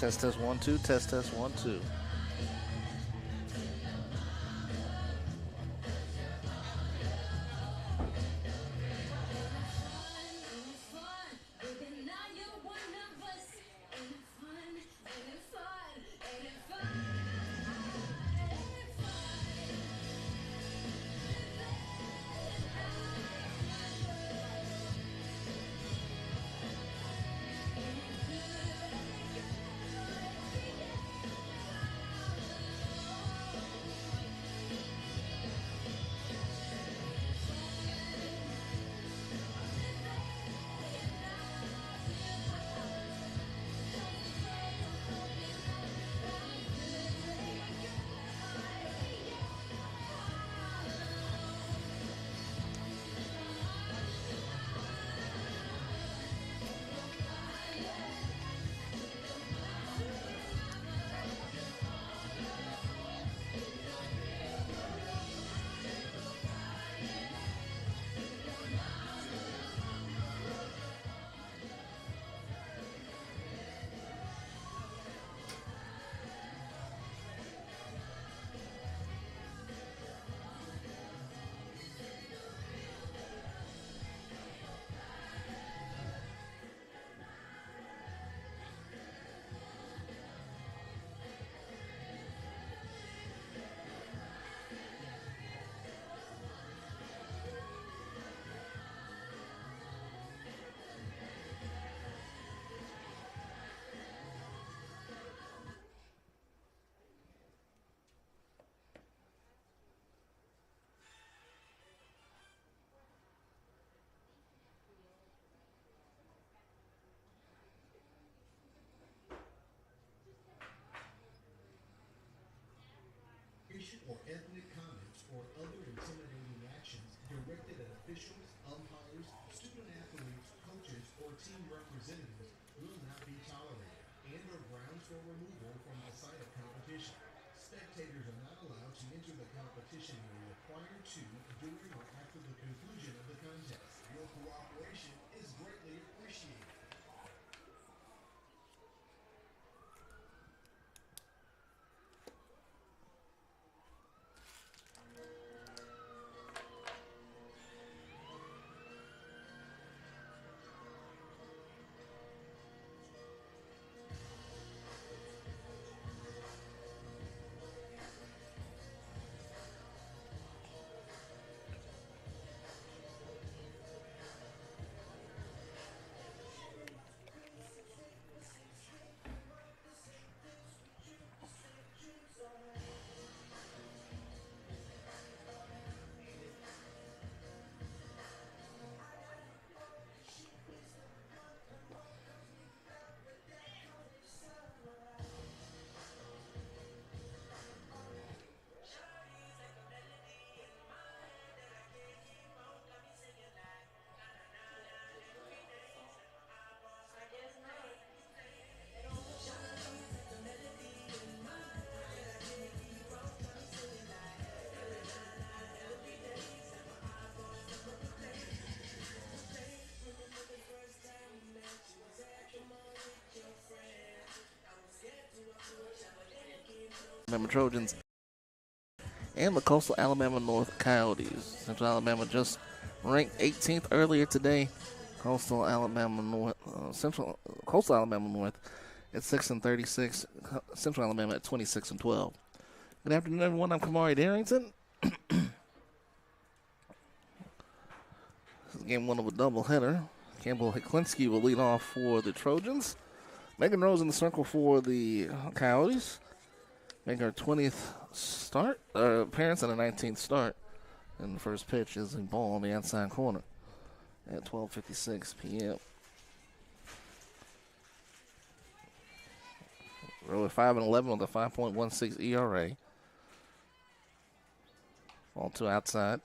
Test 1 2. Test 1 2. Or ethnic comments or other intimidating actions directed at officials, umpires, student athletes, coaches, or team representatives will not be tolerated and are grounds for removal from the site of competition. Spectators are not allowed to enter the competition area prior to, during, or after the conclusion of the contest. Your cooperation is greatly appreciated. Alabama Trojans and the Coastal Alabama North Coyotes. Central Alabama just ranked 18th earlier today. Coastal Alabama North at 6-36. Central Alabama at 26-12. Good afternoon, everyone. I'm Kamari Darrington. This is game one of a doubleheader. Campbell Hiklinski will lead off for the Trojans. Megan Rose in the circle for the Coyotes. Making her 20th appearance and a 19th start. And the first pitch is a ball on the outside corner at 12:56 p.m. Rose 5-11 with a 5.16 ERA. Ball to outside.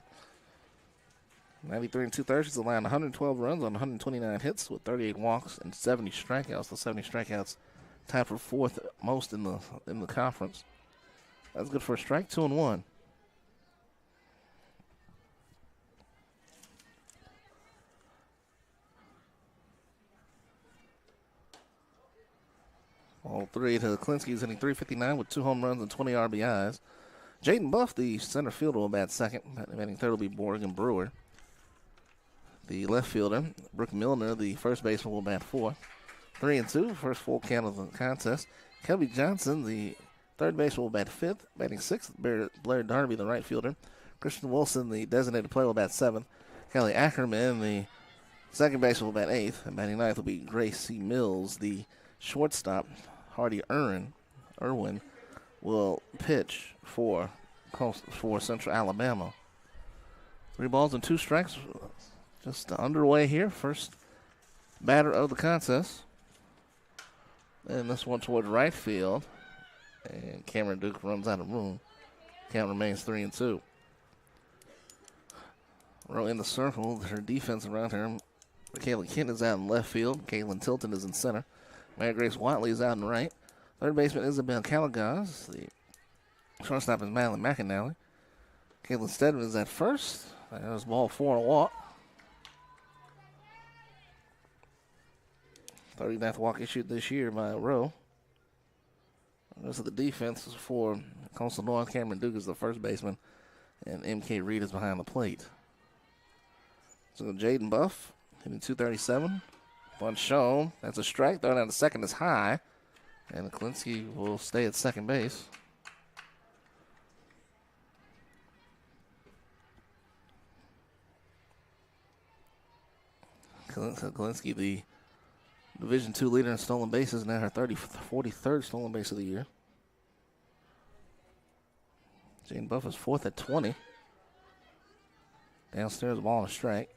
93 2/3. She's allowed 112 runs on 129 hits with 38 walks and 70 strikeouts. The 70 strikeouts tied for fourth most in the conference. That's good for a strike. 2-1. 0-3 to Klinsky's hitting .359 with 2 home runs and 20 RBIs. Jaden Buff, the center fielder, will bat second. Batting third will be Morgan Brewer. The left fielder, Brooke Milner, the first baseman, will bat fourth. 3-2, first full count of the contest. Kelby Johnson, the third baseman, will bat fifth. Batting sixth, Blair Darby, the right fielder. Christian Wilson, the designated player, will bat seventh. Kelly Ackerman, the second baseman, will bat eighth. And batting ninth will be Gracie Mills, the shortstop. Hardy Irwin will pitch for Central Alabama. 3 balls and 2 strikes. Just underway here. First batter of the contest. And this one towards right field. And Cameron Duke runs out of room. Count remains 3-2. Row in the circle. Her defense around her. Kayla Kent is out in left field. Kaylin Tilton is in center. Mary Grace Watley is out in right. Third baseman Isabel Calagaz. The shortstop is Madeline McAnally. Caitlin Stedman is at first. That was ball 4 and a walk. 39th walk issued this year by Rowe. The rest of the defense is for Coastal North. Cameron Duke is the first baseman, and M.K. Reed is behind the plate. So Jaden Buff hitting .237. Bunch shown. That's a strike. Throw down to second is high, and Klinsky will stay at second base. Klinsky, the Division II leader in stolen bases, now her 43rd stolen base of the year. Jane Buff is fourth at 20. Downstairs, ball and a strike.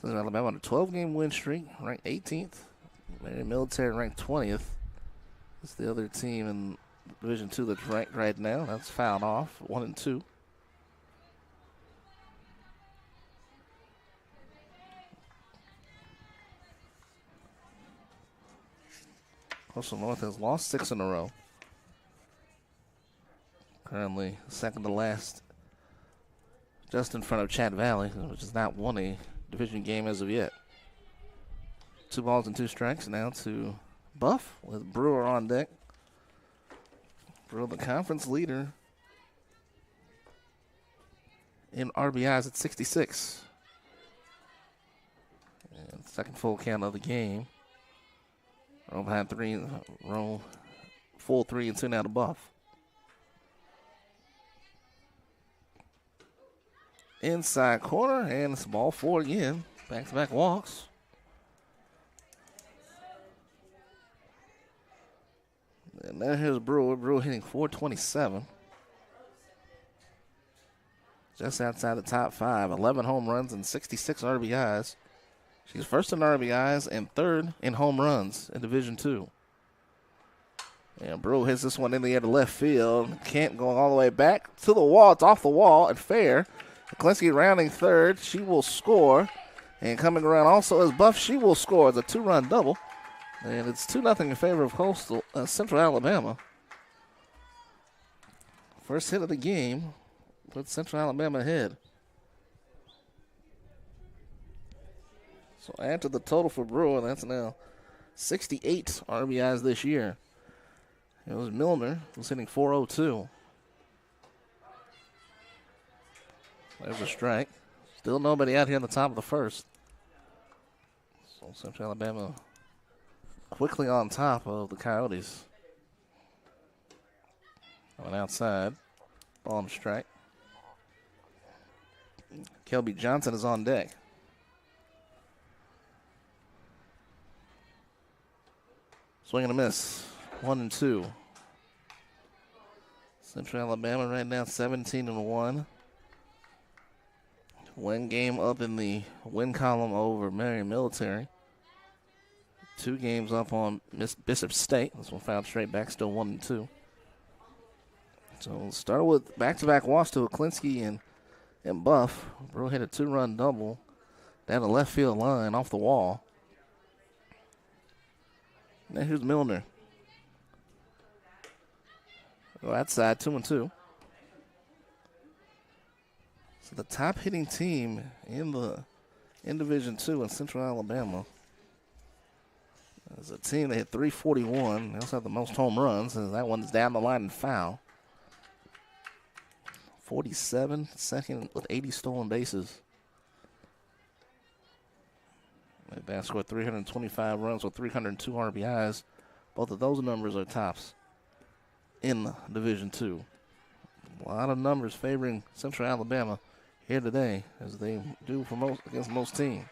Central Alabama on a 12-game win streak, ranked 18th. Mary Military ranked 20th. It's the other team in Division II that's ranked right now. That's fouled off, 1-2. Coastal North has lost 6 in a row. Currently second to last, just in front of Chat Valley, which has not won a division game as of yet. 2 balls and 2 strikes now to Buff with Brewer on deck. Brewer, the conference leader in RBIs at 66. And second full count of the game. Roll behind 3, roll full 3-2 now to Buff. Inside corner, and it's ball 4 again. Back-to-back walks. And now here's Brewer. Brewer hitting .427. Just outside the top 5. 11 home runs and 66 RBIs. She's first in RBIs and third in home runs in Division II. And Brewer hits this one in the air to left field. Kent going all the way back to the wall. It's off the wall and fair. Klinsky rounding third. She will score. And coming around also is Buff. She will score. It's a 2-run double. And it's 2-0 in favor of Central Alabama. First hit of the game puts Central Alabama ahead. So add to the total for Brewer, that's now 68 RBIs this year. It was Milner, who's hitting .402. There's a strike. Still nobody out here in the top of the first. So Central Alabama quickly on top of the Coyotes. Going outside. Ball and strike. Kelby Johnson is on deck. Swing and a miss. 1-2. Central Alabama right now 17-1. One game up in the win column over Marion Military. 2 games up on Bishop State. This one fouled straight back, still 1-2. So we'll start with back-to-back walks to Klinsky and Buff. Brewer hit a 2-run double down the left field line off the wall. Now here's Milner. Go outside, 2-2. So the top hitting team in Division II in Central Alabama. As a team, they hit 341. They also have the most home runs, and that one's down the line and foul. 47, second with 80 stolen bases. They scored 325 runs with 302 RBIs. Both of those numbers are tops in Division II. A lot of numbers favoring Central Alabama here today, as they do for against most teams.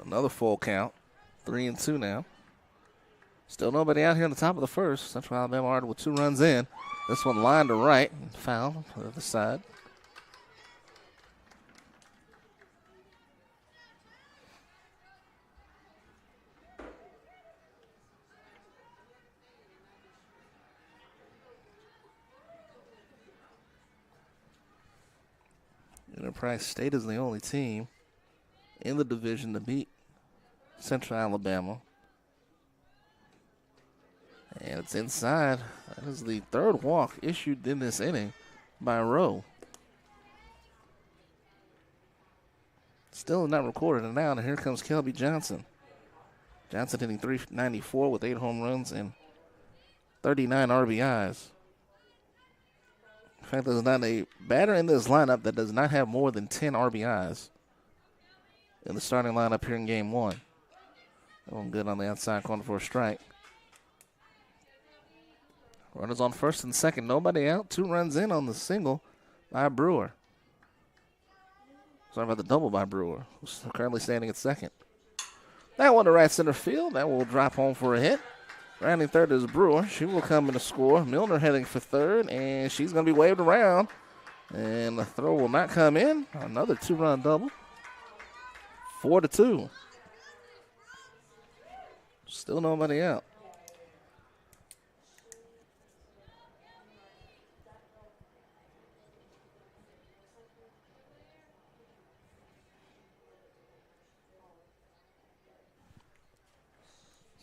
Another full count, 3-2 now. Still nobody out here in the top of the first. Central Alabama already with 2 runs in. This one lined to right, foul to the other side. Enterprise State is the only team in the division to beat Central Alabama. And it's inside. That is the 3rd walk issued in this inning by Rowe. Still not recorded, and now here comes Kelby Johnson. Johnson hitting 394 with 8 home runs and 39 RBIs. In fact, there's not a batter in this lineup that does not have more than 10 RBIs in the starting lineup here in Game 1. Going good on the outside corner for a strike. Runners on first and second, nobody out. 2 runs in on the single by Brewer. Sorry about the double by Brewer, who's currently standing at second. That one to right center field. That will drop home for a hit. Rounding third is Brewer. She will come in to score. Milner heading for third, and she's going to be waved around. And the throw will not come in. Another 2-run double. 4-2. Still nobody out.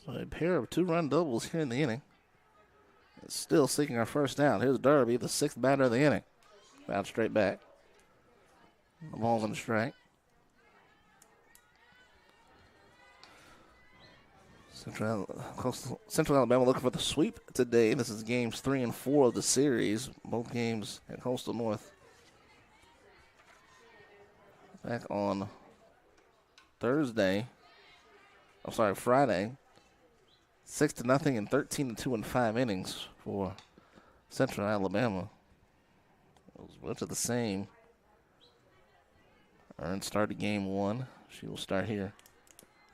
So a pair of 2-run doubles here in the inning. It's still seeking our first down. Here's Derby, the 6th batter of the inning. Fouled straight back. The ball's on the strike. Central Alabama looking for the sweep today. This is games 3 and 4 of the series. Both games at Coastal North. Back on Friday. 6-0 and 13-2 in 5 innings for Central Alabama. It was much of the same. Earn started game 1. She will start here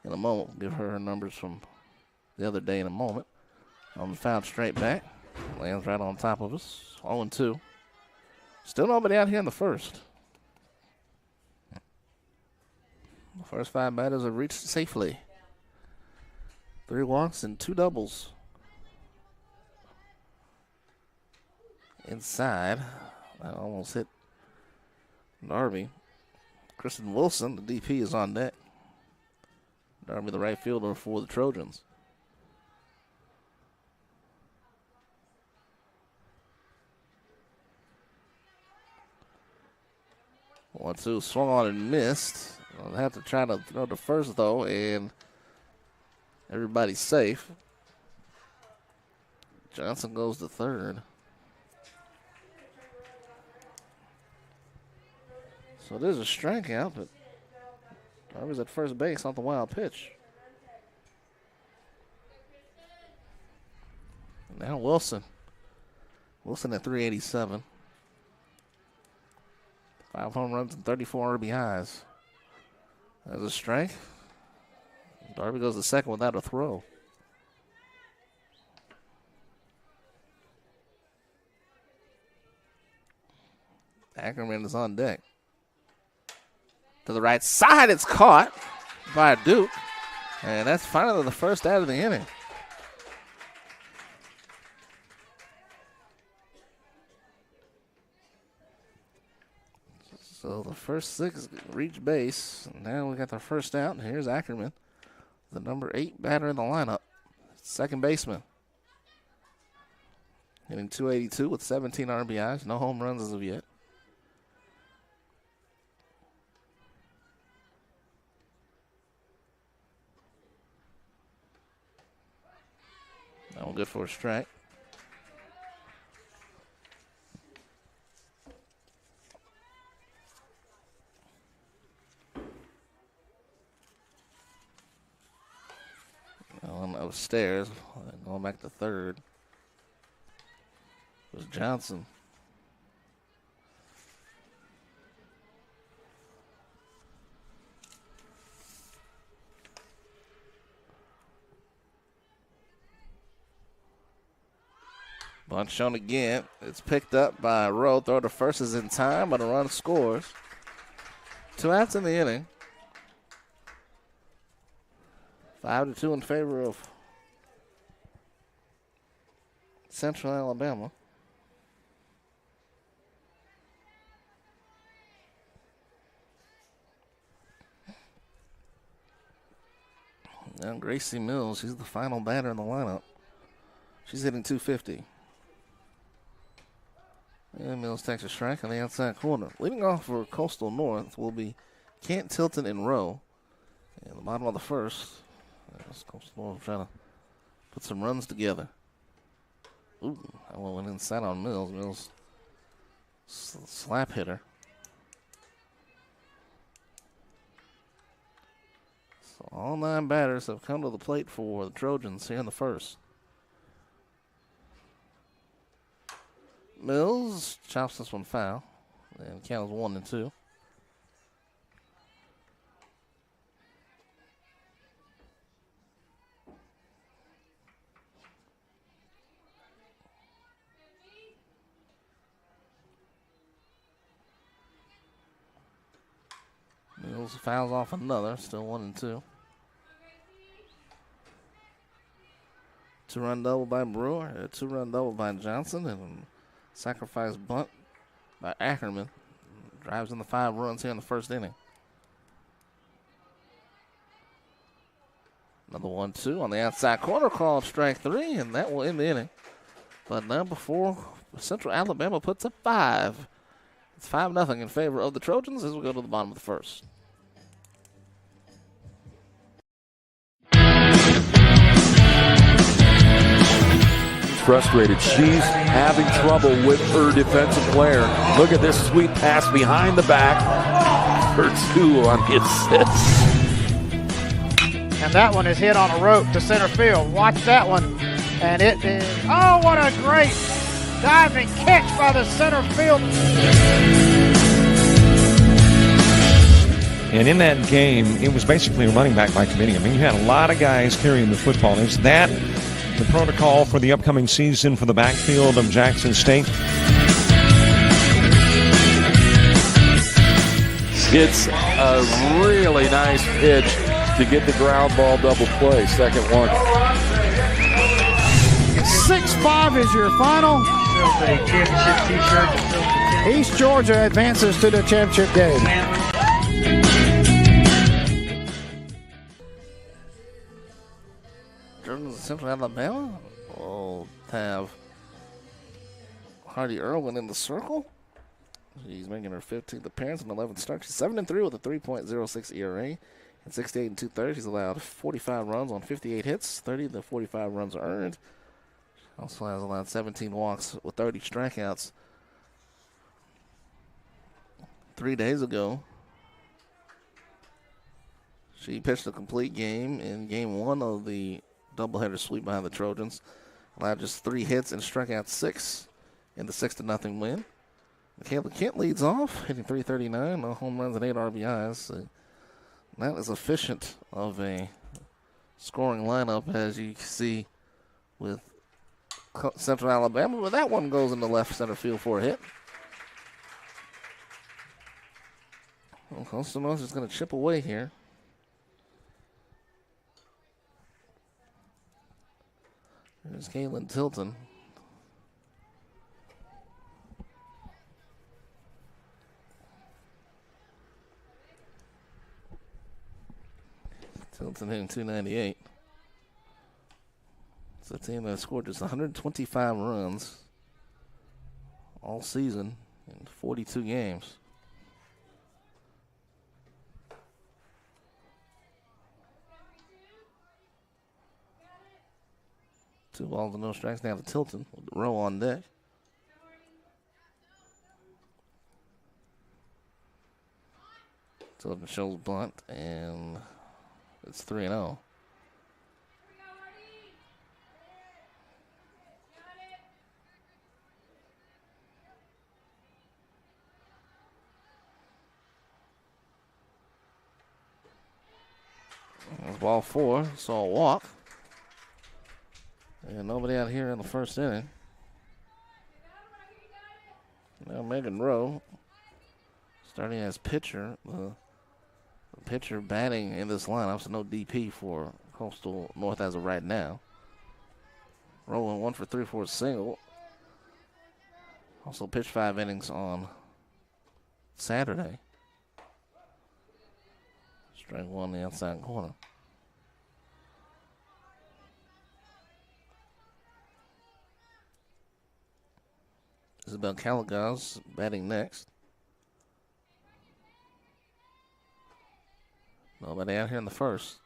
in a moment. We'll give her numbers from the other day in a moment. On the foul straight back. Lands right on top of us. 0-2. Still nobody out here in the first. The first 5 batters have reached safely. 3 walks and 2 doubles. Inside. That almost hit Darby. Kristen Wilson, the DP, is on deck. Darby, the right fielder for the Trojans. One, two, swung on and missed. I'll have to try to throw to first, though, and everybody's safe. Johnson goes to third. So there's a strikeout, but Darby's at first base on the wild pitch. Now Wilson. Wilson at 387. 5 home runs and 34 RBIs. There's a strike. Darby goes to second without a throw. Ackerman is on deck. To the right side, it's caught by Duke. And that's finally the first out of the inning. So the first 6 reach base. Now we got the first out. And here's Ackerman, the number 8 batter in the lineup. Second baseman. Hitting .282 with 17 RBIs. No home runs as of yet. That one good for a strike. Going upstairs, going back to third. It was Johnson. Bunt shown again. It's picked up by Rowe. Throw to first is in time, but a run scores. 2 outs in the inning. 5-2 in favor of Central Alabama. Now Gracie Mills, she's the final batter in the lineup. She's hitting .250. And Mills takes a strike on the outside corner. Leading off for Coastal North will be Kent, Tilton, and Rowe. And the bottom of the first, Coastal North trying to put some runs together. Ooh, that one went inside on Mills. Mills slap hitter. So all 9 batters have come to the plate for the Trojans here in the first. Mills chops this one foul, and count is 1-2. Mills fouls off another, still 1-2. 2-run double by Brewer, a 2-run double by Johnson, and sacrifice bunt by Ackerman. Drives in the 5 runs here in the first inning. Another 1-2 on the outside corner, called strike 3, and that will end the inning. But now before Central Alabama puts up 5, it's 5-0 in favor of the Trojans as we go to the bottom of the first. Frustrated. She's having trouble with her defensive player. Look at this sweet pass behind the back for 2 on the assist. And that one is hit on a rope to center field. Watch that one. And it is, oh, what a great diving catch by the center field. And in that game, it was basically a running back by committee. I mean, you had a lot of guys carrying the football. Is that the protocol for the upcoming season for the backfield of Jackson State? It's a really nice pitch to get the ground ball double play. Second one. 6-5 is your final. East Georgia advances to the championship game. Central Alabama will have Hardy Irwin in the circle. She's making her 15th appearance and 11th start. She's 7-3 with a 3.06 ERA and 68 2/3. She's allowed 45 runs on 58 hits. 30 of the 45 runs are earned. She also has allowed 17 walks with 30 strikeouts. 3 days ago, she pitched a complete game in game 1 of the doubleheader sweep behind the Trojans. Allowed just 3 hits and struck out 6 in the 6-0 win. Michaela Kent leads off, hitting .339, no home runs and 8 RBIs. So that is efficient of a scoring lineup, as you can see with Central Alabama. But that one goes in the left center field for a hit. Well, Coastal North is going to chip away here. There's Kaylin Tilton. Tilton hitting .298. It's a team that scored just 125 runs all season in 42 games. 2 balls and no strikes down to Tilton with the Rowe on deck. Tilton shows bunt, and it's 3-0. That's ball 4. Saw a walk. And nobody out here in the first inning. Now Megan Rowe starting as pitcher. The pitcher batting in this lineup, so no DP for Coastal North as of right now. Rowe went 1 for 3 for a single. Also pitched 5 innings on Saturday. Strike 1 in the outside corner. Isabel Caligaz batting next. Nobody out here in the first.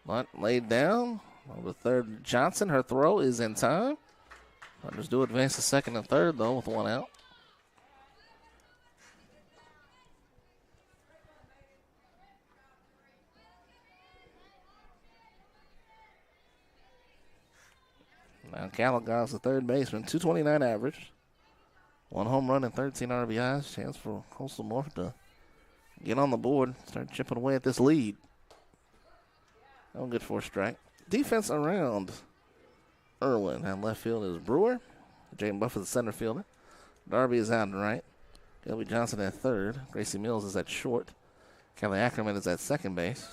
Bunt laid down. Over third, Johnson. Her throw is in time. Runners do advance to second and third, though, with 1 out. Now Caligaz, the third baseman, 229 average. 1 home run and 13 RBIs. Chance for Coastal North to get on the board, start chipping away at this lead. No good for a strike. Defense around Irwin. At left field is Brewer. Jaden Buffett, the center fielder. Darby is out and right. Gilby Johnson at third. Gracie Mills is at short. Kelly Ackerman is at second base.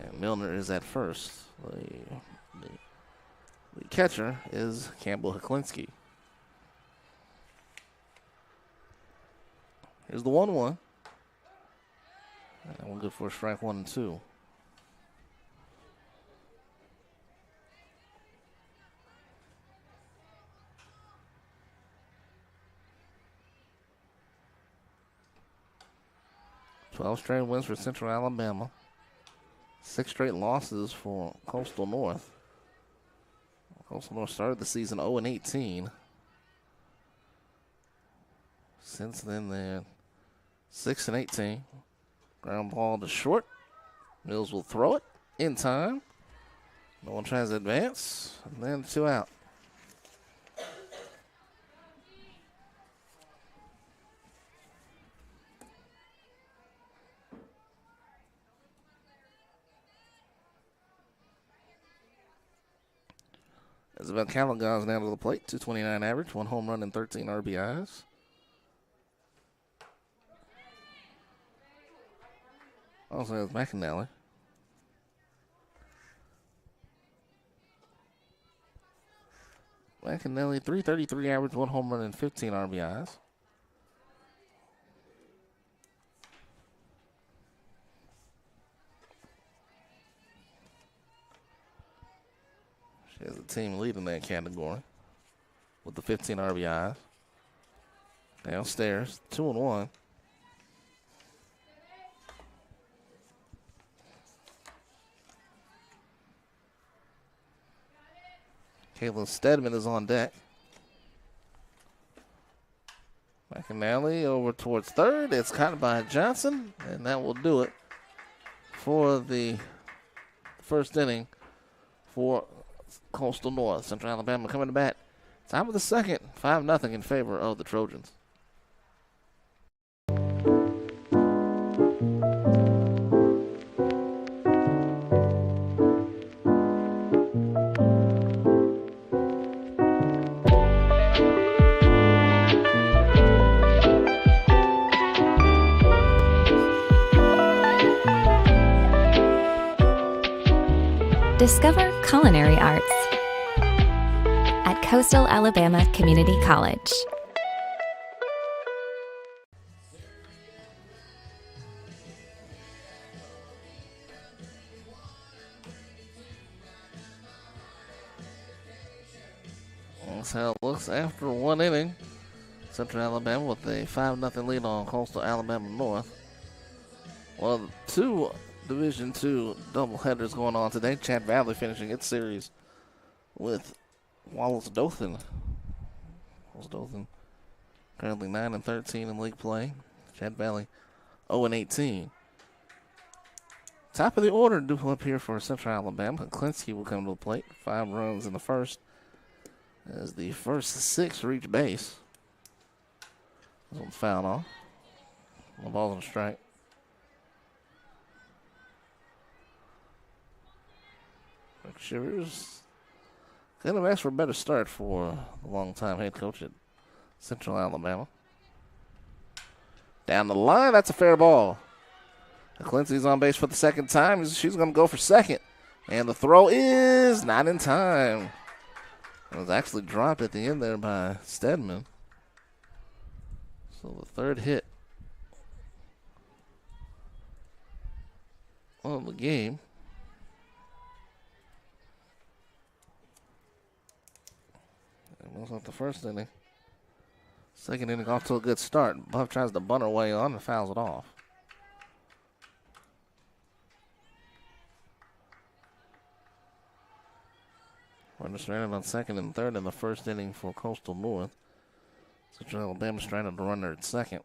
And Milner is at first. The catcher is Campbell Heklinski. Here's the 1-1. And 1 good for a strike, 1 and 2. Twelve straight wins for Central Alabama. 6 straight losses for Coastal North. Coastal North started the season 0-18. Since then, they're 6-18. Ground ball to short. Mills will throw it in time. No one tries to advance. And then 2 out. Isabel Caligaz down to the plate. 229 average. 1 home run and 13 RBIs. Also has McAnally. McAnally, 333 average, 1 home run and 15 RBIs. She has a team lead in that category with the 15 RBIs. Downstairs, 2-1. Caitlin Stedman is on deck. McAnally over towards third. It's caught by Johnson, and that will do it for the first inning for Coastal North. Central Alabama coming to bat. Top of the second, 5-0 in favor of the Trojans. Discover culinary arts at Coastal Alabama Community College. That's how it looks after 1 inning. Central Alabama with a 5-0 lead on Coastal Alabama North. Well, 2 Division II doubleheaders going on today. Chat Valley finishing its series with Wallace Dothan. Wallace Dothan currently 9-13 in league play. Chad Valley 0-18. Top of the order due up here for Central Alabama. Klinsky will come to the plate. 5 runs in the first as the first 6 reach base. Foul off. The ball's on strike. Rick Shivers could have asked for a better start for the long-time head coach at Central Alabama. Down the line, that's a fair ball. Clincy's on base for the second time. She's going to go for second. And the throw is not in time. It was actually dropped at the end there by Stedman. So the third hit of the game. It was not the first inning. Second inning off to a good start. Buff tries to bunt her way on and fouls it off. Runners stranded on second and third in the first inning for Coastal North. Central Alabama stranded to runner at second.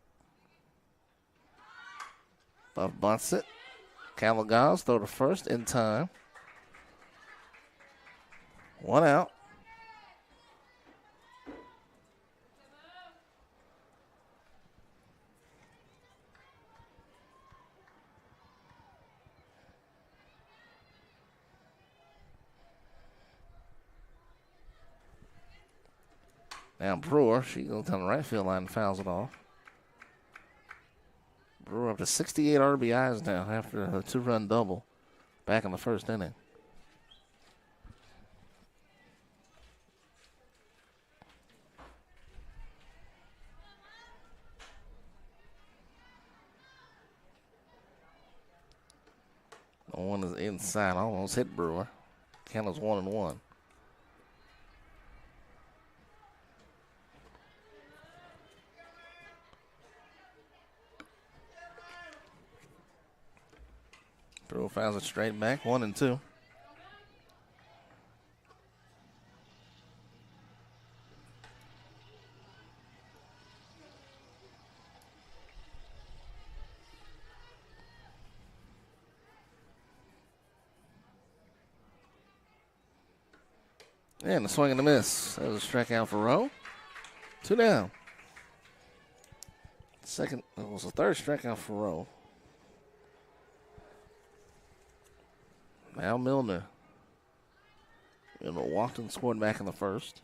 Buff bunts it. Caligaz throw to first in time. 1 out. Now Brewer, she goes down the right field line and fouls it off. Brewer up to 68 RBIs now after a 2-run double back in the first inning. The one is inside, almost hit Brewer. Count is 1-1. Brewer fouls it straight back, 1-2. And a swing and a miss. That was a strikeout for Rowe. 2 down. Second, it was the third strikeout for Rowe. Now Milner. Walked and scored back in the first.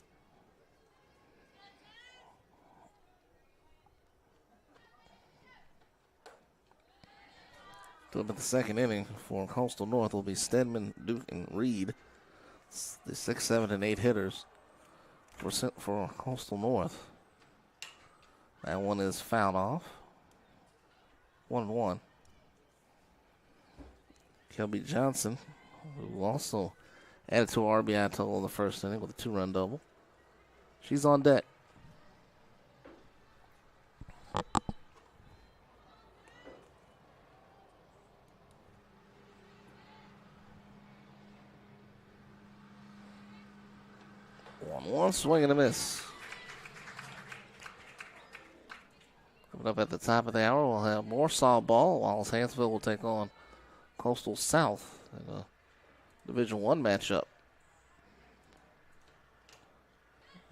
To up at the second inning for Coastal North will be Stedman, Duke, and Reed. The 6, 7, and 8 hitters for Coastal North. That one is fouled off. 1-1. Kelby Johnson, who also added to an RBI total in the first inning with a 2-run double. She's on deck. One swing and a miss. Coming up at the top of the hour, we'll have more softball. Wallace Hansville will take on Coastal South in a Division I matchup.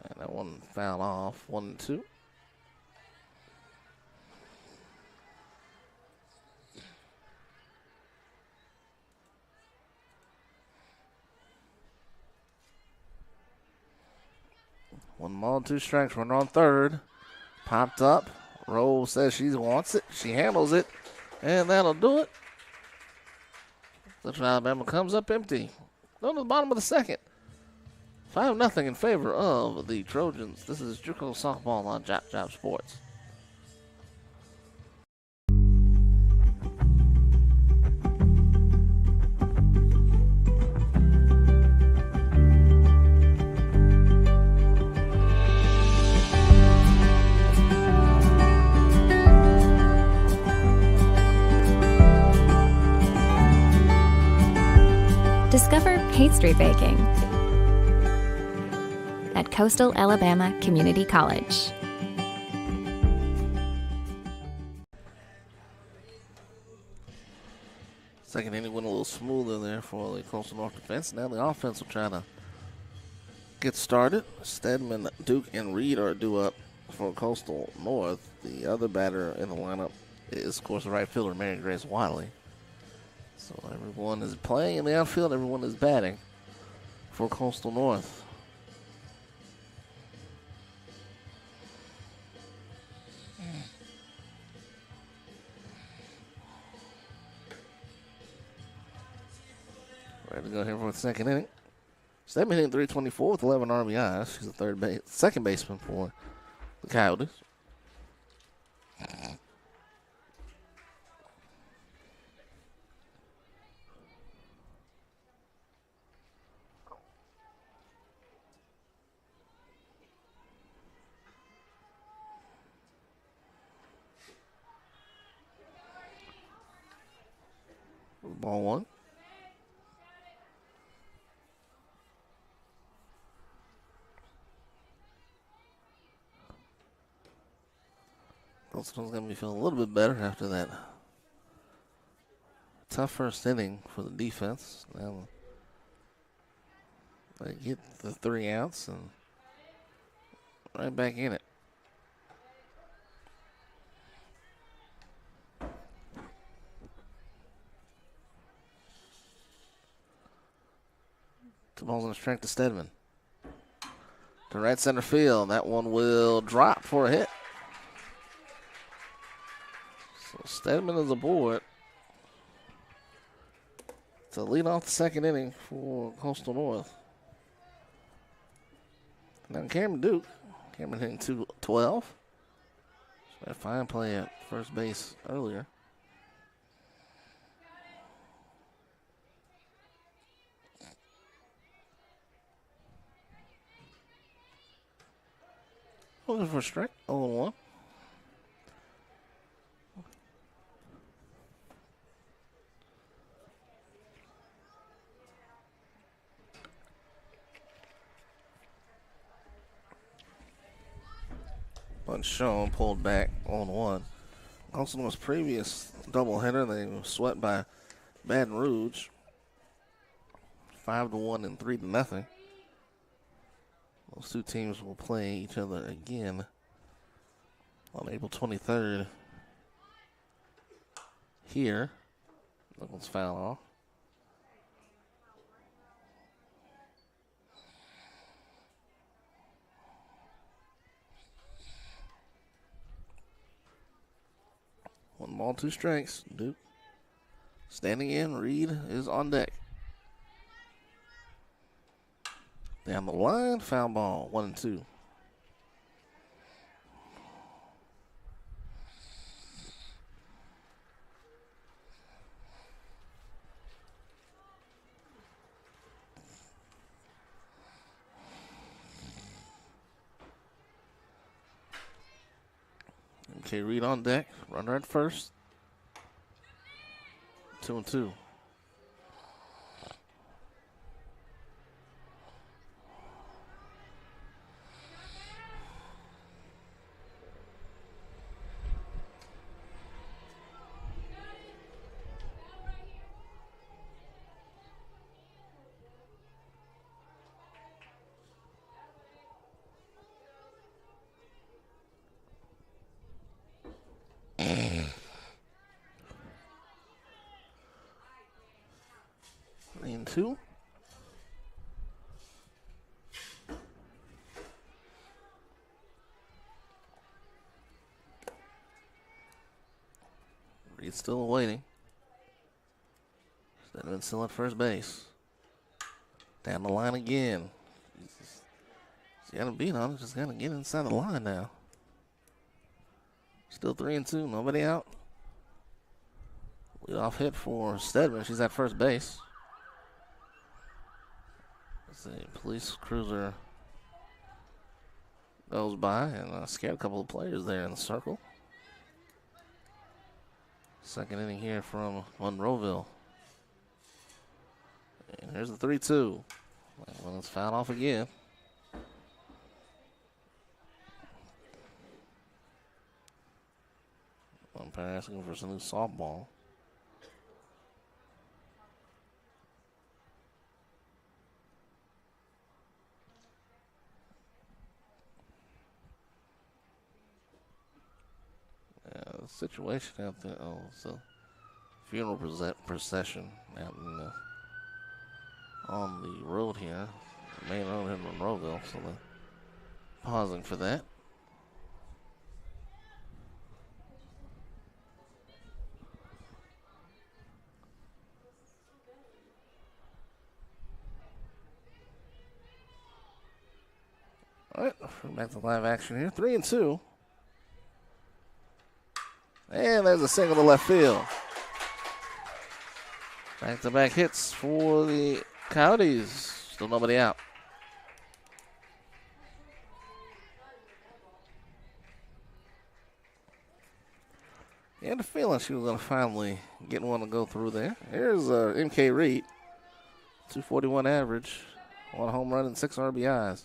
And that one fouled off, 1-2. One ball, 2 strikes, runner on third. Popped up. Rose says she wants it. She handles it. And that'll do it. Central Alabama comes up empty. Down to the bottom of the second. 5-0 in favor of the Trojans. This is JUCO softball on JockJive Sports. Discover pastry baking. at Coastal Alabama Community College. Second inning went a little smoother there for the Coastal North defense. Now the offense will try to get started. Stedman, Duke, and Reed are due up for Coastal North. The other batter in the lineup is, of course, the right fielder, Mary Grace Wiley. So everyone is playing in the outfield. Everyone is batting for Coastal North. Ready to go here for the second inning. Stedman hitting .324 with 11 RBIs. She's the second baseman for the Coyotes. Ball one. Coastal's going to be feeling a little bit better after that tough first inning for the defense. Now they get the 3 outs and right back in it. Two balls in the strike to Stedman. To right center field. That one will drop for a hit. So Stedman is aboard to lead off the second inning for Coastal North. Now Cameron Duke. Cameron hitting .212. A fine play at first base earlier. Looking for a strike. 0-1. Bunch shown, pulled back on 1. Also, was previous doubleheader, they were swept by Baton Rouge, 5-1 and 3-0. Those two teams will play each other again on April 23rd here. That one's foul off. One ball, 2 strikes. Duke standing in. Reed is on deck. Down the line, foul ball, 1-2. Okay, Reed on deck, runner at first. 2-2. And 2. Reed's still waiting. Stedman still at first base. Down the line again. He's got a beat on it. Just got to get inside the line now. Still 3-2. Nobody out. Leadoff hit for Stedman. She's at first base. The police cruiser goes by and scared a couple of players there in the circle. Second inning here from Monroeville. And here's the 3-2. Well, it's fouled off again. asking for some new softball. Situation out there. Oh, it's a funeral procession out in on the road here, the main road in Monroeville. So they're pausing for that. All right, we're back to live action here. 3-2. And there's a single to left field. Back-to-back hits for the Coyotes. Still nobody out. You had a feeling she was going to finally get one to go through there. Here's M.K. Reed. 241 average. 1 home run and 6 RBIs.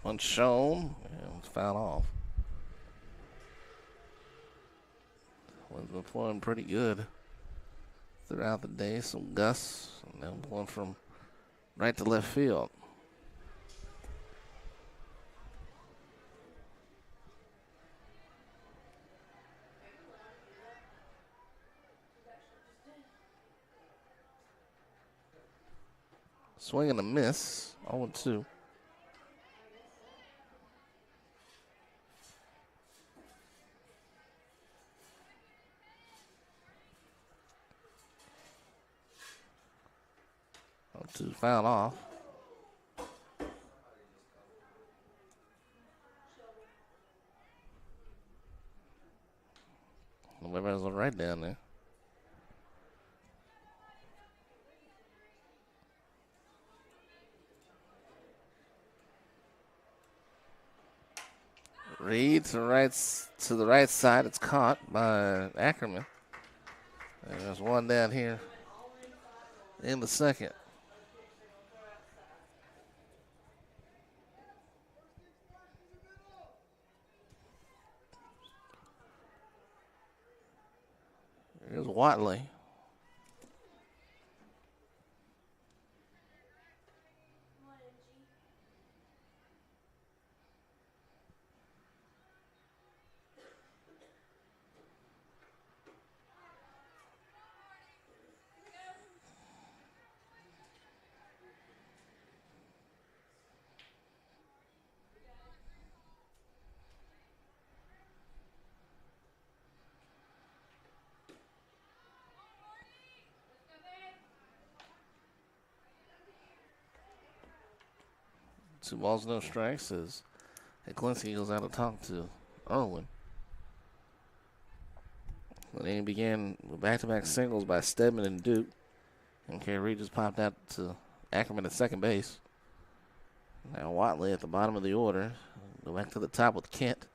One shown and foul off. One's been playing pretty good throughout the day. Some gusts, and then one from right to left field. Swing and a miss. 0-2. To foul off. The Livers are right down there. Reed to the right side. It's caught by Ackerman. And there's one down here in the second. Here's Watley. Two balls, no strikes as Heklinski goes out to talk to Irwin. The inning began with back-to-back singles by Stedman and Duke. And Reed just popped out to Ackerman at second base. Now Watley at the bottom of the order. Go back to the top with Kent.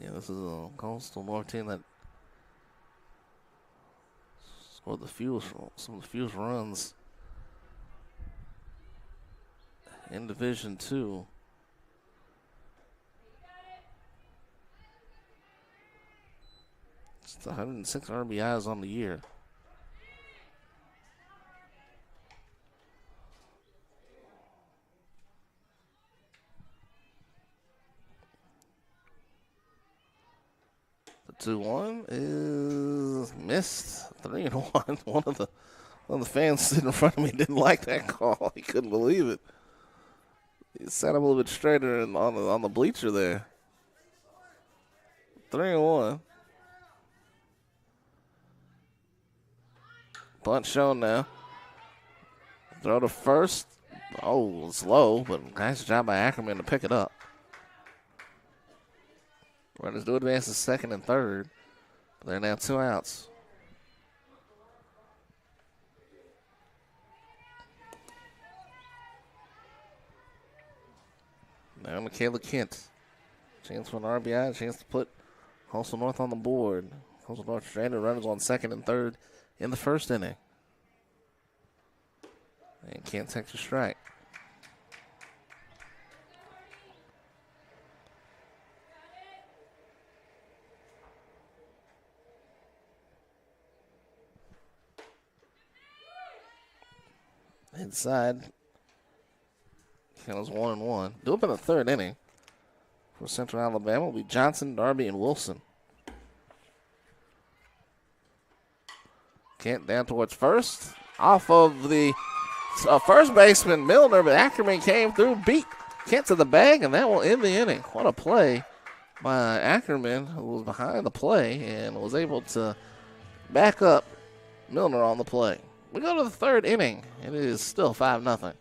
Yeah, this is a Coastal North team that scored some of the fewest runs in Division II. It's 106 RBIs on the year. The 2-1 is missed. 3-1. One of the fans sitting in front of me didn't like that call. He couldn't believe it. He sat up a little bit straighter on the bleacher there. 3-1. Bunt shown now. Throw to first. Oh, it's low, but nice job by Ackerman to pick it up. Runners do advance to second and third. They're now 2 outs. Now Michaela Kent. Chance for an RBI, chance to put Coastal North on the board. Coastal North stranded runners on second and third in the first inning. And can't take the strike. Inside. Count is 1-1. Due up in the third inning for Central Alabama will be Johnson, Darby, and Wilson. Kent down towards first. Off of the first baseman, Milner, but Ackerman came through, beat Kent to the bag, and that will end the inning. What a play by Ackerman, who was behind the play and was able to back up Milner on the play. We go to the third inning. It is still 5-0.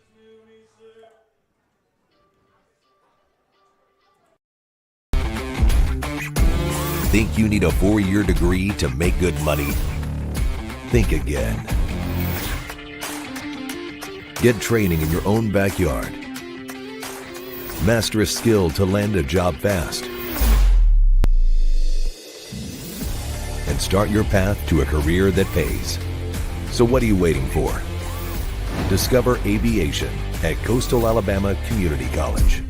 Think you need a 4-year degree to make good money? Think again. Get training in your own backyard. Master a skill to land a job fast. And start your path to a career that pays. So what are you waiting for? Discover aviation at Coastal Alabama Community College.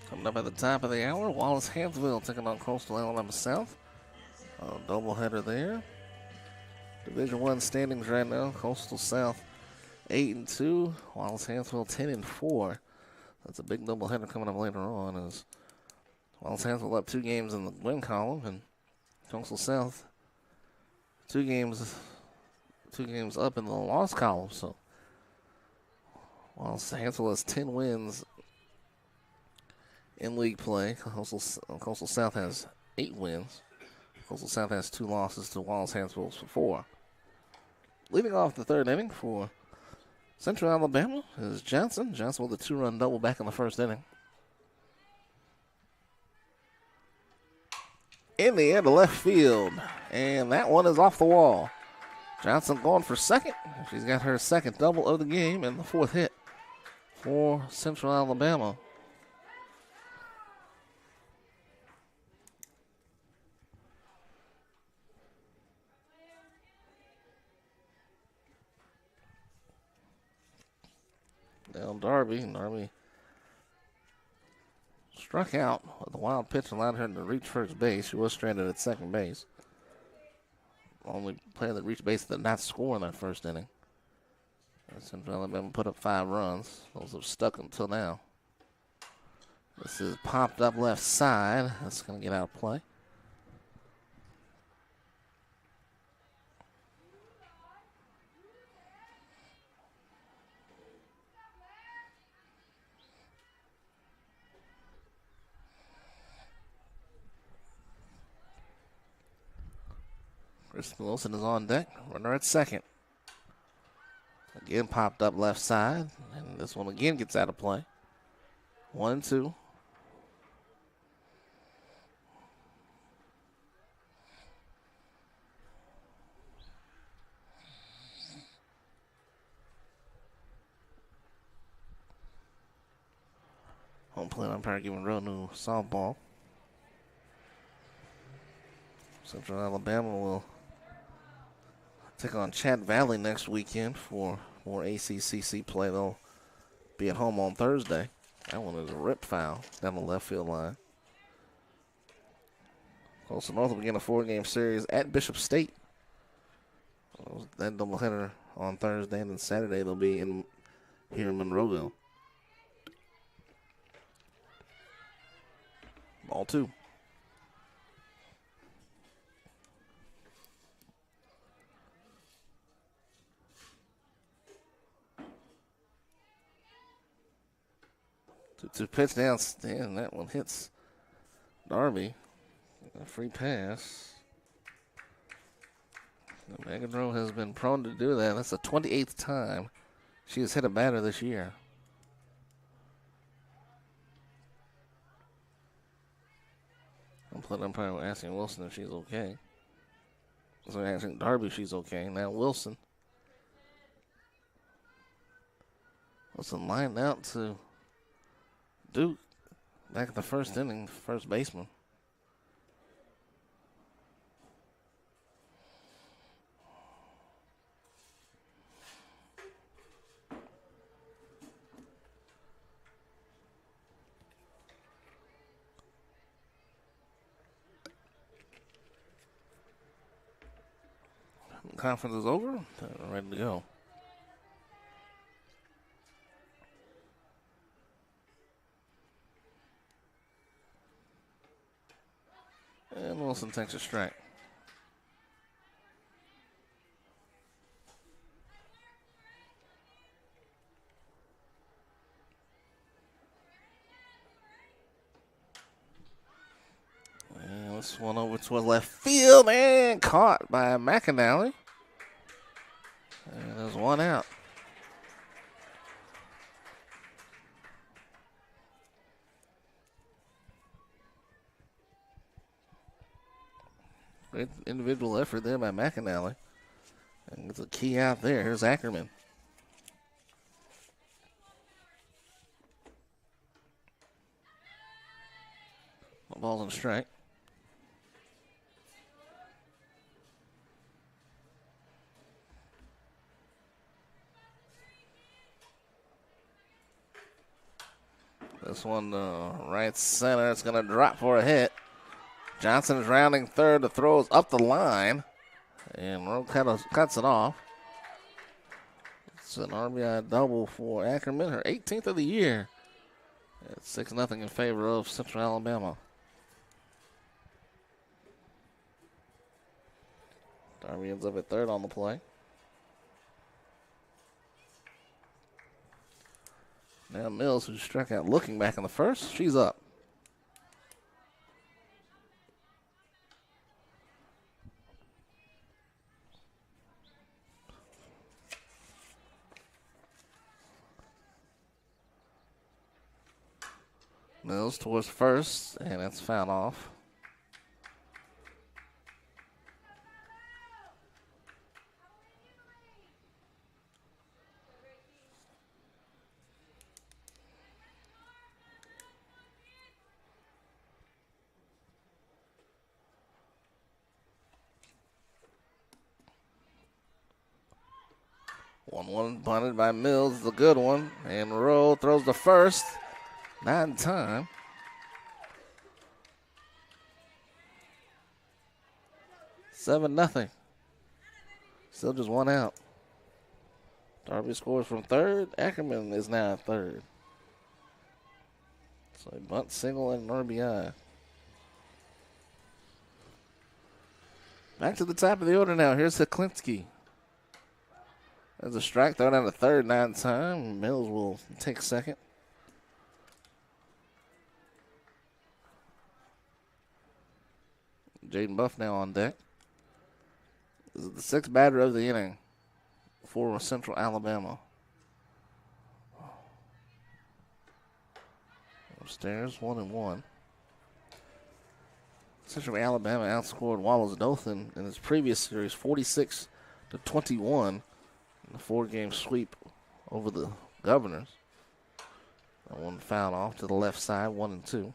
Coming up at the top of the hour, Wallace-Hansville taking on Coastal Alabama South. A doubleheader there. Division I standings right now. Coastal South 8-2. Wallace-Hansville 10-4. That's a big doubleheader coming up later on as Wallace-Hansville up 2 games in the win column, and Coastal South 2 games up in the loss column. So Wallace-Hansville has 10 wins in league play. Coastal South has 8 wins. Coastal South has 2 losses to Wallace-Hansville's 4. Leading off the third inning for Central Alabama is Johnson. Johnson with a 2-run double back in the first inning. In the air to left field, and that one is off the wall. Johnson going for second. She's got her second double of the game and the 4th hit for Central Alabama. Down Darby. Darby struck out with a wild pitch, allowed her to reach first base. She was stranded at second base. Only player that reached base that did not score in that first inning. Central Alabama put up 5 runs. Those have stuck until now. This is popped up left side. That's going to get out of play. Chris Wilson is on deck. Runner at second. Again popped up left side. And this one again gets out of play. 1-2. Home plate umpire giving Roanu softball. Central Alabama will take on Chat Valley next weekend for more ACCC play. They'll be at home on Thursday. That one is a rip foul down the left field line. Coastal North will begin a 4-game series at Bishop State. That doubleheader on Thursday, and then Saturday they'll be here in Monroeville. Ball 2. To pitch downstand, that one hits Darby. A free pass. Megadro has been prone to do that. That's the 28th time she has hit a batter this year. I'm probably asking Wilson if she's okay. So asking Darby if she's okay. Now Wilson. Wilson lined out to Duke back at the first inning, first baseman. Conference is over. They're ready to go. And Wilson takes a strike. And this one over to left field and caught by McAnally. And there's one out. Great individual effort there by McAnally. And it's a key out there. Here's Ackerman. Ball and strike. This one, right center, it's going to drop for a hit. Johnson is rounding third. The throw is up the line. And Rowe cuts it off. It's an RBI double for Ackerman, her 18th of the year. It's 6-0 in favor of Central Alabama. Darby ends up at third on the play. Now Mills, who struck out looking back in the first, she's up. Mills towards first, and that's fouled off. One bunted by Mills, the good one. And Rowe throws the first. Not in time. Seven nothing. Still just one out. Darby scores from third. Ackerman is now at third. So a bunt, single, and an RBI. Back to the top of the order now. Here's Heklinski. There's a strike thrown out of third, not in time. Mills will take second. Jaden Buff now on deck. This is the sixth batter of the inning for Central Alabama. Upstairs, 1-1. Central Alabama outscored Wallace Dothan in his previous series, 46-21, in the four-game sweep over the Governors. That one fouled off to the left side, 1-2.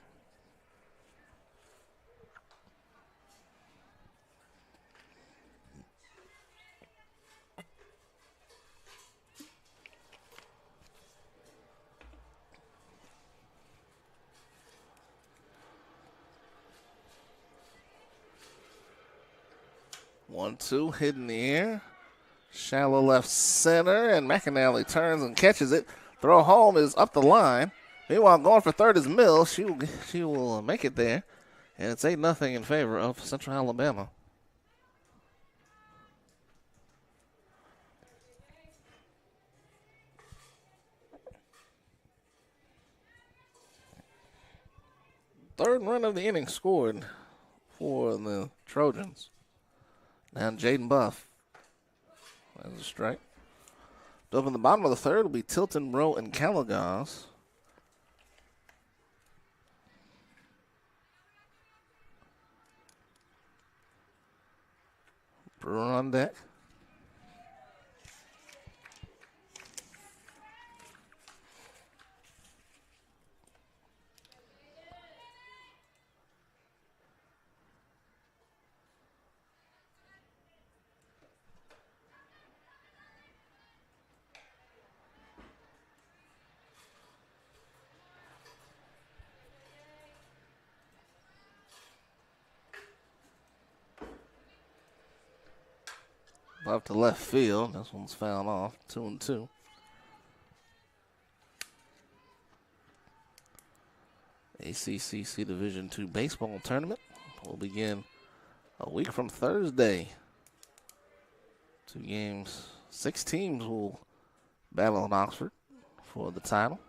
One-two, hit in the air. Shallow left center, and McAnally turns and catches it. Throw home is up the line. Meanwhile, going for third is Mills. She will make it there. And it's 8-0 in favor of Central Alabama. Third run of the inning scored for the Trojans. Now Jaden Buff. That's a strike. Up in the bottom of the third will be Tilton, Rowe, and Callagos. Brewer on deck. Up to left field. This one's fouled off. 2-2. ACCC Division II baseball tournament will begin a week from Thursday. 2 games. 6 teams will battle in Oxford for the title.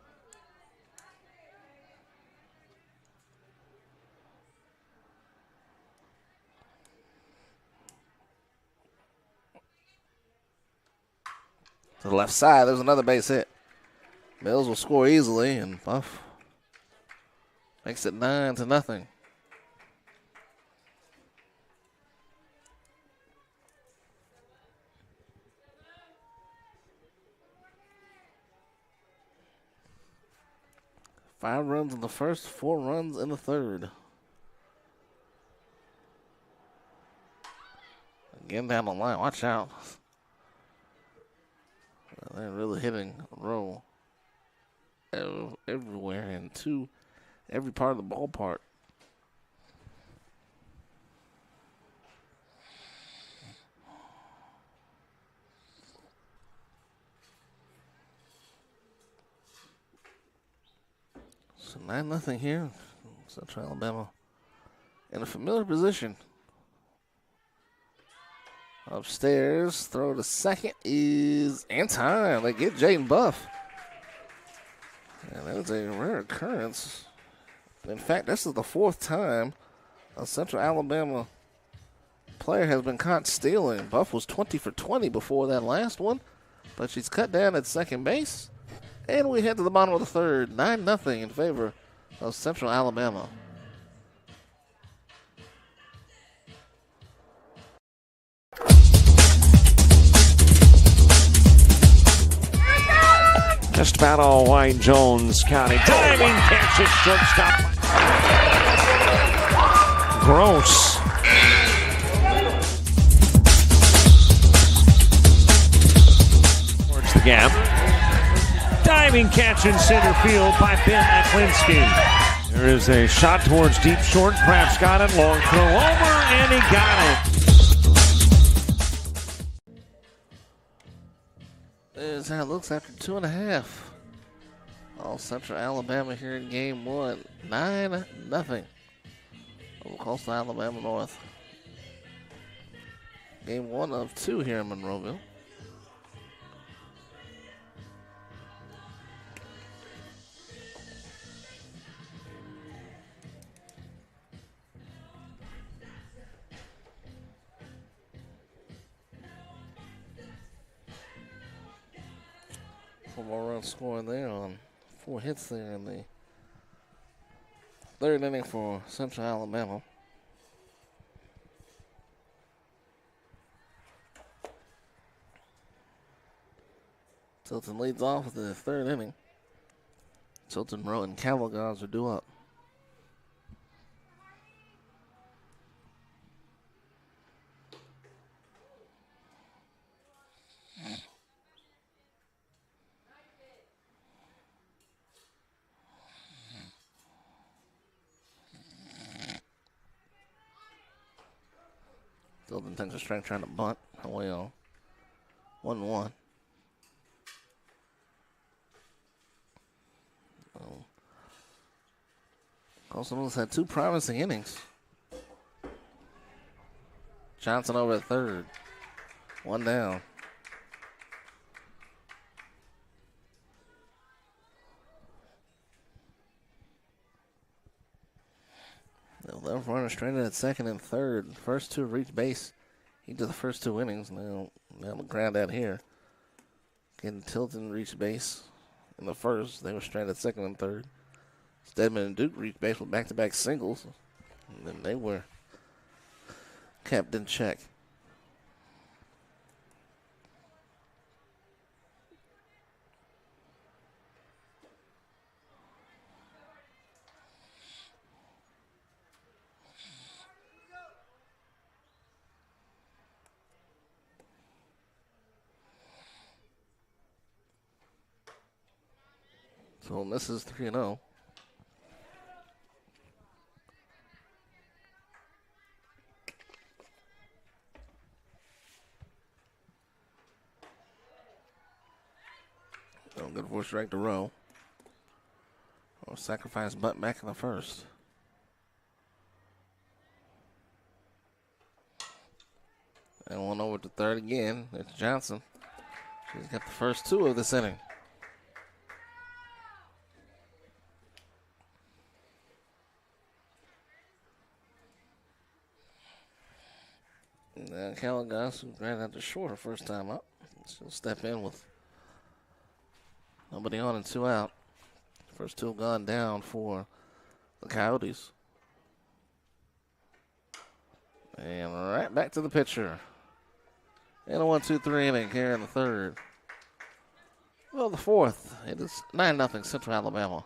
To the left side, there's another base hit. Mills will score easily, and Buff makes it 9-0. Five runs in the first, 4 runs in the third. Again down the line, watch out. They're really hitting a roll everywhere and to every part of the ballpark. So 9-0 here. Central Alabama in a familiar position. Upstairs, throw to second is in time. They get Jaden Buff. And that is a rare occurrence. In fact, this is the 4th time a Central Alabama player has been caught stealing. Buff was 20 for 20 before that last one, but she's cut down at second base. And we head to the bottom of the third, 9-0 in favor of Central Alabama. Just about all White Jones County. Diving catch at shortstop. Gross. Towards the gap. Diving catch in center field by Ben Aklinski. There is a shot towards deep short. Perhaps got it. Long throw over, and he got it. There's how it looks after 2.5. All Central Alabama here in game 1. 9-0. Over Coastal Alabama North. Game 1 of 2 here in Monroeville. More runs scoring there on 4 hits there in the third inning for Central Alabama. Tilton leads off with the third inning. Tilton Road and Cavalgars are due up. Tilton takes a strike trying to bunt away on 1-1. Coastal has had 2 promising innings. Johnson over at third. 1 down. The left runner stranded at second and third. First 2 reach base. He did the first 2 innings. Now the ground out here. Getting Tilton reach base in the first. They were stranded at second and third. Stedman and Duke reached base with back-to-back singles. And then they were kept in check. So misses 3-0. Good for a strike to Rowe. Or sacrifice butt back in the first. And one over to third again. It's Johnson. She's got the first two of this inning. And Caligas, who ran out to short her first time up. She'll step in with nobody on and 2 out. First 2 gone down for the Coyotes. And right back to the pitcher. And a 1-2-3 inning here in the third. Well, the fourth. It is 9-0 Central Alabama.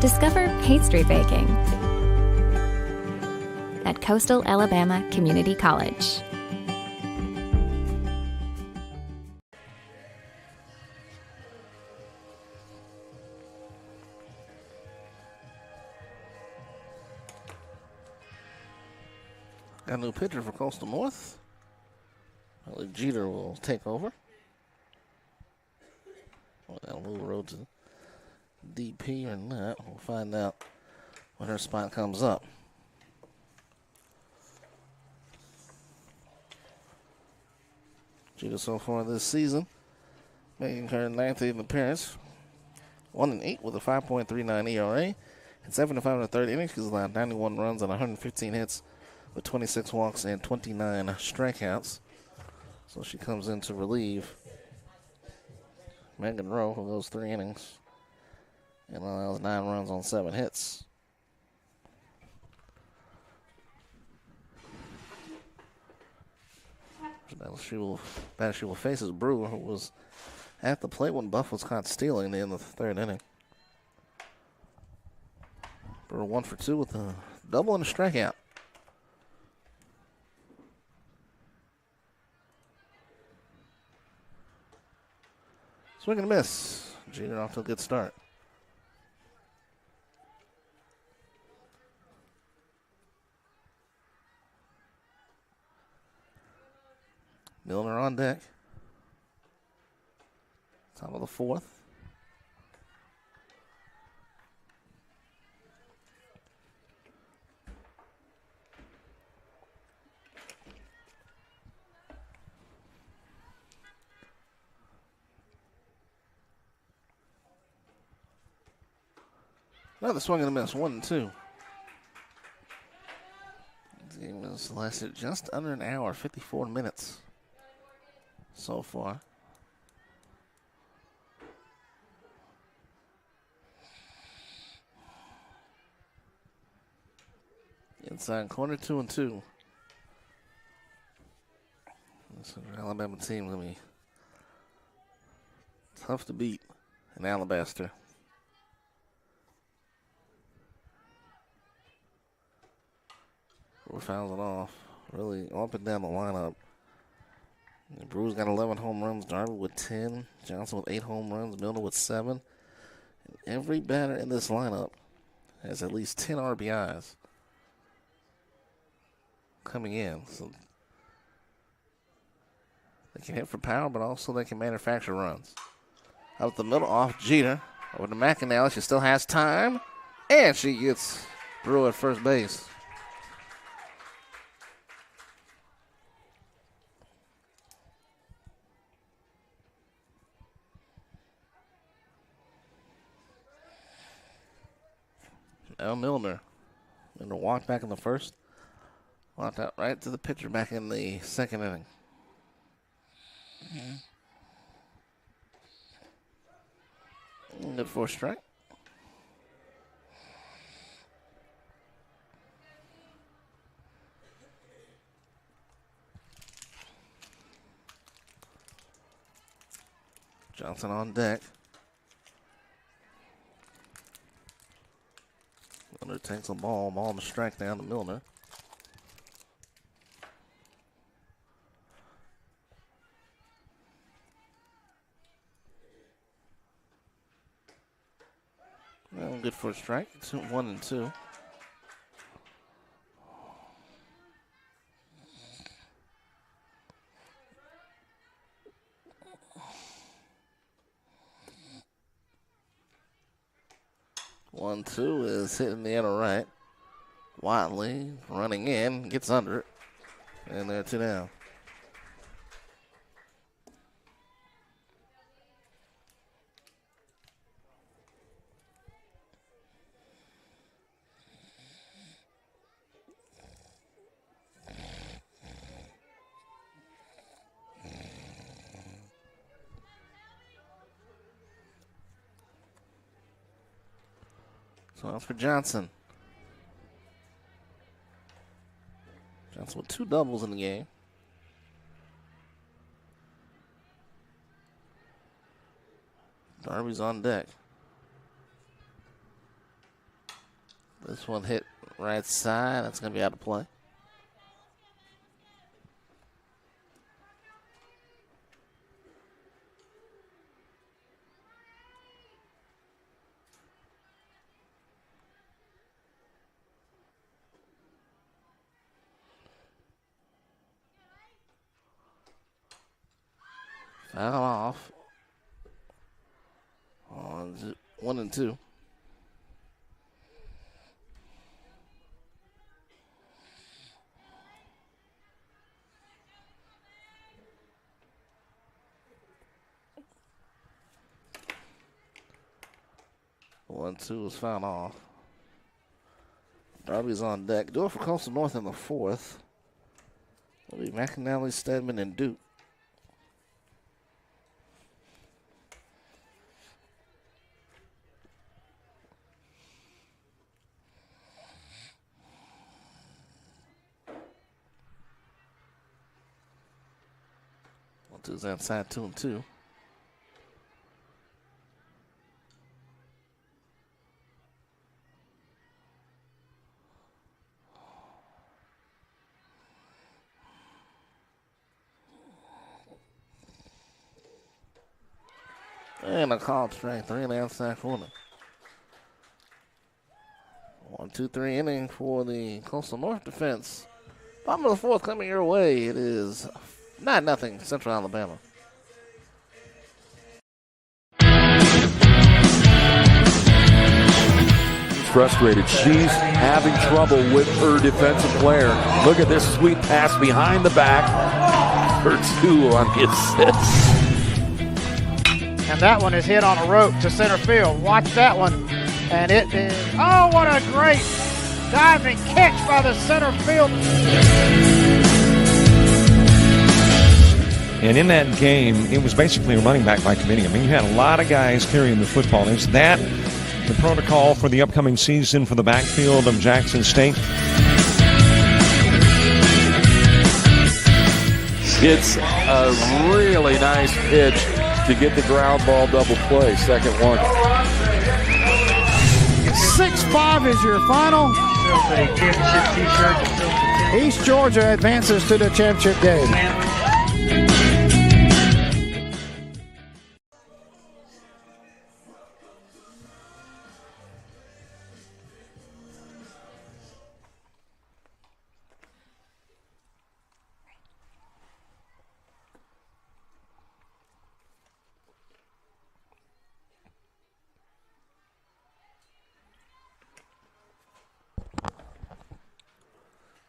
Discover pastry baking at Coastal Alabama Community College. Got a new pitcher for Coastal North. I believe Jeter will take over. Well, that'll move the road to DP or not. We'll find out when her spot comes up. Jeter so far this season, making her 9th appearance. 1-8 with a 5.39 ERA. And 7-5 in the third inning. She's allowed 91 runs on 115 hits with 26 walks and 29 strikeouts. So she comes in to relieve Megan Rowe for those 3 innings. And allows 9 runs on 7 hits. She will face is Brewer, who was at the plate when Buff was caught stealing in the 3rd inning. Brewer 1 for 2 with a double and a strikeout. Swing and a miss. Jeter off to a good start. Milner on deck. Top of the 4th. Another swing and a miss, 1-2. This game has lasted just under an hour, 54 minutes so far. Inside corner, 2-2. This Alabama team is going to be tough to beat in Alabaster. Brewer fouls it off. Really up and down the lineup. The Brewers got 11 home runs. Darby with 10. Johnson with 8 home runs. Milner with 7. And every batter in this lineup has at least 10 RBIs coming in. So they can hit for power, but also they can manufacture runs. Out the middle, off Jeter. Over to McAnally. She still has time. And she gets Brewer at first base. Now Milner. Milner walked back in the first. Walked out right to the pitcher back in the 2nd inning. Good for a strike. Johnson on deck. Milner takes the ball. Ball to strike down to Milner. Well, good for a strike. 1-2. One, two is hitting the inner right. Watley running in, gets under it. And they're 2 down. So that's for Johnson. Johnson with 2 doubles in the game. Darby's on deck. This one hit right side. That's going to be out of play. Foul off on 1 and 2. One, two is fouled off. Darby's on deck. Do it for Coastal North in the 4th. It'll be McAnally, Stedman, and Duke. Two's outside 2 and 2. And a called strike, 3 in the outside corner. 1-2-3 inning for the Coastal North defense. Bottom of the 4th coming your way. It is 9-0 Central Alabama. Frustrated. She's having trouble with her defensive player. Look at this sweet pass behind the back for 2 on the assist. And that one is hit on a rope to center field. Watch that one. And it is, oh, what a great diving catch by the center field. And in that game, it was basically a running back by committee. I mean, you had a lot of guys carrying the football. Is that the protocol for the upcoming season for the backfield of Jackson State? It's a really nice pitch to get the ground ball double play. Second one. 6-5 is your final. East Georgia advances to the championship game.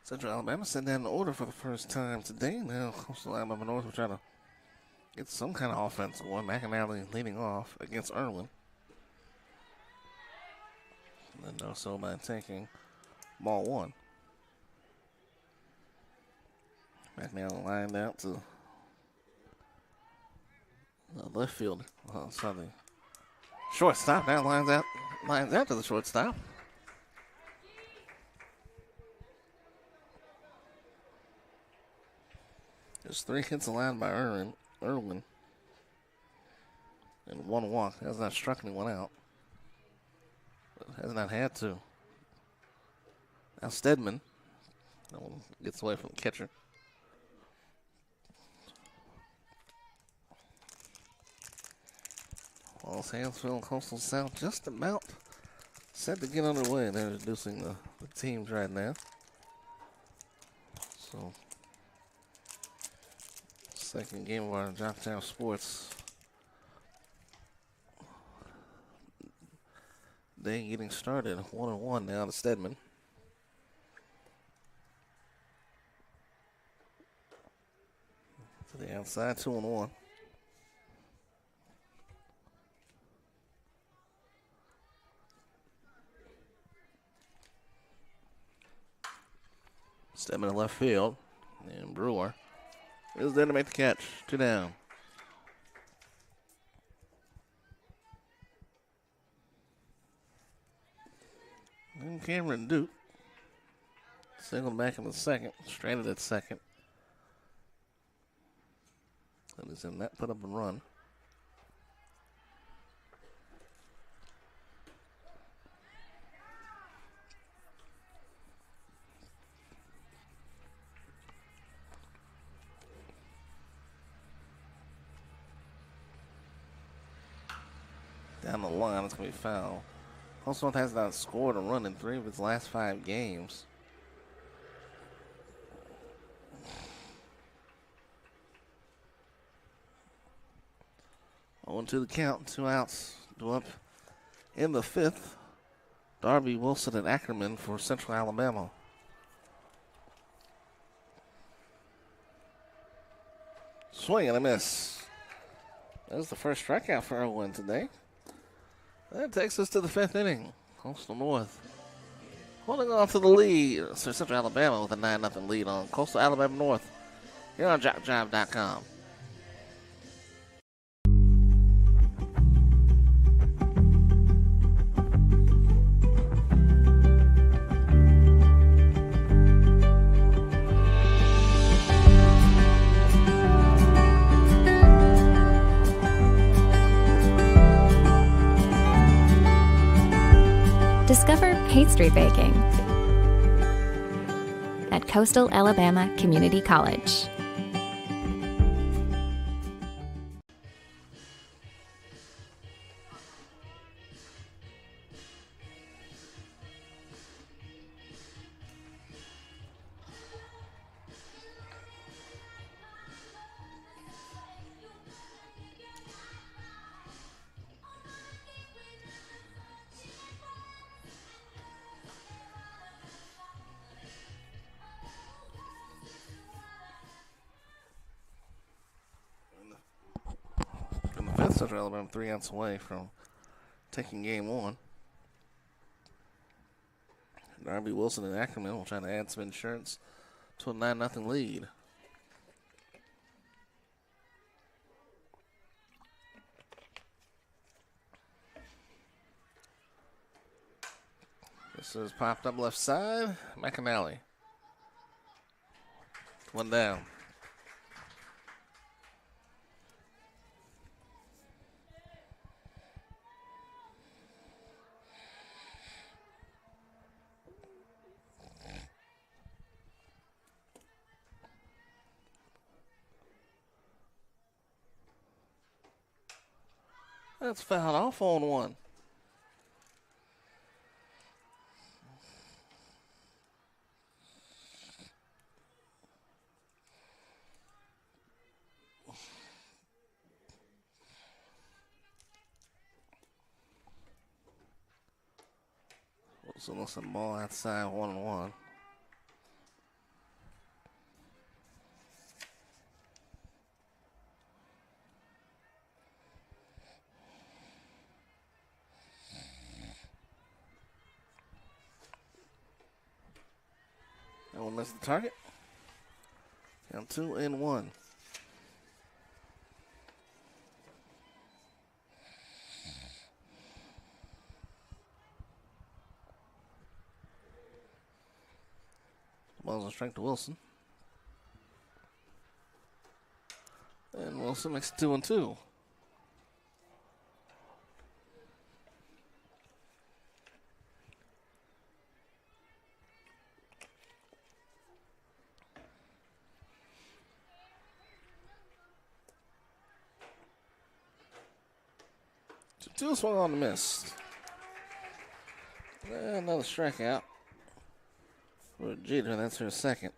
Central Alabama sent down an order for the first time today. Now Coastal Alabama North will try to get some kind of offense going. McAnally leading off against Irwin. And then also by taking ball 1. McAnally lined out to the left field. Sorry. Shortstop now lines out to the shortstop. There's 3 hits allowed by Irwin. And one walk. Has not struck anyone out. But has not had to. Now Stedman. That one gets away from the catcher. Wallace Hansfield and Coastal South just about set to get underway. They're introducing the teams right now. So, second game of our JockJive Sports day getting started. 1-1 now to Stedman. To the outside, 2-1. Stedman in left field. And Brewer is there to make the catch. 2 down. And Cameron Duke singled back in the second. Stranded at second. And he's in that put up and run. Down the line, it's going to be foul. Coastal North has not scored a run in 3 of its last 5 games. On to the count, 2 outs, due up in the 5th. Darby Wilson and Ackerman for Central Alabama. Swing and a miss. That's the first strikeout for Irwin today. That takes us to the 5th inning. Coastal North holding on to the lead. So Central Alabama with a 9-0 lead on Coastal Alabama North here on JockJive.com. Discover pastry baking at Coastal Alabama Community College. Central Alabama 3 outs away from taking game 1. Darby Wilson and Ackerman will try to add some insurance to a 9-0 lead. This is popped up left side. McAnally. 1 down. That's fouled off on 1. Wilson looks at the ball outside 1-1. That one missed the target. Down 2-1. Ball's on strike to Wilson. And Wilson makes it 2-2. 2 swung on the miss. And another strikeout for Jeter. That's her second.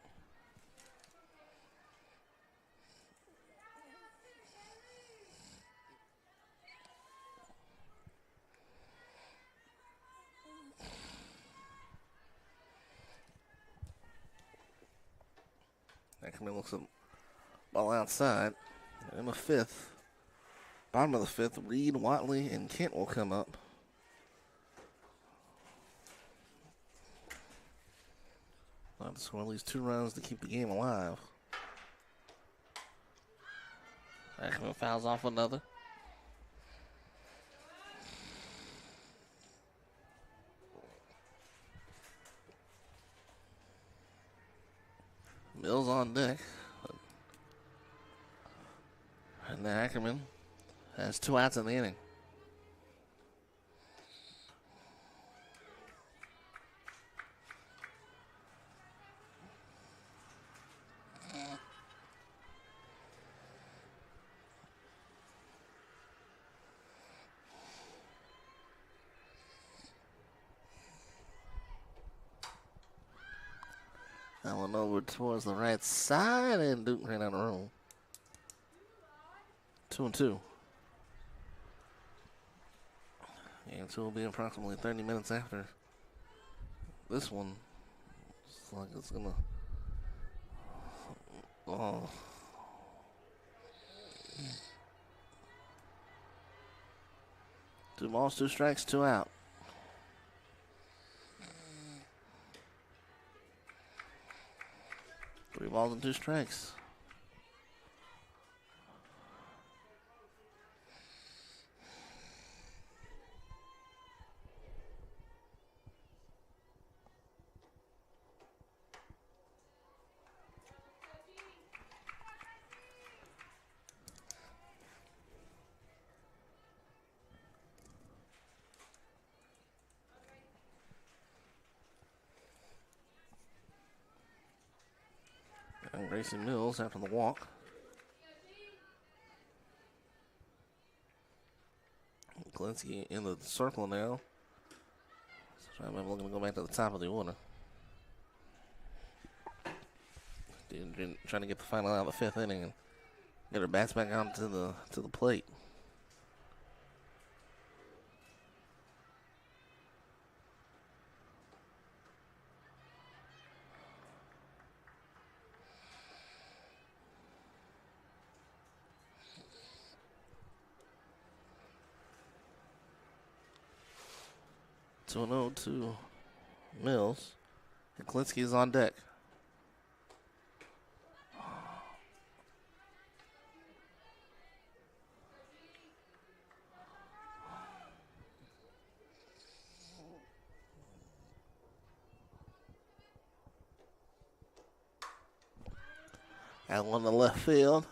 Ackerman looks at ball outside. In the 5th, bottom of the 5th, Reed, Watley, and Kent will come up. Not to score at least 2 runs to keep the game alive. Ackerman fouls off another. Mills on deck. And Ackerman has 2 outs in the inning. That one over towards the right side, and Duke ran out of room. 2-2. Game 2 will be approximately 30 minutes after this one. It's like it's gonna. Oh. Two balls, 2 strikes, 2 out. Three balls and 2 strikes. And Grayson Mills after the walk. Klinsky in the circle now. So I'm looking to go back to the top of the order. Trying to get the final out of the 5th inning and get her bats back out to the plate. So 2-0 to Mills. And Klinsky is on deck. That one to left field.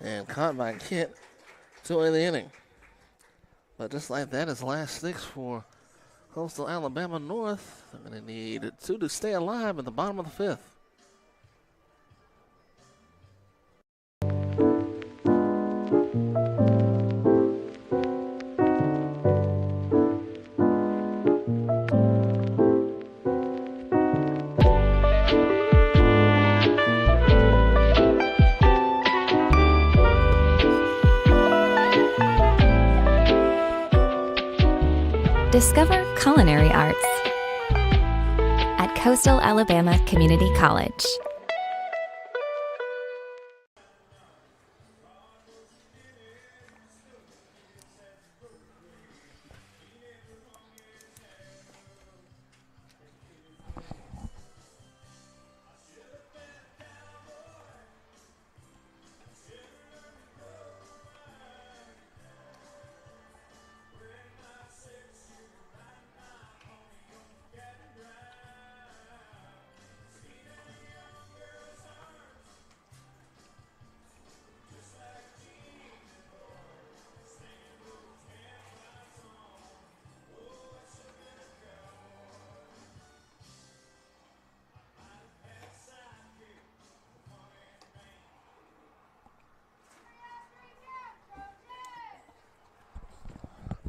And caught by Kent to end the inning. But just like that, his last 6 for Coastal Alabama North. They're going to need 2 to stay alive at the bottom of the 5th. Discover culinary arts at Coastal Alabama Community College.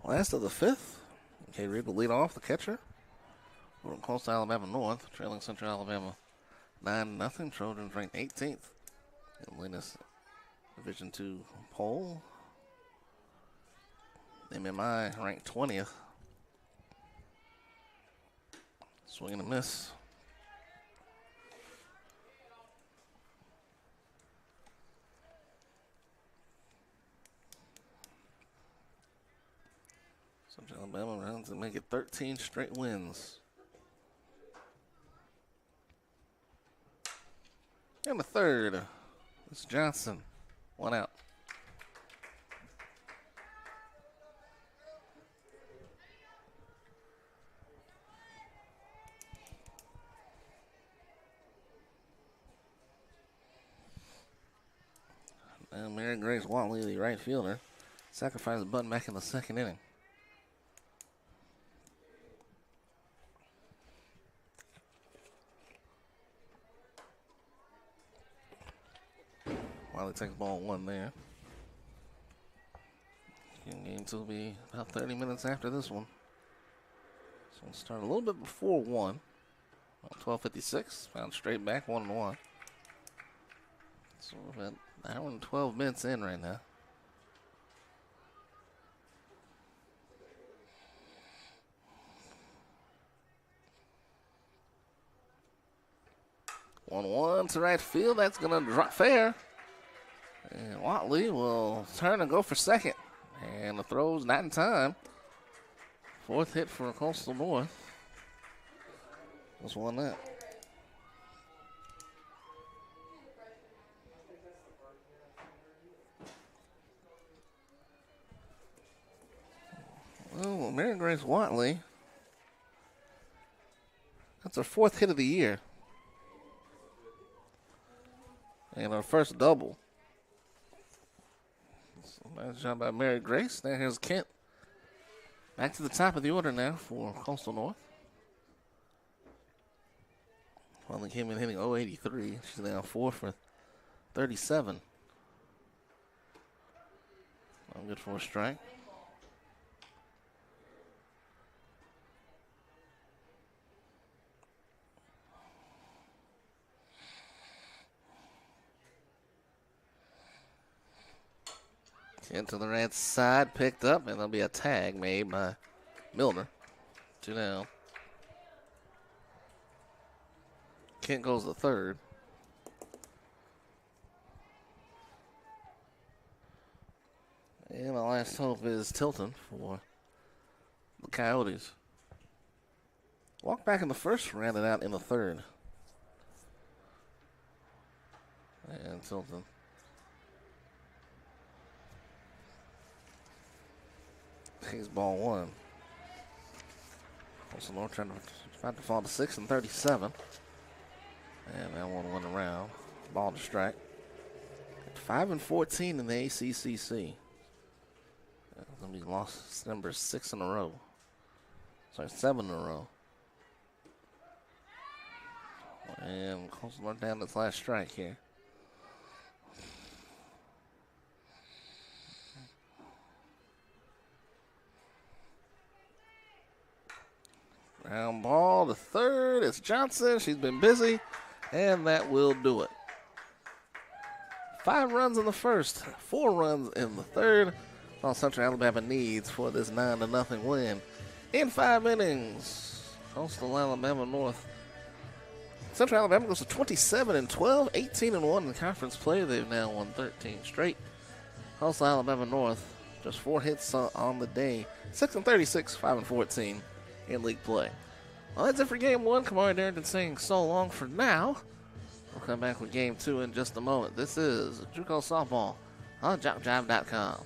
Last of the fifth. Okay, Reed will lead off the catcher. We're close to Alabama North, trailing Central Alabama 9-0. Trojans ranked 18th in Linus Division II poll. MMI ranked 20th. Swing and a miss. Central Alabama runs to make it 13 straight wins. And the third, it's Johnson, 1 out. And Mary Grace Watley, the right fielder, sacrificed the button back in the second inning. Watley takes ball 1 there. Game 2 will be about 30 minutes after this one. So we'll start a little bit before 1. 12:56, found straight back 1-1. So we're about an hour and 12 minutes in right now. One to right field. That's going to drop fair. And Watley will turn and go for second. And the throw's not in time. 4th hit for Coastal North. Just won that. Well, Mary Grace Watley, that's her 4th hit of the year. And her first double. So nice job by Mary Grace. Now here's Kent. Back to the top of the order now for Coastal North. Watley came in hitting .083. She's now 4 for 37. I'm good for a strike. Into the right side, picked up, and there'll be a tag made by Milner. 2 down. Kent goes to third. And the last hope is Tilton for the Coyotes. Walk back in the first, ran it out in the third. And Tilton. Takes ball 1. Coastal North trying to fall to 6 and 37. And that one went around. Ball to strike. 5 and 14 in the ACCC. That's going to be lost number 6 in a row. Sorry, 7 in a row. And Coastal North down its last strike here. Ground ball to third. It's Johnson. She's been busy, and that will do it. 5 runs in the first, 4 runs in the third. All Central Alabama needs for this 9-0 win. In 5 innings, Coastal Alabama North. Central Alabama goes to 27-12, 18-1 in conference play. They've now won 13 straight. Coastal Alabama North, just 4 hits on the day. 6 and 36, 5 and 14 in league play. Well, that's it for game 1. Kamari Darrington saying so long for now. We'll come back with game 2 in just a moment. This is JUCO Softball on JockJive.com.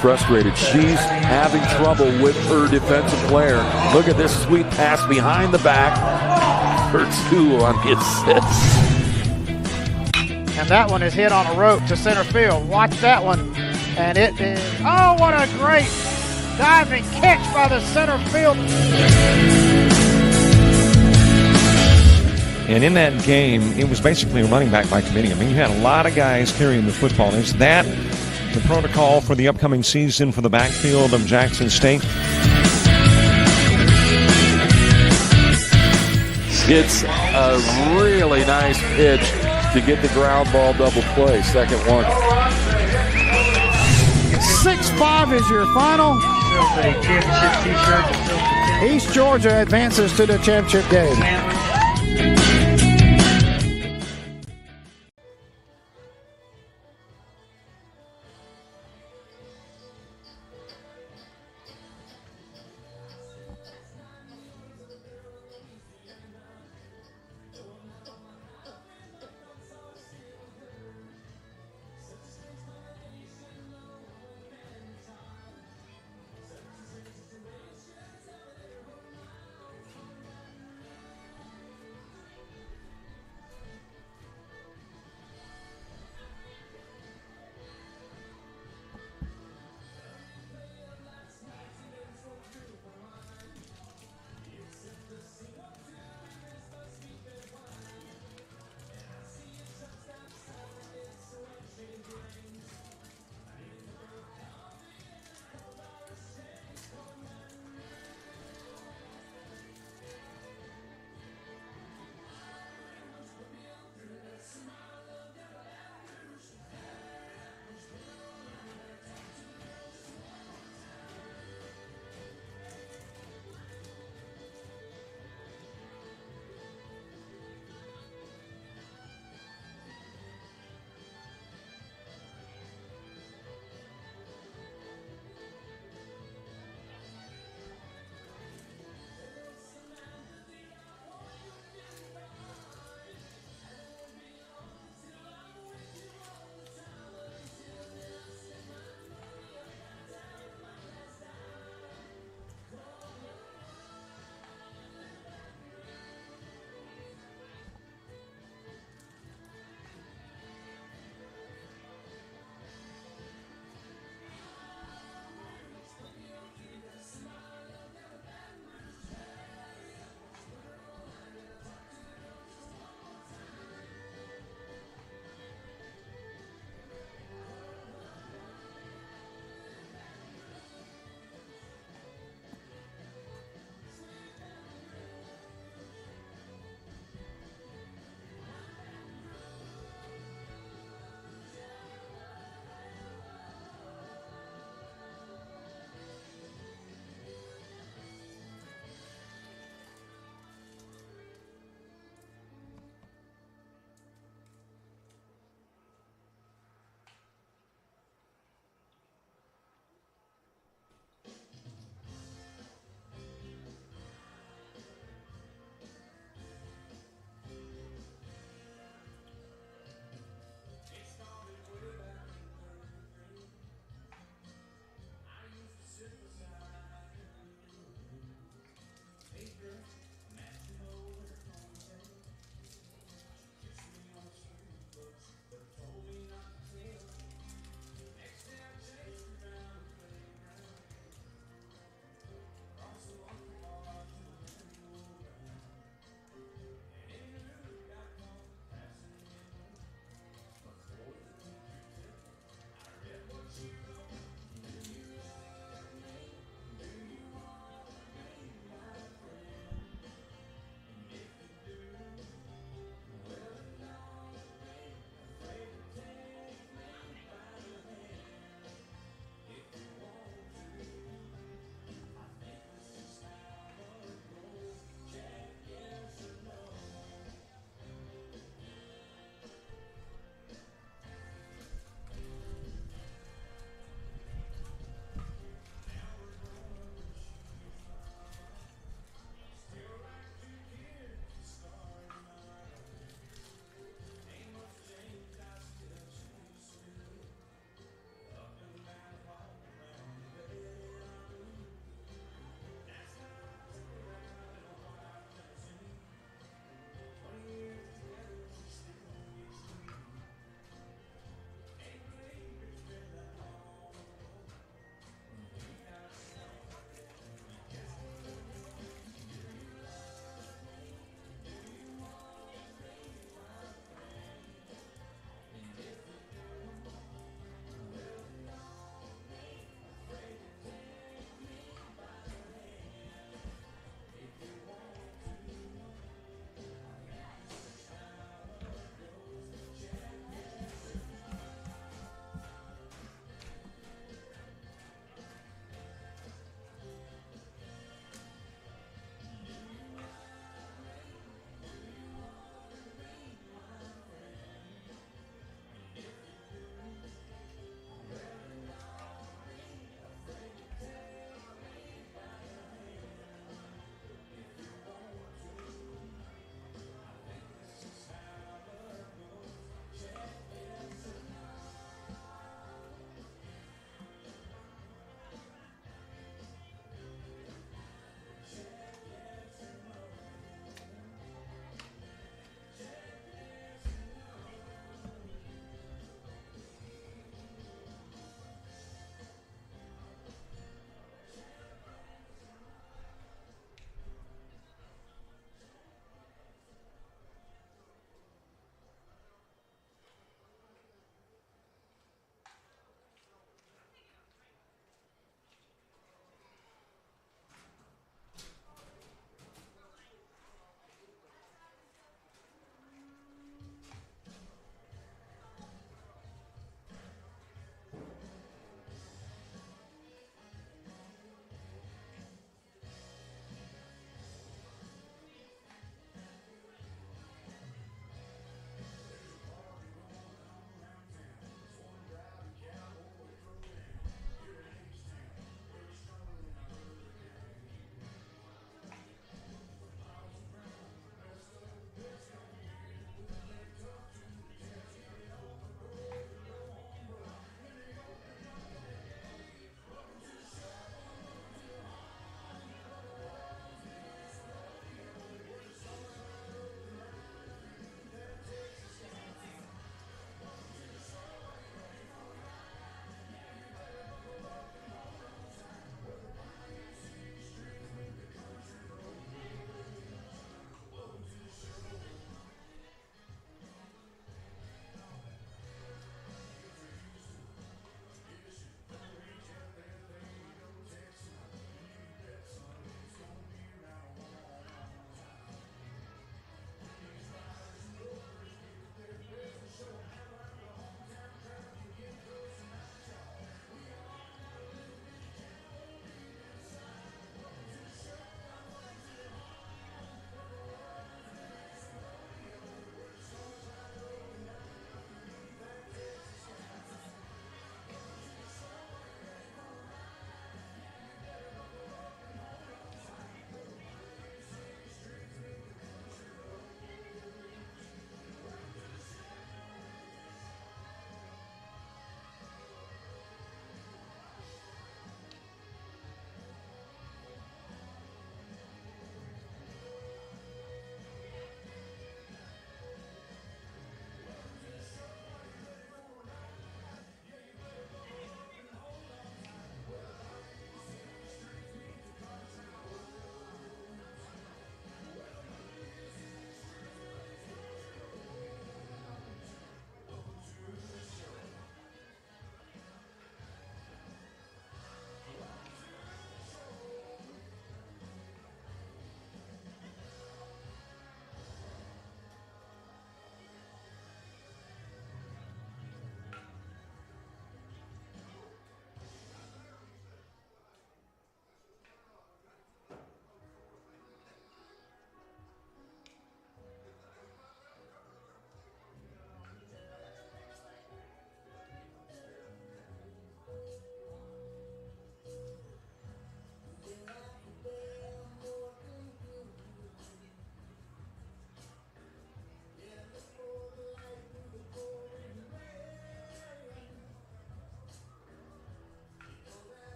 frustrated. She's having trouble with her defensive player. Look at this sweet pass behind the back for 2 on the assist. And that one is hit on a rope to center field. Watch that one. And it is, oh, what a great diving catch by the center field. And in that game, it was basically a running back by committee. I mean, you had a lot of guys carrying the football. Is that the protocol for the upcoming season for the backfield of Jackson State? It's a really nice pitch to get the ground ball double play. Second one. 6-5 is your final. East Georgia advances to the championship game.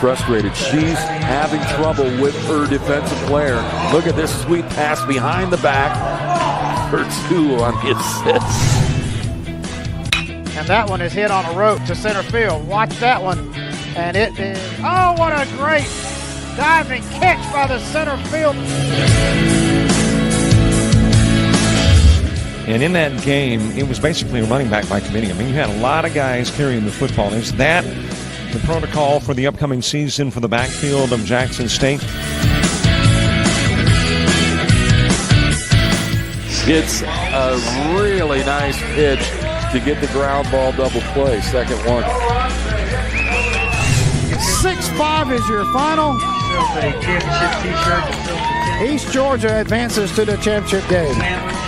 frustrated. She's having trouble with her defensive player. Look at this sweet pass behind the back for 2 on the assist. And that one is hit on a rope to center field. Watch that one. And it is, oh, what a great diving catch by the center field. And in that game, it was basically a running back by committee. I mean, you had a lot of guys carrying the football. Is that the protocol for the upcoming season for the backfield of Jackson State? It's a really nice pitch to get the ground ball double play. Second one. 6-5 is your final. East Georgia advances to the championship game.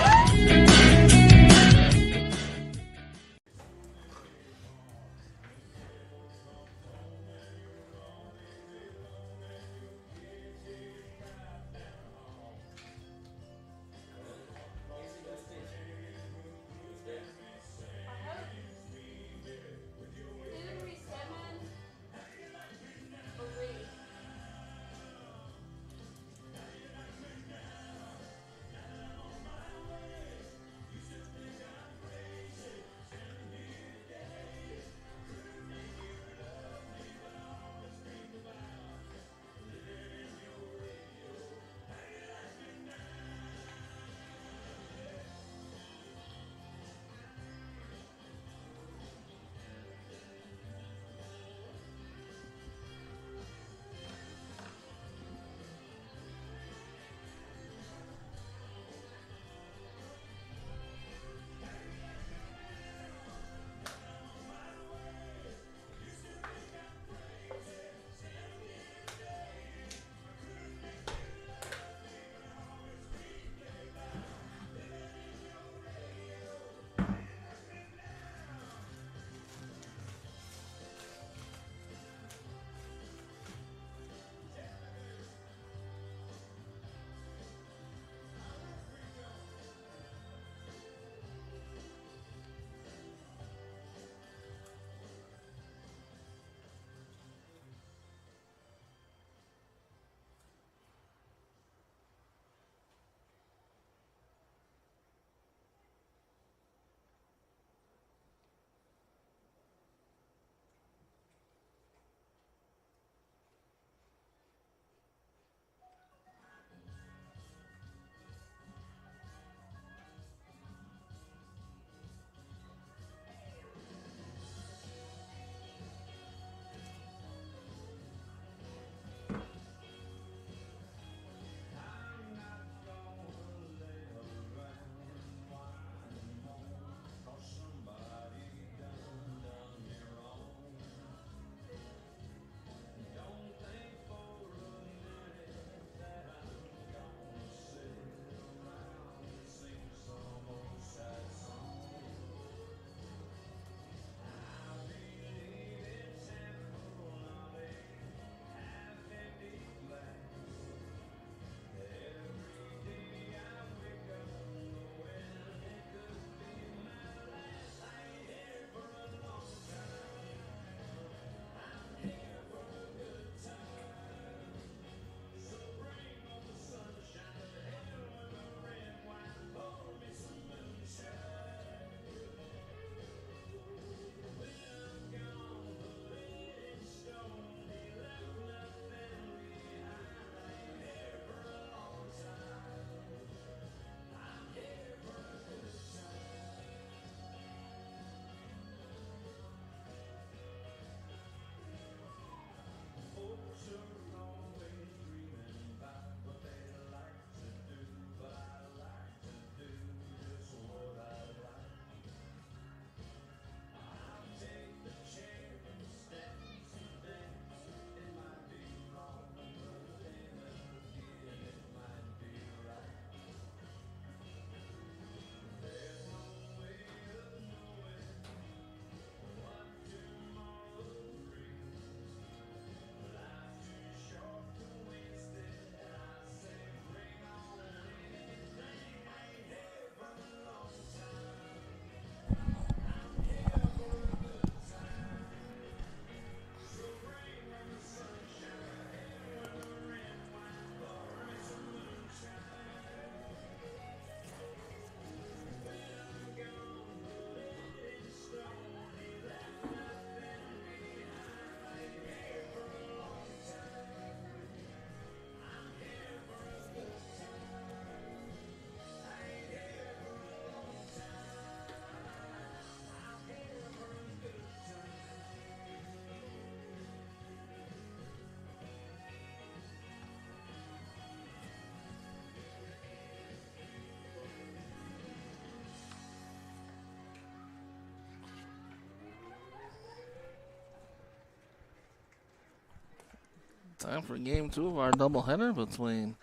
Time for game 2 of our doubleheader between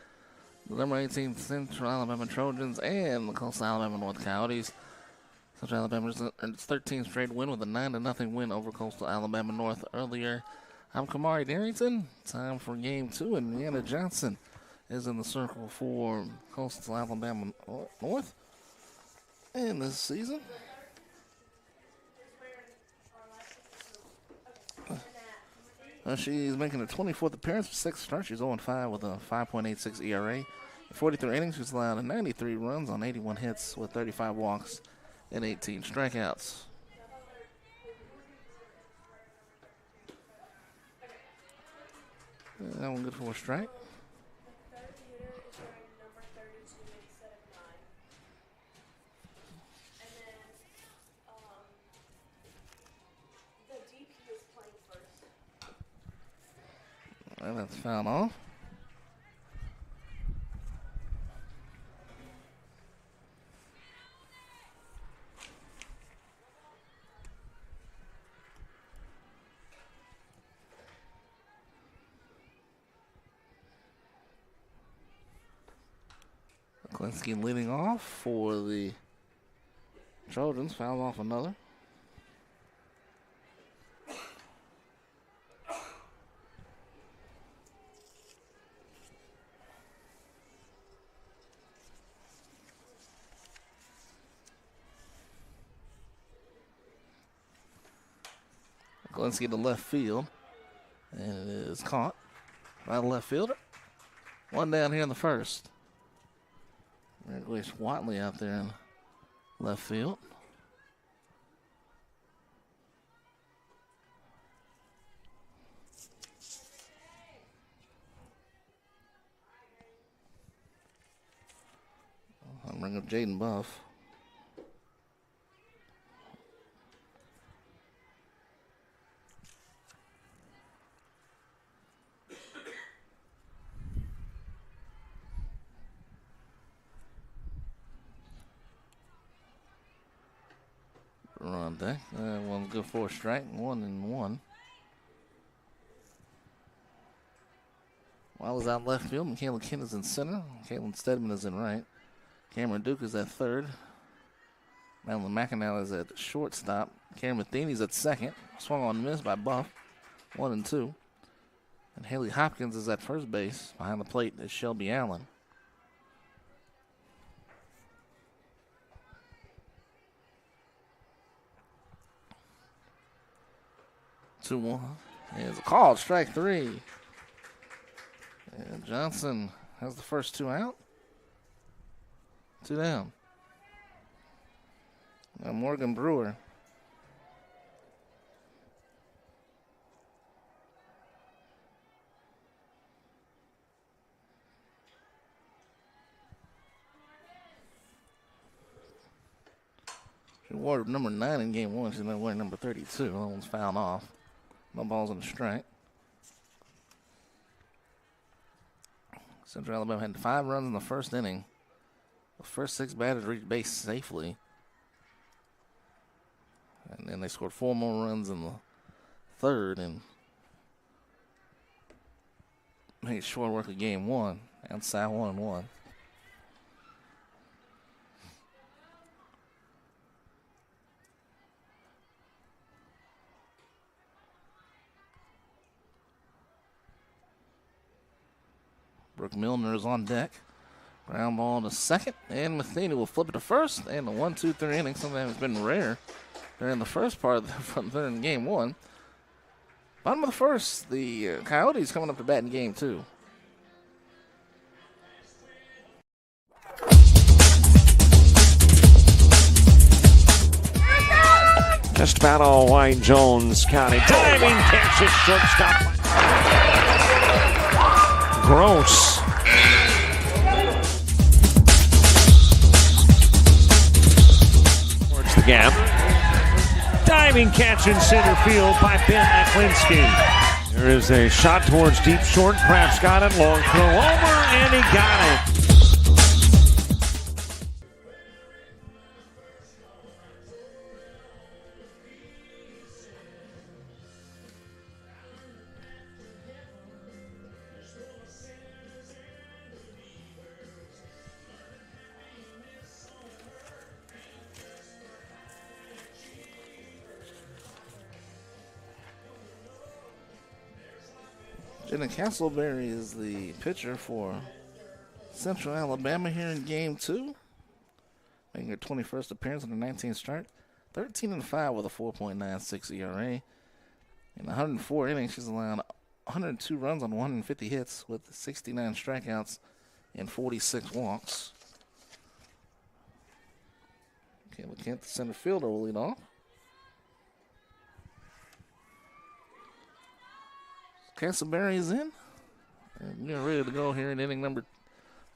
the number 18 Central Alabama Trojans and the Coastal Alabama North Coyotes. Central Alabama's its 13th straight win with a 9-0 win over Coastal Alabama North earlier. I'm Kamari Darrington. Time for game 2, and Rihanna Johnson is in the circle for Coastal Alabama North in this season. She's making her 24th appearance for 6 starts. She's 0-5 with a 5.86 ERA. In 43 innings, she's allowed 93 runs on 81 hits with 35 walks and 18 strikeouts. That one good for a strike. And that's fouled off. Klinsky leading off for the Trojans. Fouled off another. Klinsky to left field, and it is caught by the left fielder. One down here in the first. There goes Watley out there in left field. I'll bring up Jaden Buff. On deck. One's good for a strike. 1-1. Wild is out left field. Michaela Kent is in center. Caitlin Stedman is in right. Cameron Duke is at third. Madeline McInally is at shortstop. Karen Matheny's at second. Swung on and missed by Buff. 1-2. And Haley Hopkins is at first base. Behind the plate is Shelby Allen. 2-1. It's a call, strike 3. And Johnson has the first 2 out. 2 down. Now Morgan Brewer. She wore number 9 in game 1. She's now wearing number 32. That one's fouled off. No balls on the strike. Central Alabama had 5 runs in the first inning. The first 6 batters reached base safely. And then they scored 4 more runs in the third and made short work of game 1. Outside 1-1. Brooke Milner is on deck. Ground ball to second, and Matheny will flip it to first. And the 1-2-3 inning, something that has been rare during the first part of the front third in game 1. Bottom of the first, the Coyotes coming up to bat in game 2. Just about all White Jones County. Diving catch at shortstop. Gross. Towards the gap. Diving catch in center field by Ben Aklinski. There is a shot towards deep short. Perhaps got it. Long throw over, and he got it. Brennan Castleberry is the pitcher for Central Alabama here in Game 2. Making her 21st appearance on her 19th start. 13-5 with a 4.96 ERA. In 104 innings, she's allowed 102 runs on 150 hits with 69 strikeouts and 46 walks. Kayla Kent, the center fielder, will lead off. Castleberry is in. And we're ready to go here in inning number,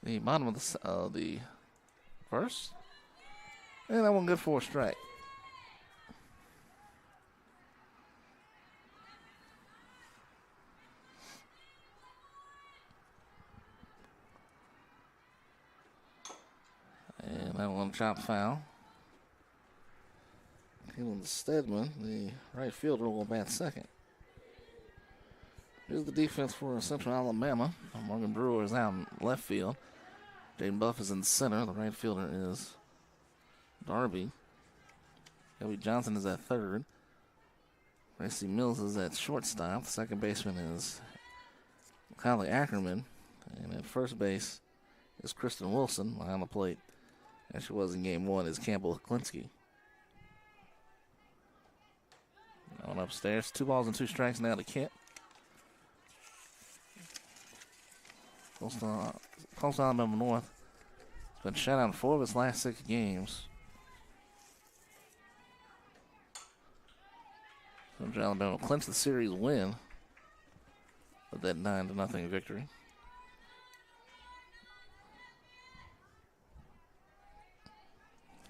the bottom of the first. And that one good for a strike. And that one chopped foul. Keelan Stedman, the right fielder, will bat second. Here's the defense for Central Alabama. Morgan Brewer is out in left field. Jaden Buff is in center. The right fielder is Darby. Kelby Johnson is at third. Racy Mills is at shortstop. The second baseman is Kylie Ackerman. And at first base is Kristen Wilson. Behind the plate, as she was in Game 1, is Campbell Heklinski. On upstairs. 2 balls and 2 strikes now to Kent. Coastal Alabama North has been shut out in 4 of its last 6 games. Central Alabama clinched the series win with that 9-0 victory.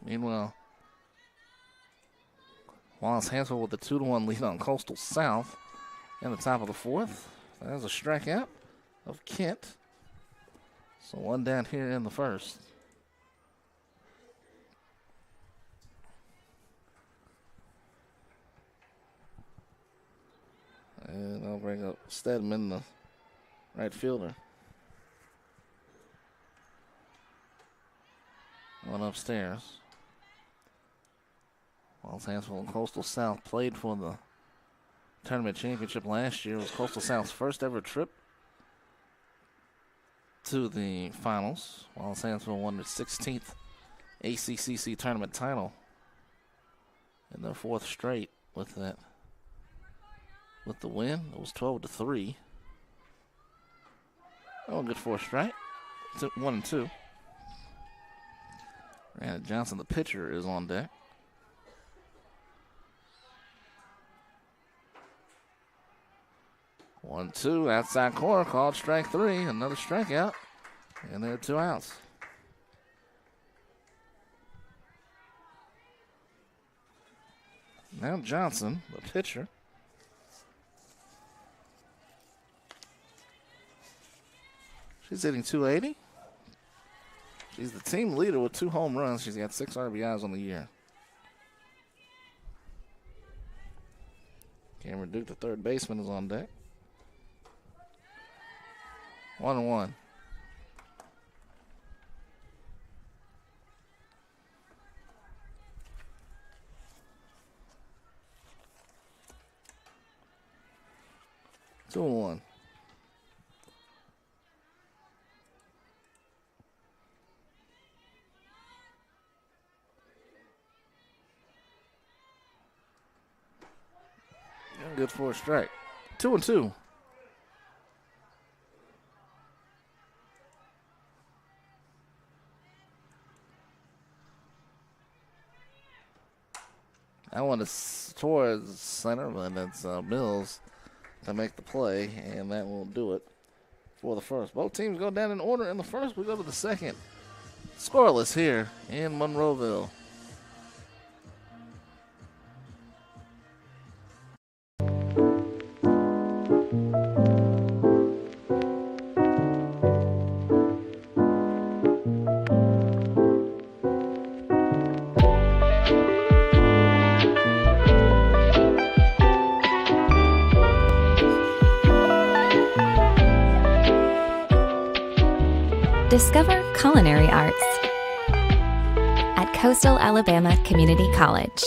Meanwhile, Wallace Hansel with the 2-1 lead on Coastal South in the top of the 4th. There's a strikeout of Kent. So 1 down here in the first. And I'll bring up Stedman, the right fielder. One upstairs. Wallace Hansel and Coastal South played for the tournament championship last year. It was Coastal South's first ever trip to the finals. Wallace Hansel won their 16th ACCC tournament title in their 4th straight with that. With the win, it was 12-3. Oh, good for a strike. 1-2. Brandon Johnson, the pitcher, is on deck. 1-2, outside corner, called strike 3. Another strikeout, and there are 2 outs. Now Johnson, the pitcher. She's hitting .280. She's the team leader with 2 home runs. She's got 6 RBIs on the year. Cameron Duke, the third baseman, is on deck. 1-1. Two and 1. Good for a strike. 2-2. That one is towards center, but it's Mills to make the play, and that will do it for the first. Both teams go down in order in the first. We go to the second. Scoreless here in Monroeville. Discover culinary arts at Coastal Alabama Community College.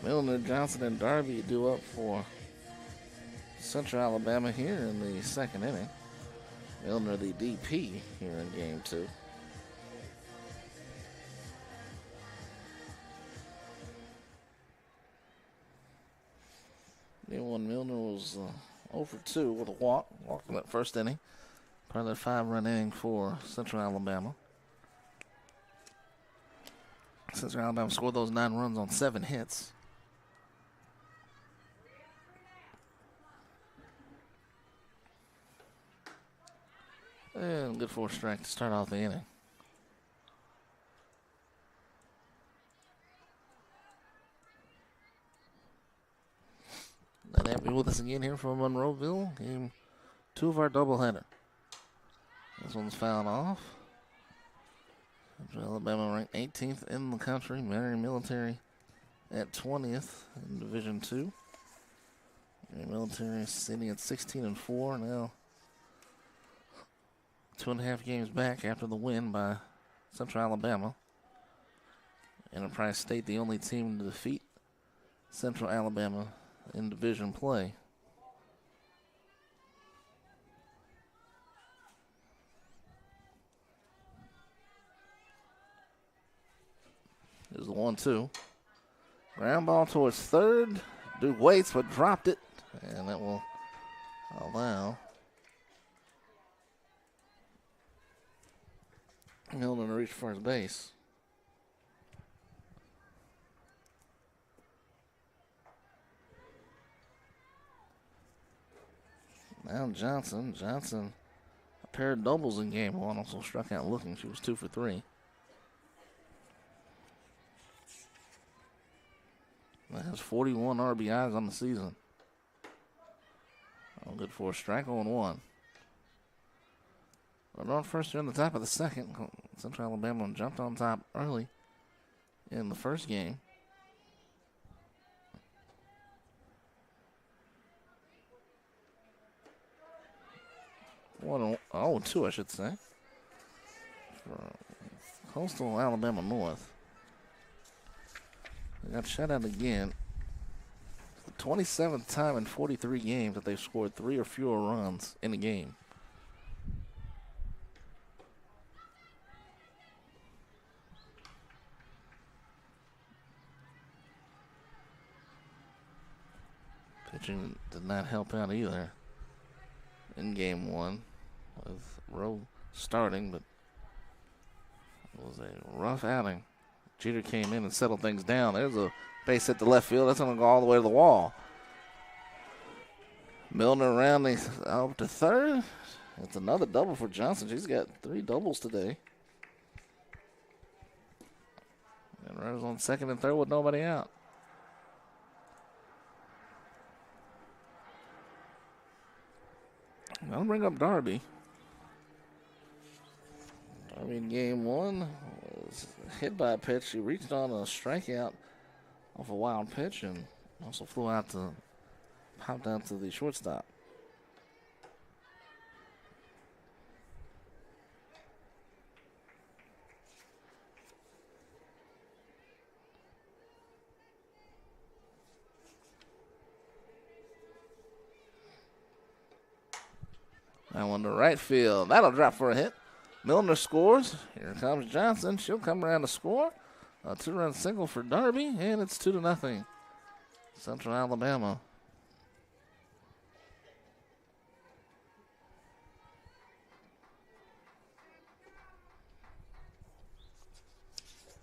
Milner, Johnson, and Darby due up for Central Alabama here in the second inning. Milner, the DP, here in game 2. Game 1, Milner was 0 for 2 with a walk in that first inning. Part of that 5-run inning for Central Alabama. Central Alabama scored those 9 runs on 7 hits. And good for a strike to start off the inning. Glad to have you with us again here from Monroeville. Game 2 of our doubleheader. This one's fouled off. Central Alabama ranked 18th in the country. Marion Military at 20th in Division 2. Marion Military sitting at 16-4 now. 2.5 games back after the win by Central Alabama. Enterprise State, the only team to defeat Central Alabama in division play. There's the 1-2. Ground ball towards third. Duke waits but dropped it. And that will allow Milner to reach first base. Now Johnson. Johnson, a pair of doubles in game 1, also struck out looking. She was 2 for 3. That has 41 RBIs on the season. All good for a strike, 0-1. Runner on first here in the top of the second. Central Alabama jumped on top early in the first game. 0-2, I should say. For Coastal Alabama North. They got shut out again. The 27th time in 43 games that they've scored 3 or fewer runs in a game. Pitching did not help out either in game 1 with Rowe starting, but it was a rough outing. Jeter came in and settled things down. There's a base hit to left field. That's going to go all the way to the wall. Milner rounding up to third. It's another double for Johnson. She's got 3 doubles today. And runners on second and third with nobody out. I'll bring up Darby. Darby in game 1 was hit by a pitch. She reached on a strikeout off a wild pitch and also flew out to pop down to the shortstop. That one to right field. That'll drop for a hit. Milner scores. Here comes Johnson. She'll come around to score. A 2-run single for Darby, and it's 2-0. Central Alabama.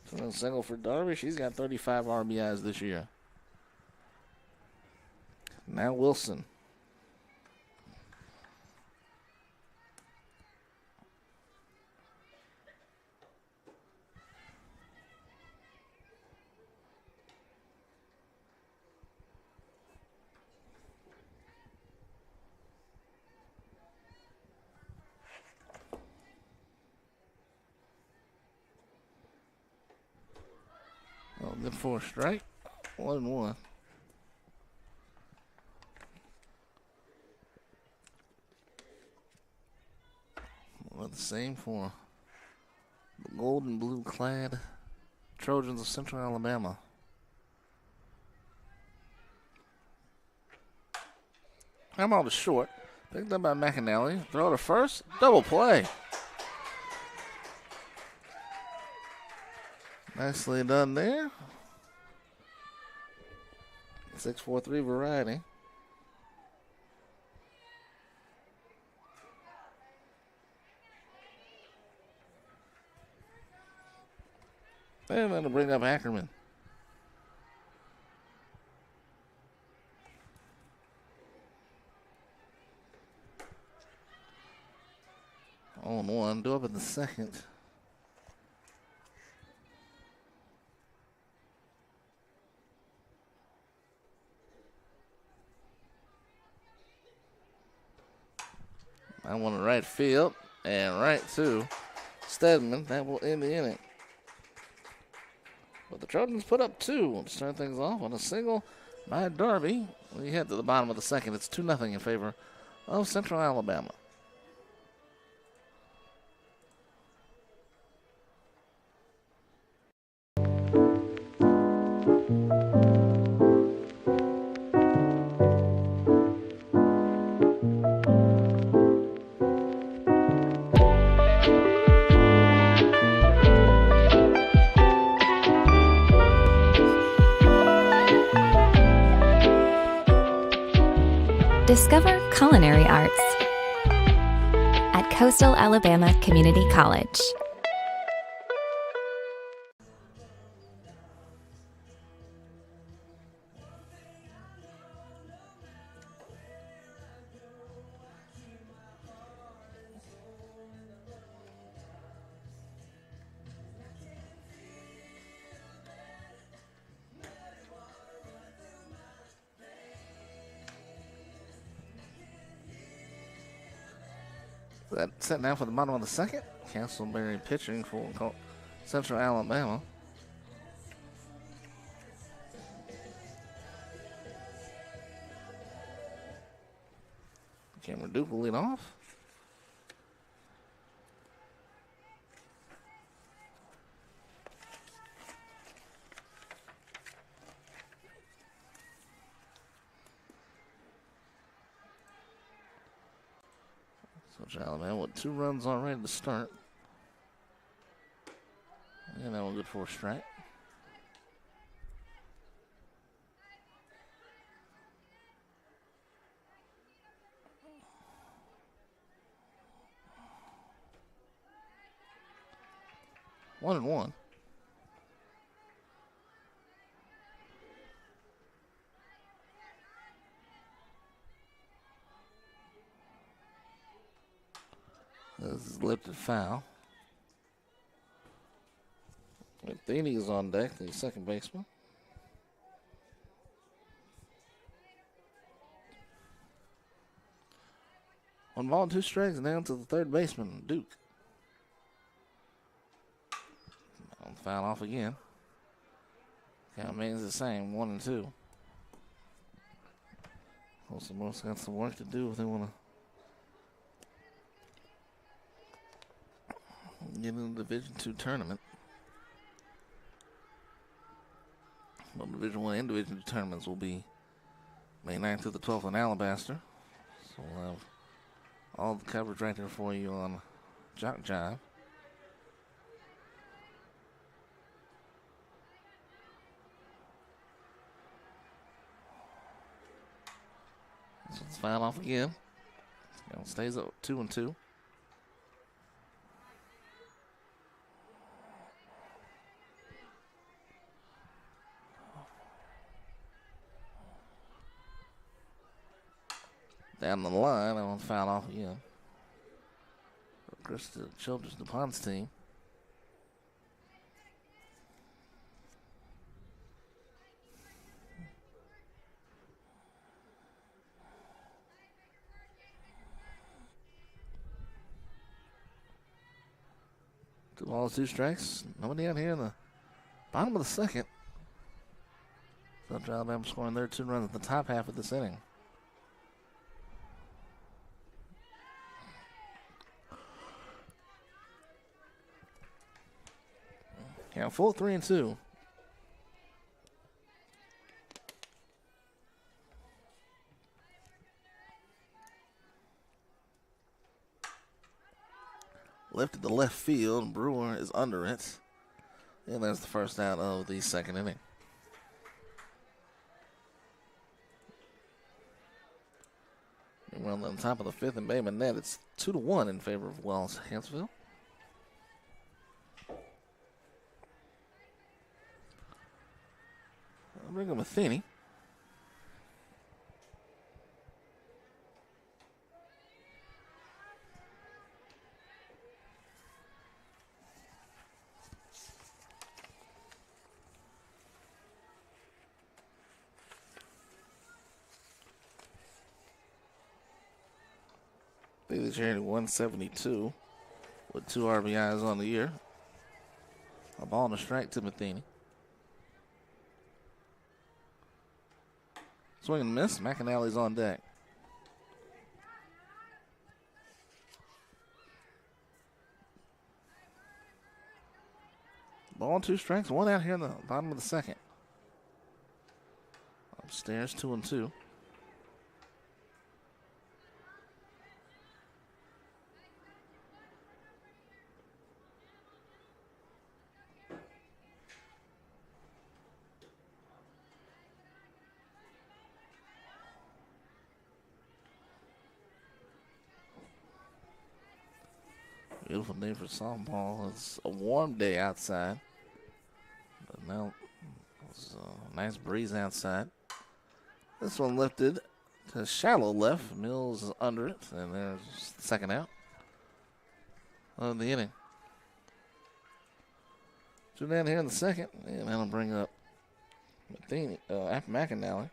Two-run single for Darby. She's got 35 RBIs this year. Now Wilson. Good for a strike. 1-1. Well, the same for the gold and blue clad Trojans of Central Alabama. That ball was short. Picked up by McAnally. Throw to first. Double play. Nicely done there. 6-4-3 variety. And that'll bring up Ackerman. On one, do up in the second. I want to right field and right to Stedman. That will end the inning. But the Trojans put up 2 to start things off on a single by Darby. We head to the bottom of the second. It's 2-0 in favor of Central Alabama. Discover culinary arts at Coastal Alabama Community College. Set now for the bottom of the second. Castleberry pitching for Central Alabama. Cameron Duke will lead off. Central Alabama with 2 runs already to start. And that one good for a strike. One and one. This is lifted foul. Matheny is on deck, the second baseman. One ball and 2 strikes down to the third baseman, Duke. Foul off again. Count remains the same, 1 and 2. Most got some work to do if they want to get in the Division II tournament. Well, Division I and Division II tournaments will be May 9th through the 12th in Alabaster. So we'll have all the coverage right there for you on JockJive. So it's foul off again. It stays up 2 and 2. Down the line, and foul off again. Krista Childress DuPont's team. Two balls, 2 strikes. Nobody out here in the bottom of the second. Central Alabama scoring their 2 runs at the top half of this inning. Count full 3 and 2. Lifted to left field. Brewer is under it. And there's the first out of the second inning. We're on the top of the fifth in Bay Minette. It's 2-1 in favor of Wells Hansville. I'll bring up Matheny. They carried 172 with 2 RBIs on the year. A ball and a strike to Matheny. Swing and miss. McAnally's on deck. Ball and 2 strikes. 1 out here in the bottom of the second. Upstairs, 2-2. Beautiful day for softball. It's a warm day outside. But now it's a nice breeze outside. This one lifted to shallow left. Mills is under it. And there's the second out of the inning. 2 down here in the second. And that'll bring up McAnally,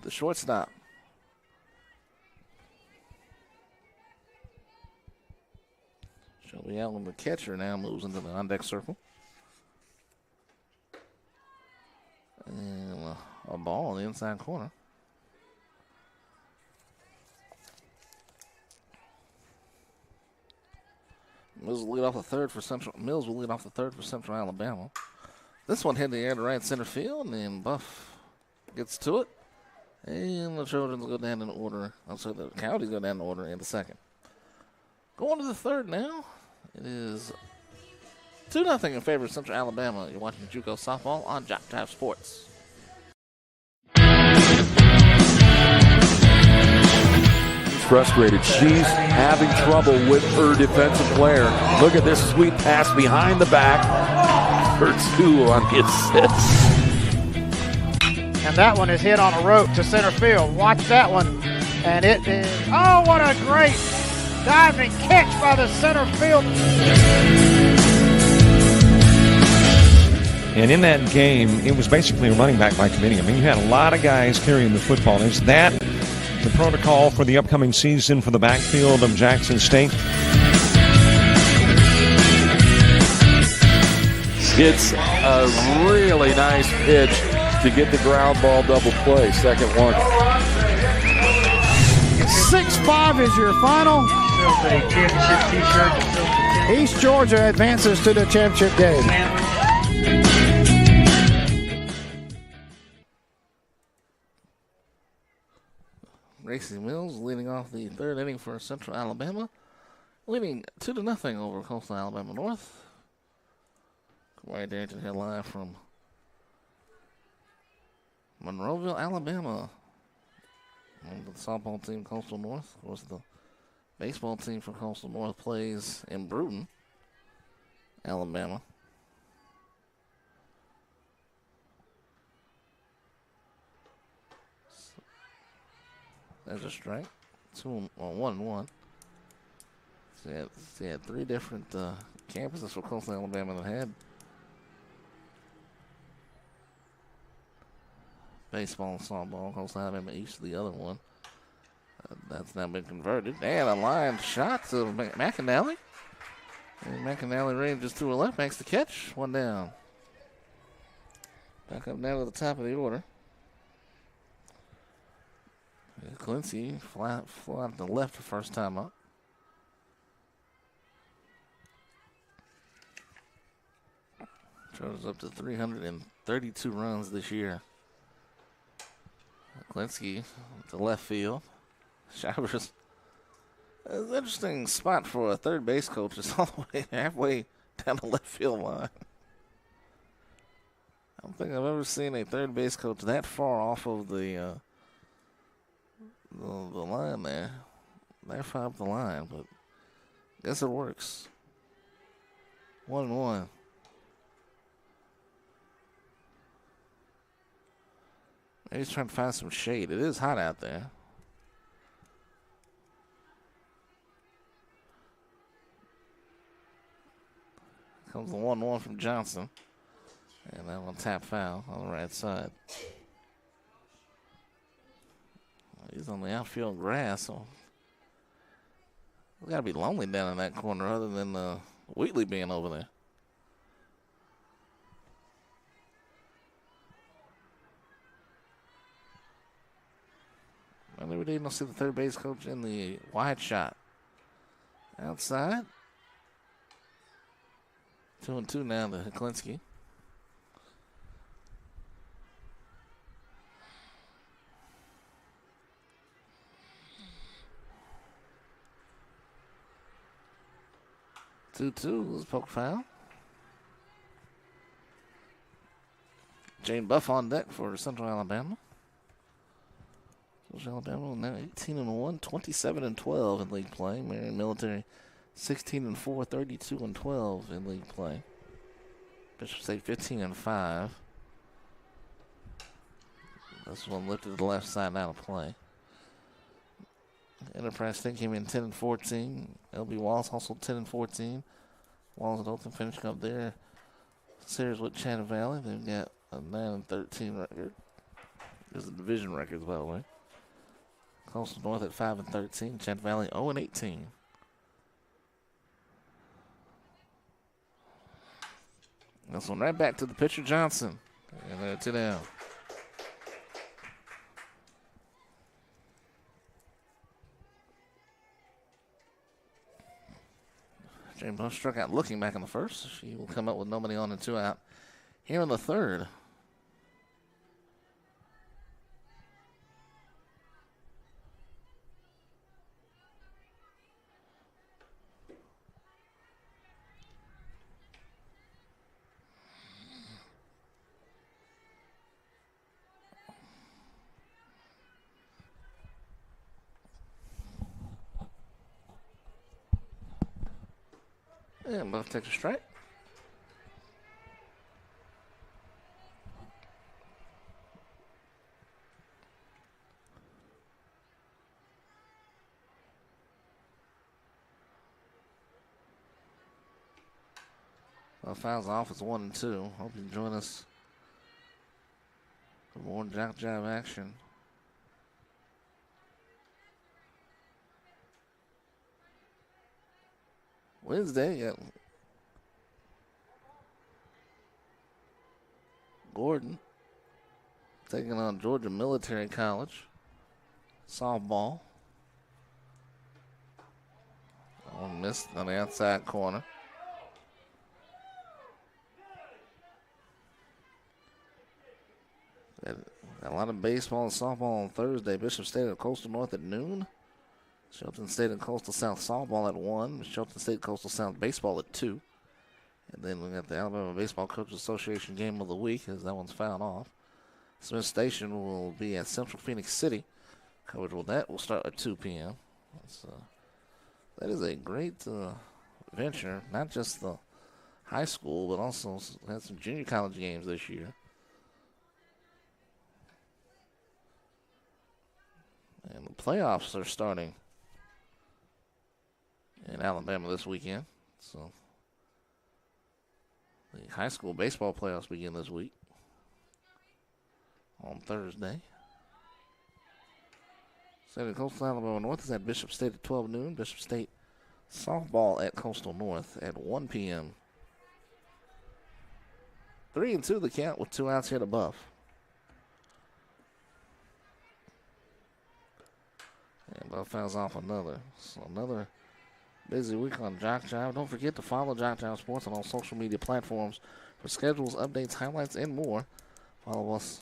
the shortstop. Shelby Allen, the catcher, now moves into the on-deck circle. And a ball in the inside corner. Mills will lead off the third for Central Alabama. This one hit the air to right center field, and Buff gets to it. And the Trojans go down in order. Also, the Coyotes go down in order in the second. Going to the third now. It is 2-0 in favor of Central Alabama. You're watching JUCO softball on JockJive Sports. She's frustrated. She's having trouble with her defensive player. Look at this sweet pass behind the back for 2 on the assist. And that one is hit on a rope to center field. Watch that one. And it is, oh, what a great diving catch by the center field. And in that game, it was basically a running back by committee. I mean, you had a lot of guys carrying the football. Is that the protocol for the upcoming season for the backfield of Jackson State? It's a really nice pitch to get the ground ball double play. Second one. 6-5 is your final. East Georgia advances to the championship game. Gracie Mills leading off the third inning for Central Alabama, leading 2-0 over Coastal Alabama North. Right there to head live from Monroeville, Alabama. The softball team, Coastal North. Of course, the baseball team for Coastal North plays in Bruton, Alabama. There's a strike. 1-1. So they had 3 different campuses for Coastal Alabama that had baseball and softball. Coastal Alabama East, the other one. That's now been converted. And a line shot to McAnally. And McAnally ranges to a left, makes the catch. 1 down. Back up now to the top of the order. Quincy flew out to the left the first time up. Trojans up to 332 runs this year. Klinsky to left field. Shivers It's an interesting spot for a third base coach. It's all the way halfway down the left field line. I don't think I've ever seen a third base coach that far off of the line there. That far up the line, but I guess it works. 1-1. Maybe he's trying to find some shade. It is hot out there. Comes the 1-1 from Johnson. And that one tap foul on the right side. He's on the outfield grass, so it's got to be lonely down in that corner other than Wheatley being over there. And we didn't see the third base coach in the wide shot. Outside. 2-2 now to Heklinski. Two, poke foul. Jane Buff on deck for Central Alabama. Central Alabama now 18-1, 27-12 in league play. Marion Military 16-4, 32-12 in league play. Bishop State 15-5. This one lifted to the left side out of play. Enterprise State came in 10-14. LB Wallace also 10-14. Wallace and Dalton finishing up their series with Chatham Valley. They've got a 9-13 record. There's the division records, by the way. Coastal North at 5-13. Chatham Valley 0-18. This one right back to the pitcher, Johnson. And they're 2 down. Jane Buff struck out looking back in the first. She will come up with nobody on and 2 out here in the third. And Buff takes a strike. Well, fouls off. It's 1-2. Hope you can join us for more JockJive action. Wednesday, yeah. Gordon taking on Georgia Military College. Softball. Oh, missed on the outside corner. Got a lot of baseball and softball on Thursday. Bishop State at Coastal North at noon. Shelton State and Coastal South softball at 1. Shelton State Coastal South baseball at 2. And then we got the Alabama Baseball Coaches Association game of the week as that one's fouled off. Smith Station will be at Central Phoenix City. Coverage with that will start at 2 p.m. That is a great venture, not just the high school, but also had some junior college games this year. And the playoffs are starting in Alabama this weekend. So the high school baseball playoffs begin this week on Thursday. State of Coastal Alabama North is at Bishop State at 12 noon. Bishop State softball at Coastal North at 1 p.m. 3-2 the count with 2 outs here to Buff. And Buff fouls off another. So another busy week on JockJive. Don't forget to follow JockJive Sports on all social media platforms for schedules, updates, highlights, and more. Follow us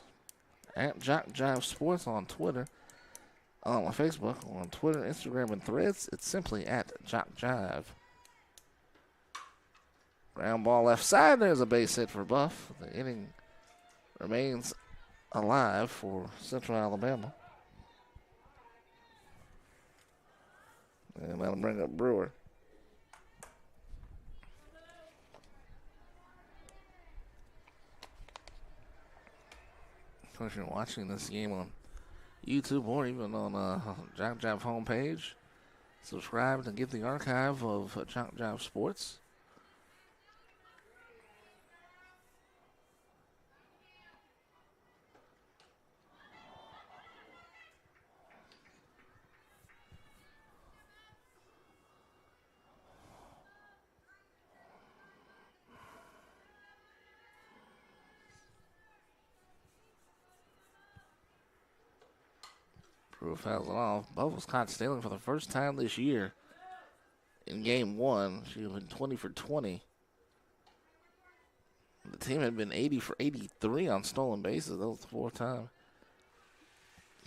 at JockJive Sports on Twitter. on my Facebook, on Twitter, Instagram, and Threads. It's simply at JockJive. Ground ball left side. There's a base hit for Buff. The inning remains alive for Central Alabama. And that'll bring up Brewer. Of course, you're watching this game on YouTube or even on JockJive homepage. Subscribe to get the archive of JockJive Sports. Brewer fouls it off. Buff was caught stealing for the first time this year in game one. She had been 20 for 20. The team had been 80 for 83 on stolen bases. That was the fourth time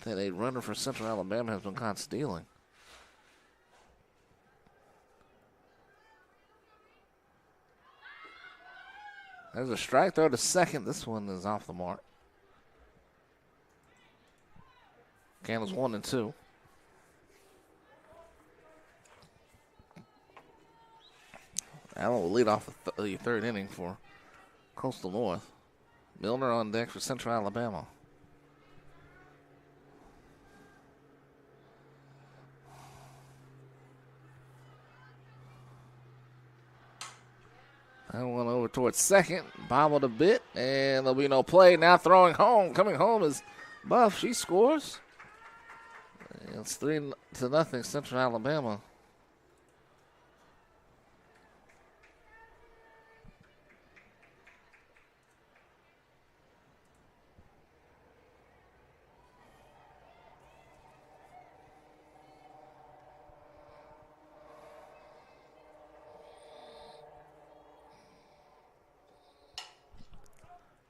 that a runner for Central Alabama has been caught stealing. There's a strike throw to second. This one is off the mark. Count is 1-2. Allen will lead off the third inning for Coastal North. Milner on deck for Central Alabama. That one over towards second. Bobbled a bit, and there'll be no play. Now throwing home. Coming home is Buff. She scores. It's 3-0 Central Alabama.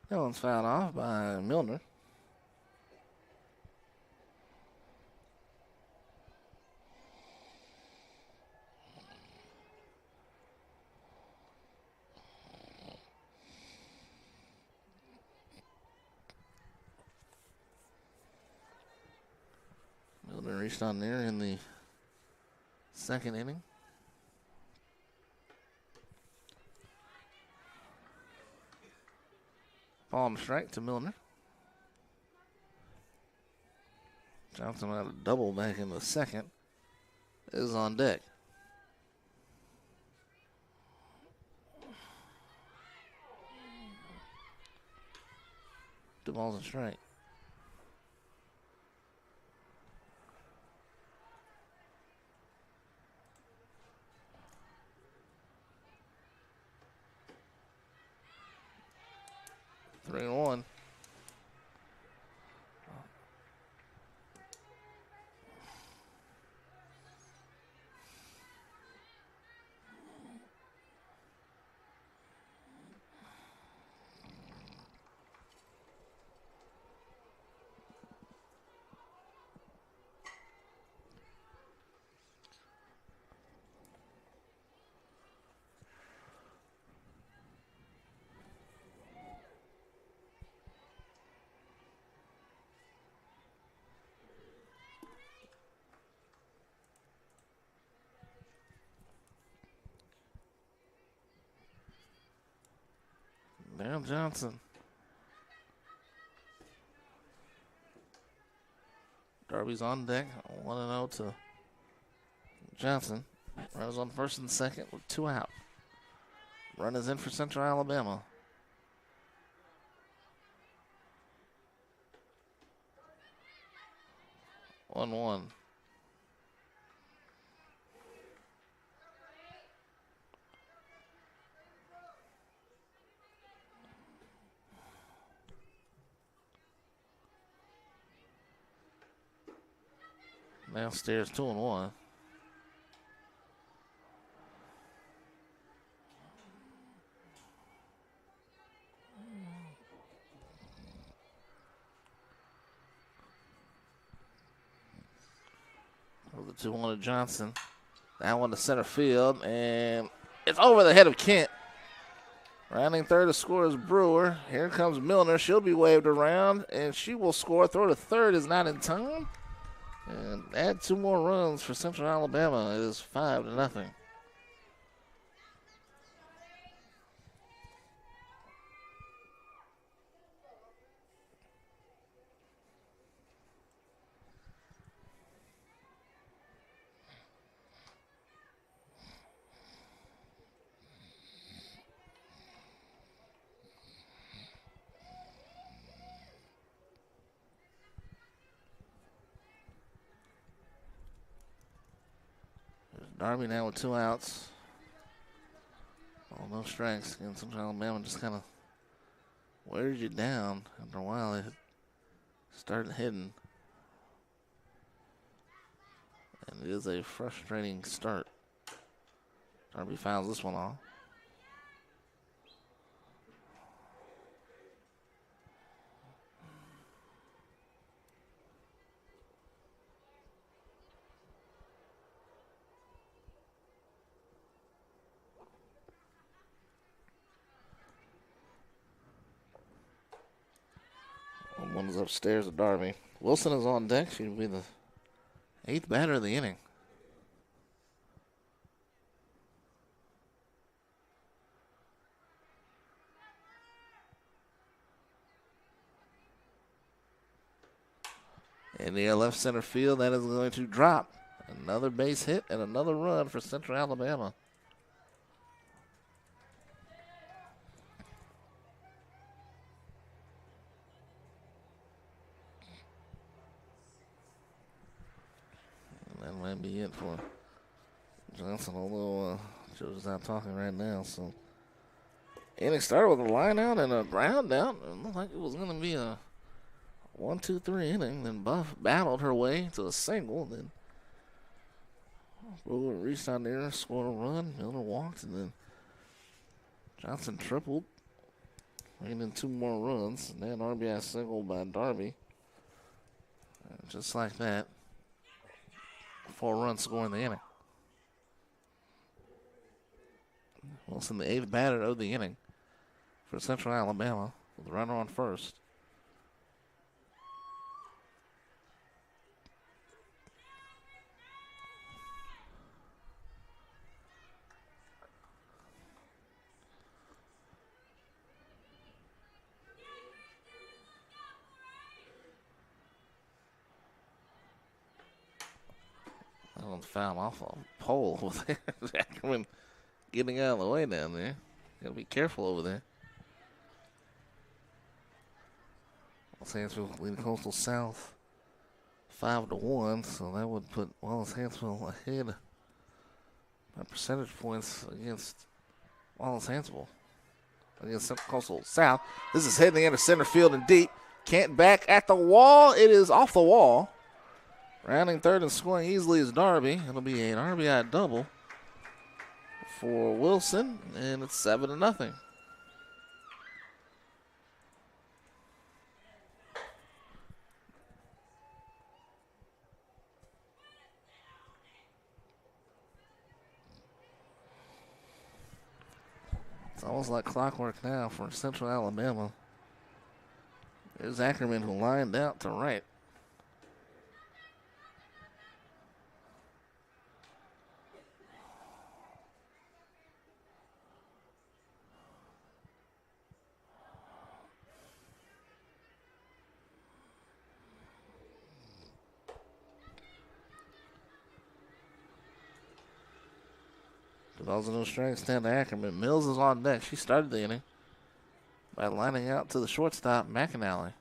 That one's fouled off by Milner. Milner reached on there in the second inning. Ball and strike to Milner. Johnson had a double back in the second. Is on deck. Two balls and strike. Three and one. Darryl Johnson. Darby's on deck. 1-0 to Johnson. Runners on first and second with two out. Run is in for Central Alabama. One. Downstairs 2-1. 2-1 to Johnson. That one to center field, and it's over the head of Kent. Rounding third to score is Brewer. Here comes Milner. She'll be waved around, and she will score. Throw to third is not in time. And add 2 more runs for Central Alabama. It is 5-0. Darby now with 2 outs. Oh, no strikes. Again, Central Alabama just kind of wears you down. After a while, it started hitting. And it is a frustrating start. Darby fouls this one off. One is upstairs at Darby. Wilson is on deck. She'll be the 8th batter of the inning. In the left center field, that is going to drop. Another base hit and another run for Central Alabama. That might be it for Johnson, although Joe's not talking right now. So, inning started with a line out and a ground out. It looked like it was going to be a 1-2-3 inning. Then Buff battled her way to a single. Then Brewer reached out there, scored a run. Miller walked, and then Johnson tripled, bringing in 2 more runs. And then RBI single by Darby. Just like that. 4 runs score in the inning. Wilson, the 8th batter of the inning for Central Alabama, with the runner on first. Foul off a pole over there. Ackerman getting out of the way down there. Gotta be careful over there. Wallace Hansville leading Coastal South 5-1, so that would put Wallace Hansville ahead by percentage points against Wallace Hansville. Against Coastal South. This is heading into center field and deep. Kent back at the wall. It is off the wall. Rounding third and scoring easily is Darby. It'll be an RBI double for Wilson, and it's 7-0. It's almost like clockwork now for Central Alabama. There's Ackerman, who lined out to right. Develops a no strike stand to Ackerman. Mills is on deck. She started the inning by lining out to the shortstop, McAnally.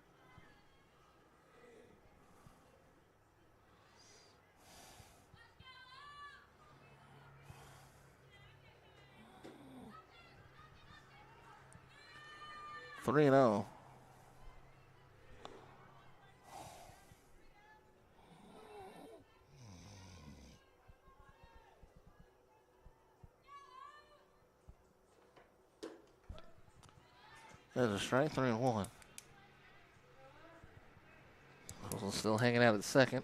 Three and 0. There's a strike, 3-1. Still hanging out at second.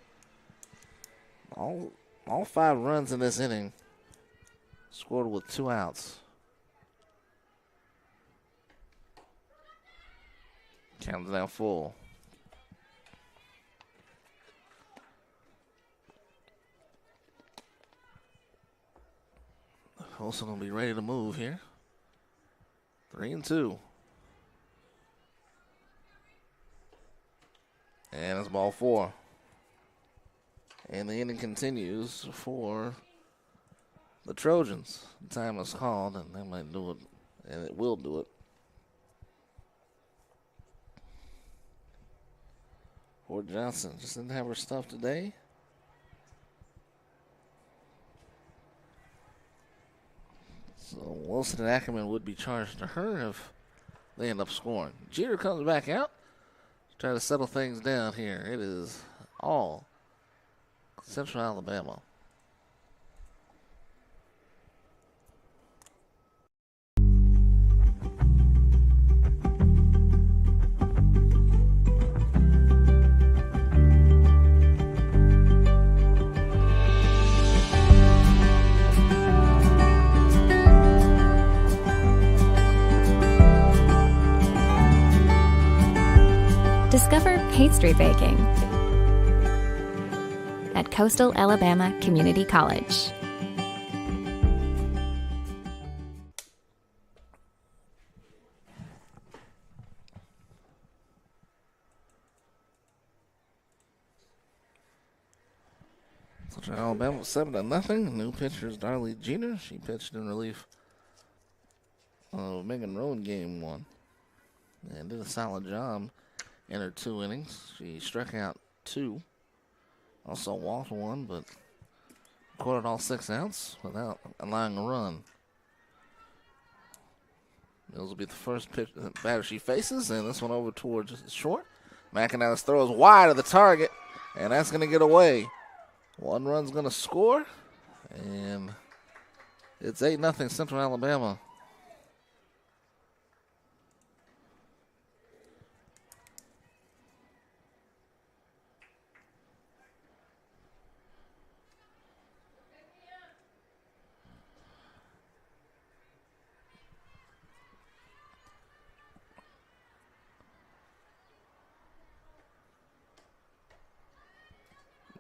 All All 5 runs in this inning scored with 2 outs. Counts down full. Olsen will be ready to move here. 3-2. And it's ball 4. And the inning continues for the Trojans. The time is called, and they might do it, and it will do it. Ford Johnson just didn't have her stuff today. So Wilson and Ackerman would be charged to her if they end up scoring. Jeter comes back out to try to settle things down here. It is all Central Alabama. Discover pastry baking at Coastal Alabama Community College. Central Alabama 7-0. New pitcher is Darley Jeter. She pitched in relief of Megan Rowan game 1 and did a solid job in her 2 innings. She struck out 2, also walked 1, but recorded all 6 outs without allowing a run. This will be the first batter she faces, and this one over towards short. McInnes throws wide of the target, and that's going to get away. 1 run's going to score, and it's 8-0 Central Alabama.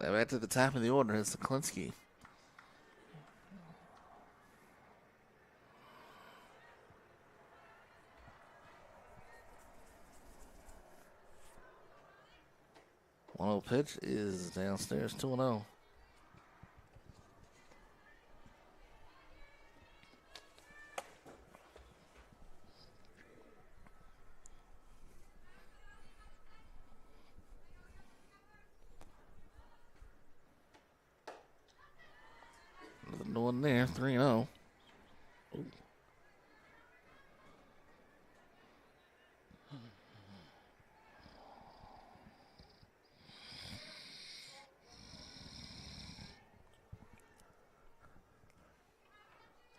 Right to the top of the order is Klinsky. One pitch is downstairs, 2-0. No one there, 3-0.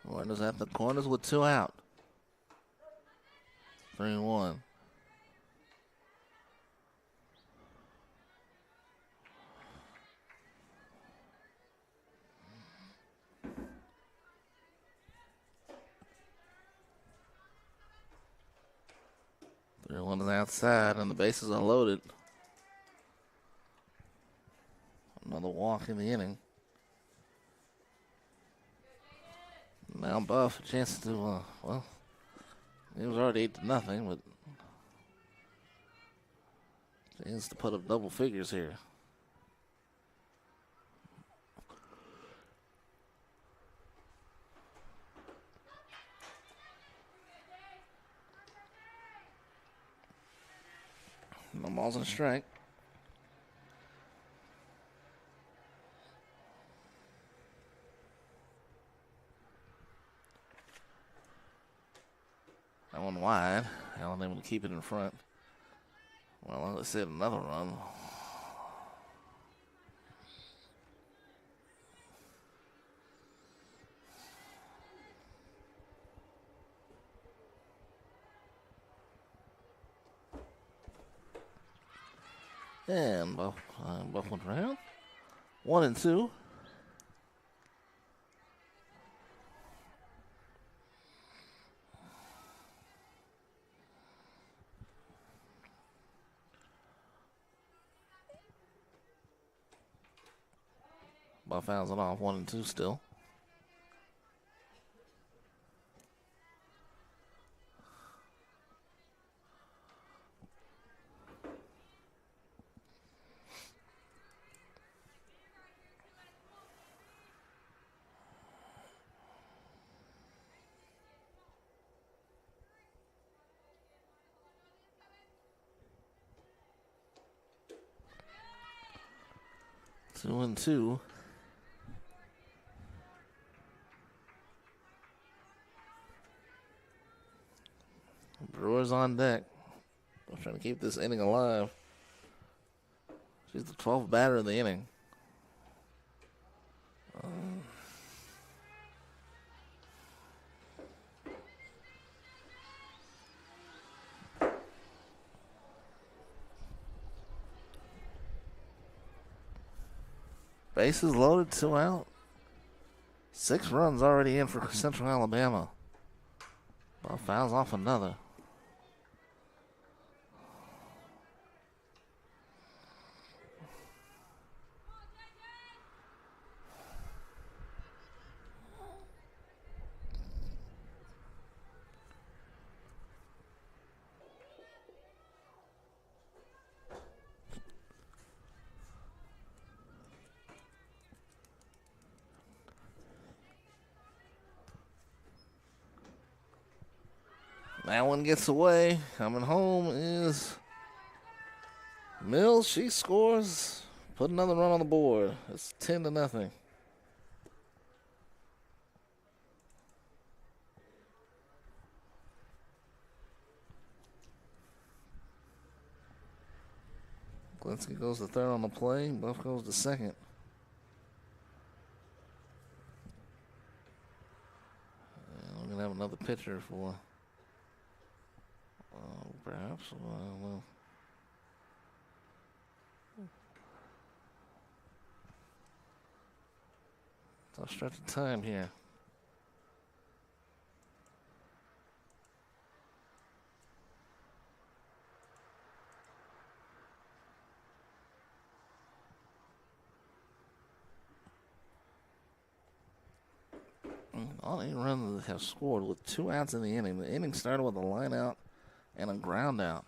Runners at the corners with 2 out. 3-1. One is outside, and the bases are loaded. Another walk in the inning. Now Buff, a chance to, well, it was already 8-0, but chance to put up double figures here. No balls and a strike. That one wide. Allen able to keep it in front. Well, let's see another run. And Buff went around. 1-2. Buff fouls it off. 1-2 still. Two and two. Brewers on deck. I'm trying to keep this inning alive. She's the 12th batter of the inning. Bases loaded, 2 out. 6 runs already in for Central Alabama. Well, fouls off another. That one gets away. Coming home is Mills. She scores. Put another run on the board. It's 10-0. Glinski goes to third on the play. Buff goes to second. And we're going to have another pitcher for... perhaps. I don't know. Tough stretch of time here. All 8 runs have scored with 2 outs in the inning. The inning started with a line out and a ground out.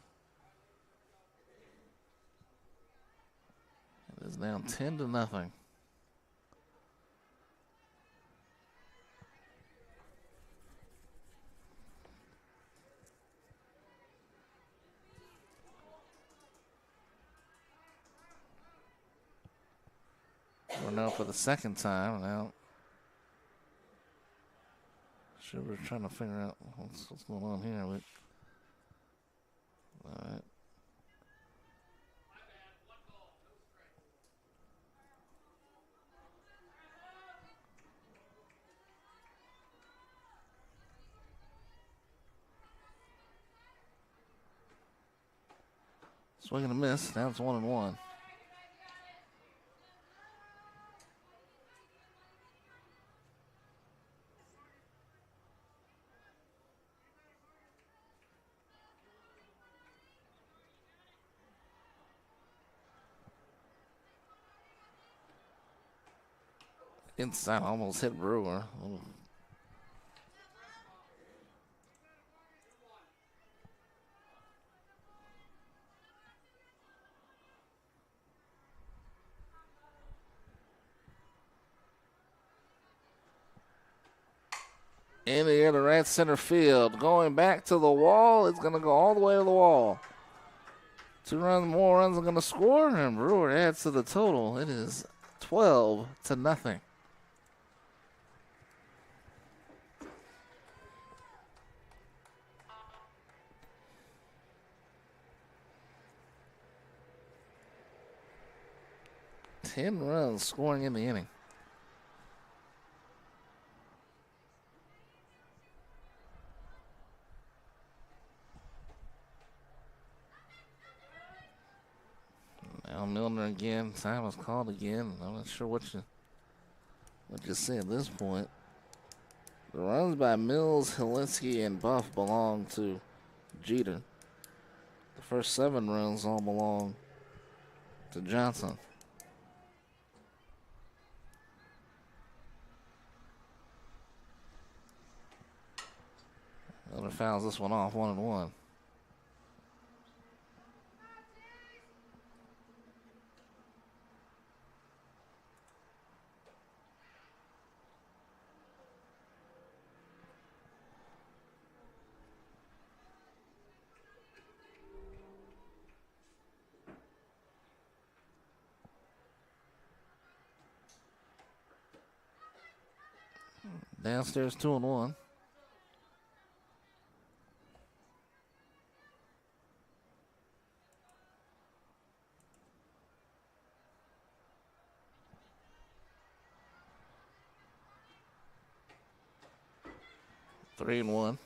It is now 10-0. We're now for the second time now. Sure, we're trying to figure out what's going on here, but all right. Swing and a miss. Now it's 1-1. Inside, almost hit Brewer. Ooh. In the air to right center field. Going back to the wall. It's going to go all the way to the wall. 2 more runs are going to score, and Brewer adds to the total. It is 12-0. Ten runs scoring in the inning. Now Milner again. Time was called again. I'm not sure what you say at this point. The runs by Mills, Helinski, and Buff belong to Jeter. The first 7 runs all belong to Johnson. Miller fouls this one off, 1-1. Downstairs 2-1. Three and one.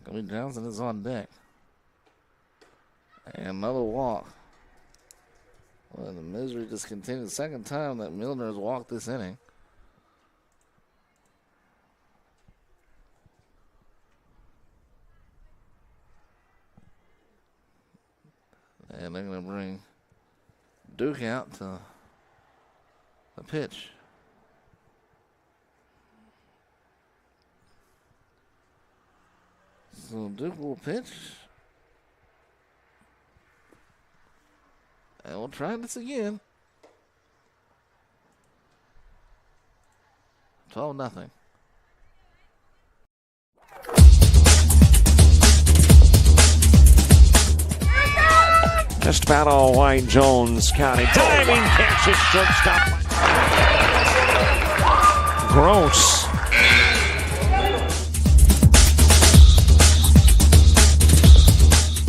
Gummy Johnson is on deck. And another walk. Well, the misery just continued. Second time that Milner has walked this inning. And they're going to bring Duke out to the pitch. So Duke will pitch. And we'll try this again. 12-0. Just about all White Jones County. Diving catch at shortstop. Gross.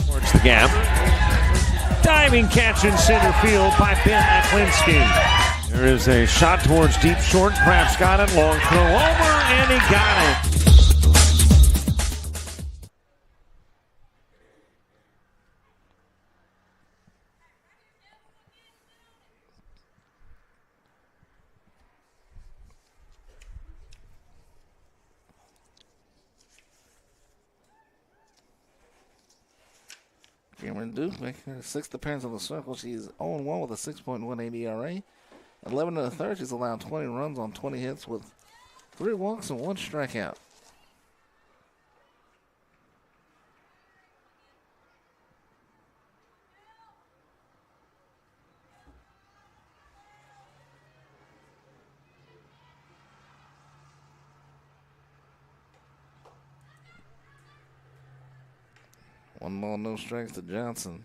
Towards the gap. Diving catch in center field by Ben Aklinski. There is a shot towards deep short. Kraft's got it. Long throw over, and he got it. Cameron Duke making her sixth appearance on the circle. She's 0-1 with a 6.18 ERA. 11 1/3. She's allowed 20 runs on 20 hits with 3 walks and 1 strikeout. One ball, no strikes to Johnson.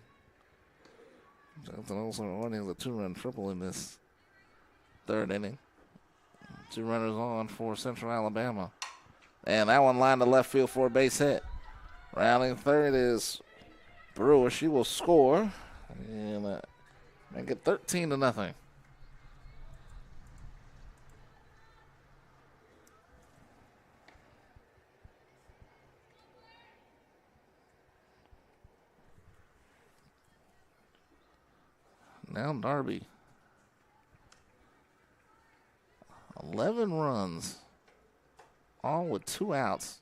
Johnson also only has a 2-run triple in this third inning. 2 runners on for Central Alabama. And that one lined to left field for a base hit. Rounding third is Brewer. She will score and make it 13-0. Now Darby. 11 runs, all with 2 outs.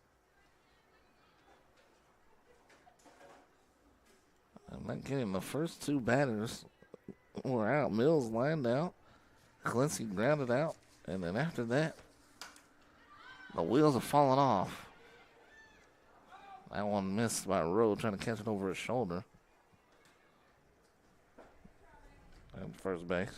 I'm not getting the first 2 batters were out. Mills lined out. Aklinski grounded out. And then after that, the wheels have fallen off. That one missed by Rowe trying to catch it over his shoulder. At first base.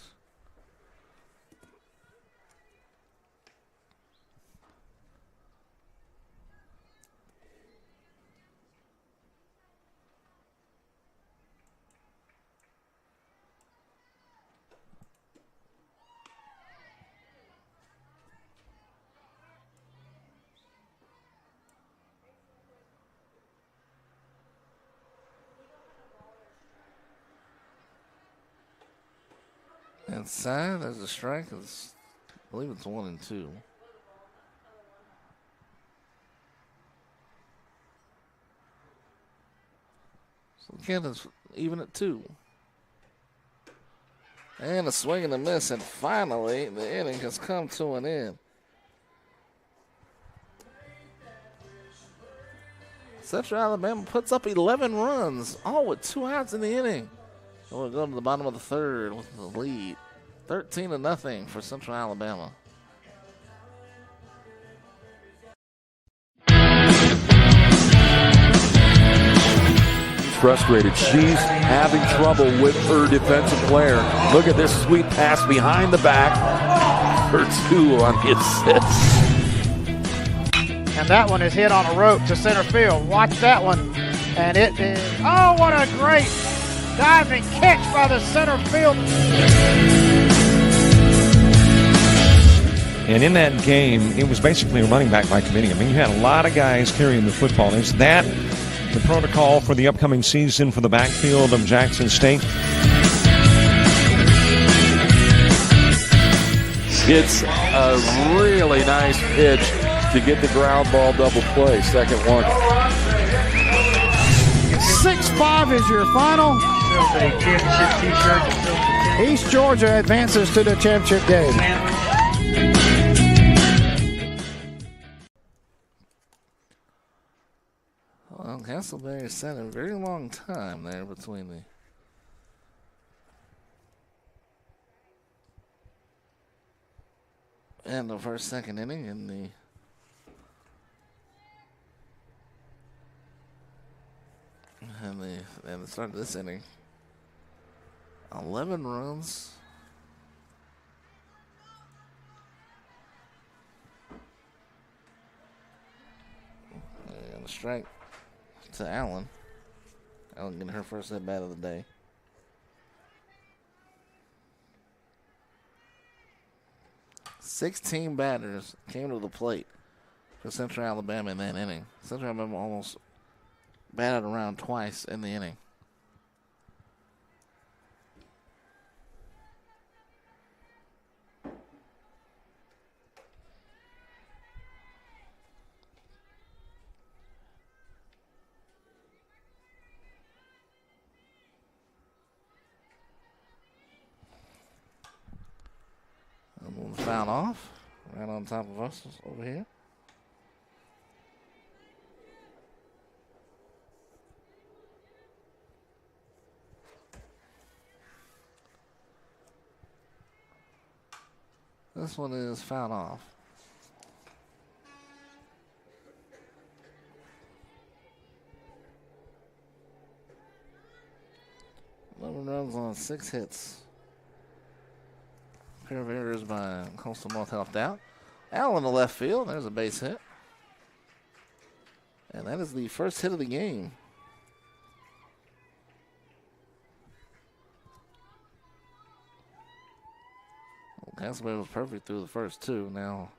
Inside, there's a strike. I believe it's 1 and 2. So again, it's even at 2. And a swing and a miss, and finally the inning has come to an end. Central Alabama puts up 11 runs, all with 2 outs in the inning. We'll go to the bottom of the third with the lead. 13-0 for Central Alabama. Frustrated. She's having trouble with her defensive player. Look at this sweet pass behind the back for 2 on the assist. And that one is hit on a rope to center field. Watch that one. And it is, oh, what a great diving catch by the center field. And in that game, it was basically a running back by committee. I mean, you had a lot of guys carrying the football. Is that the protocol for the upcoming season for the backfield of Jackson State? It's a really nice pitch to get the ground ball double play. Second one. 6-5 is your final. East Georgia advances to the championship game. Well, Castleberry sat a very long time there between the and the first, second inning and the start of this inning. 11 runs. And a strike to Allen. Allen getting her first at bat of the day. Sixteen batters came to the plate for Central Alabama in that inning. Central Alabama almost batted around twice in the inning. Foul off, right on top of us over here. This one is fouled off. Eleven runs on 6 hits. Pair of errors by Coastal North helped out. Allen to left field. There's a base hit. And that is the first hit of the game. Castleberry was perfect through the first 2. Now,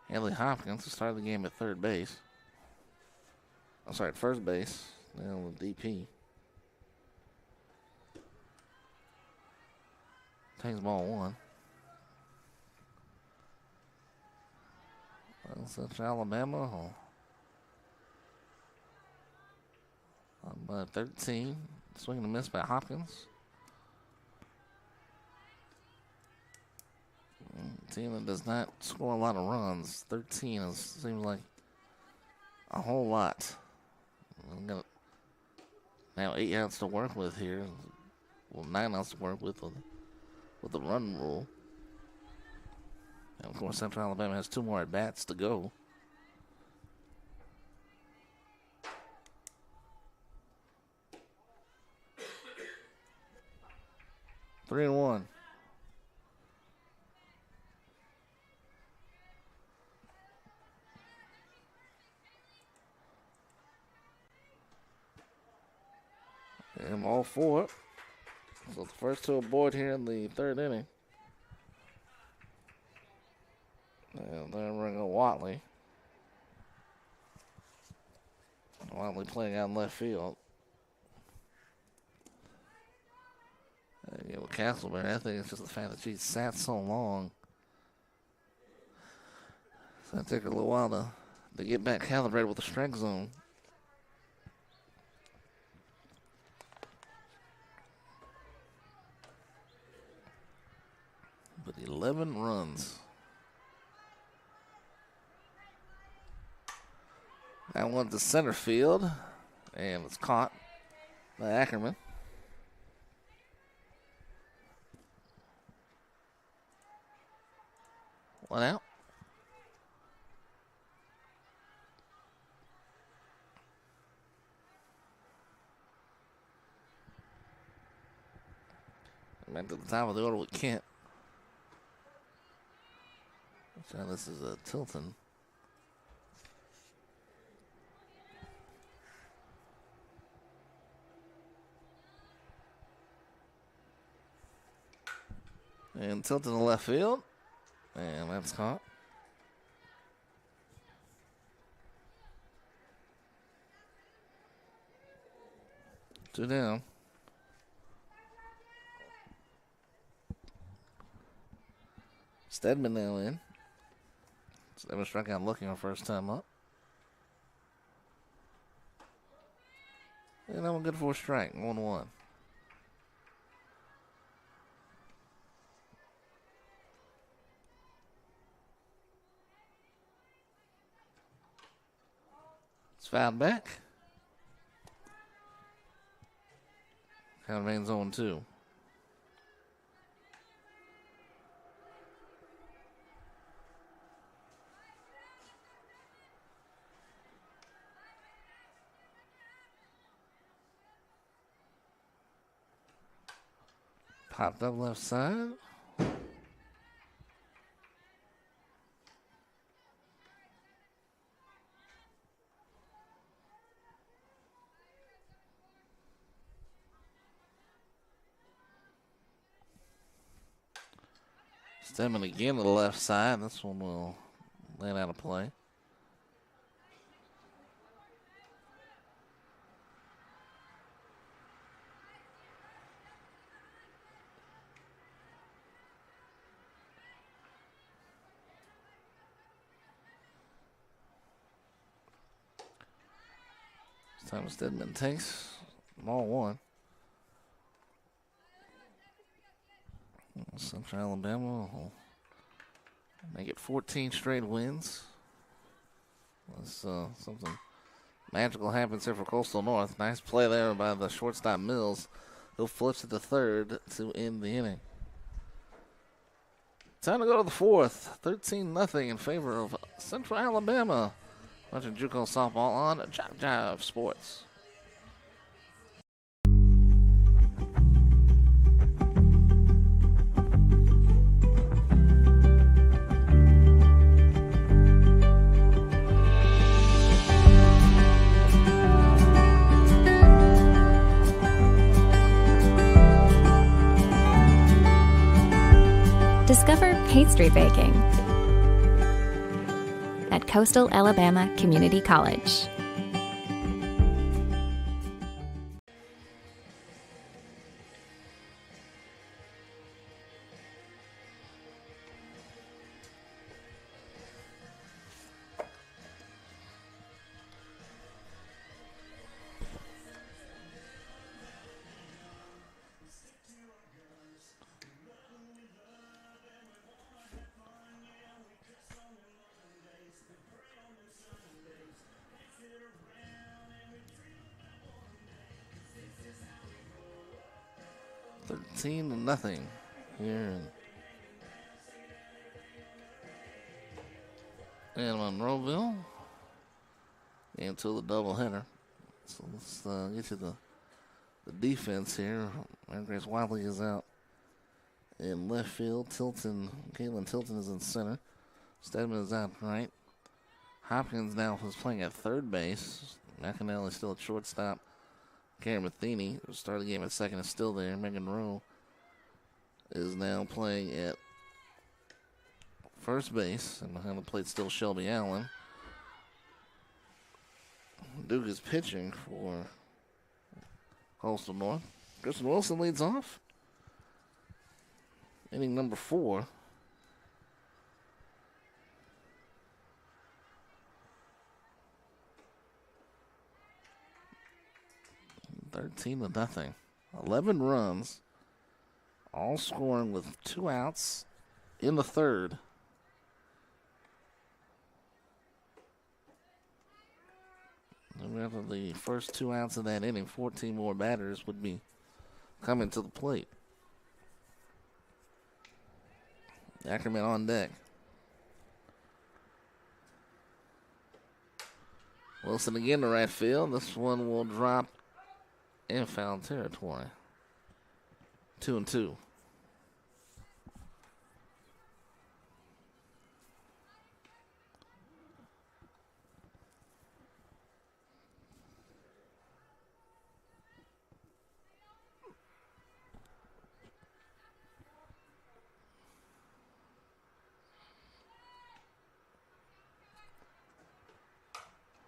Haley Hopkins started the game at third base. I'm sorry, at first base. Now with DP. Takes ball 1. Central Alabama by 13. Swing and a miss by Hopkins. Team that does not score a lot of runs. 13 seems like a whole lot. We've got now 8 outs to work with here. Well, 9 outs to work with the run rule. And of course, Central Alabama has 2 more at-bats to go. Three and 1. And all 4. So the first 2 aboard here in the third inning. And then we're going to go Watley. Watley playing out in left field. With Castleberry, I think it's just the fact that she sat so long. So it took her a little while to get back calibrated with the strike zone. But 11 runs. That one to center field, and it's caught by Ackerman. One out. Back to the top of the order with Kent. So this is a Tilton. And Tilton to left field. And that's caught. Two down. Stedman now in. Stedman struck out looking our first time up. And that one good for a strike. 1-1. It's fouled back. Count remains 0-2. Popped up left side. Stemming again to the left side. This one will land out of play. This time Stedman takes ball one. Central Alabama will make it 14 straight wins. Something magical happens here for Coastal North. Nice play there by the shortstop Mills. He'll flip to the third to end the inning. Time to go to the fourth. 13-0 in favor of Central Alabama. Watching JUCO softball on JockJive Sports. Discover pastry baking at Coastal Alabama Community College. Nothing here in Monroeville. Into the doubleheader. So let's get to the defense here. Grace Wiley is out in left field. Caitlin Tilton is in center. Stedman is out right. Hopkins now is playing at third base. McAnally is still at shortstop. Karen Matheny, who started the game at second, is still there. Megan Rowe is now playing at first base, and behind the plate still Shelby Allen. Duke is pitching for Coastal North. Kristen Wilson leads off. Inning number 4. $13-0. 11 runs. All scoring with 2 outs in the third. After the first 2 outs of that inning, 14 more batters would be coming to the plate. Ackerman on deck. Wilson again to right field. This one will drop in foul territory. 2-2.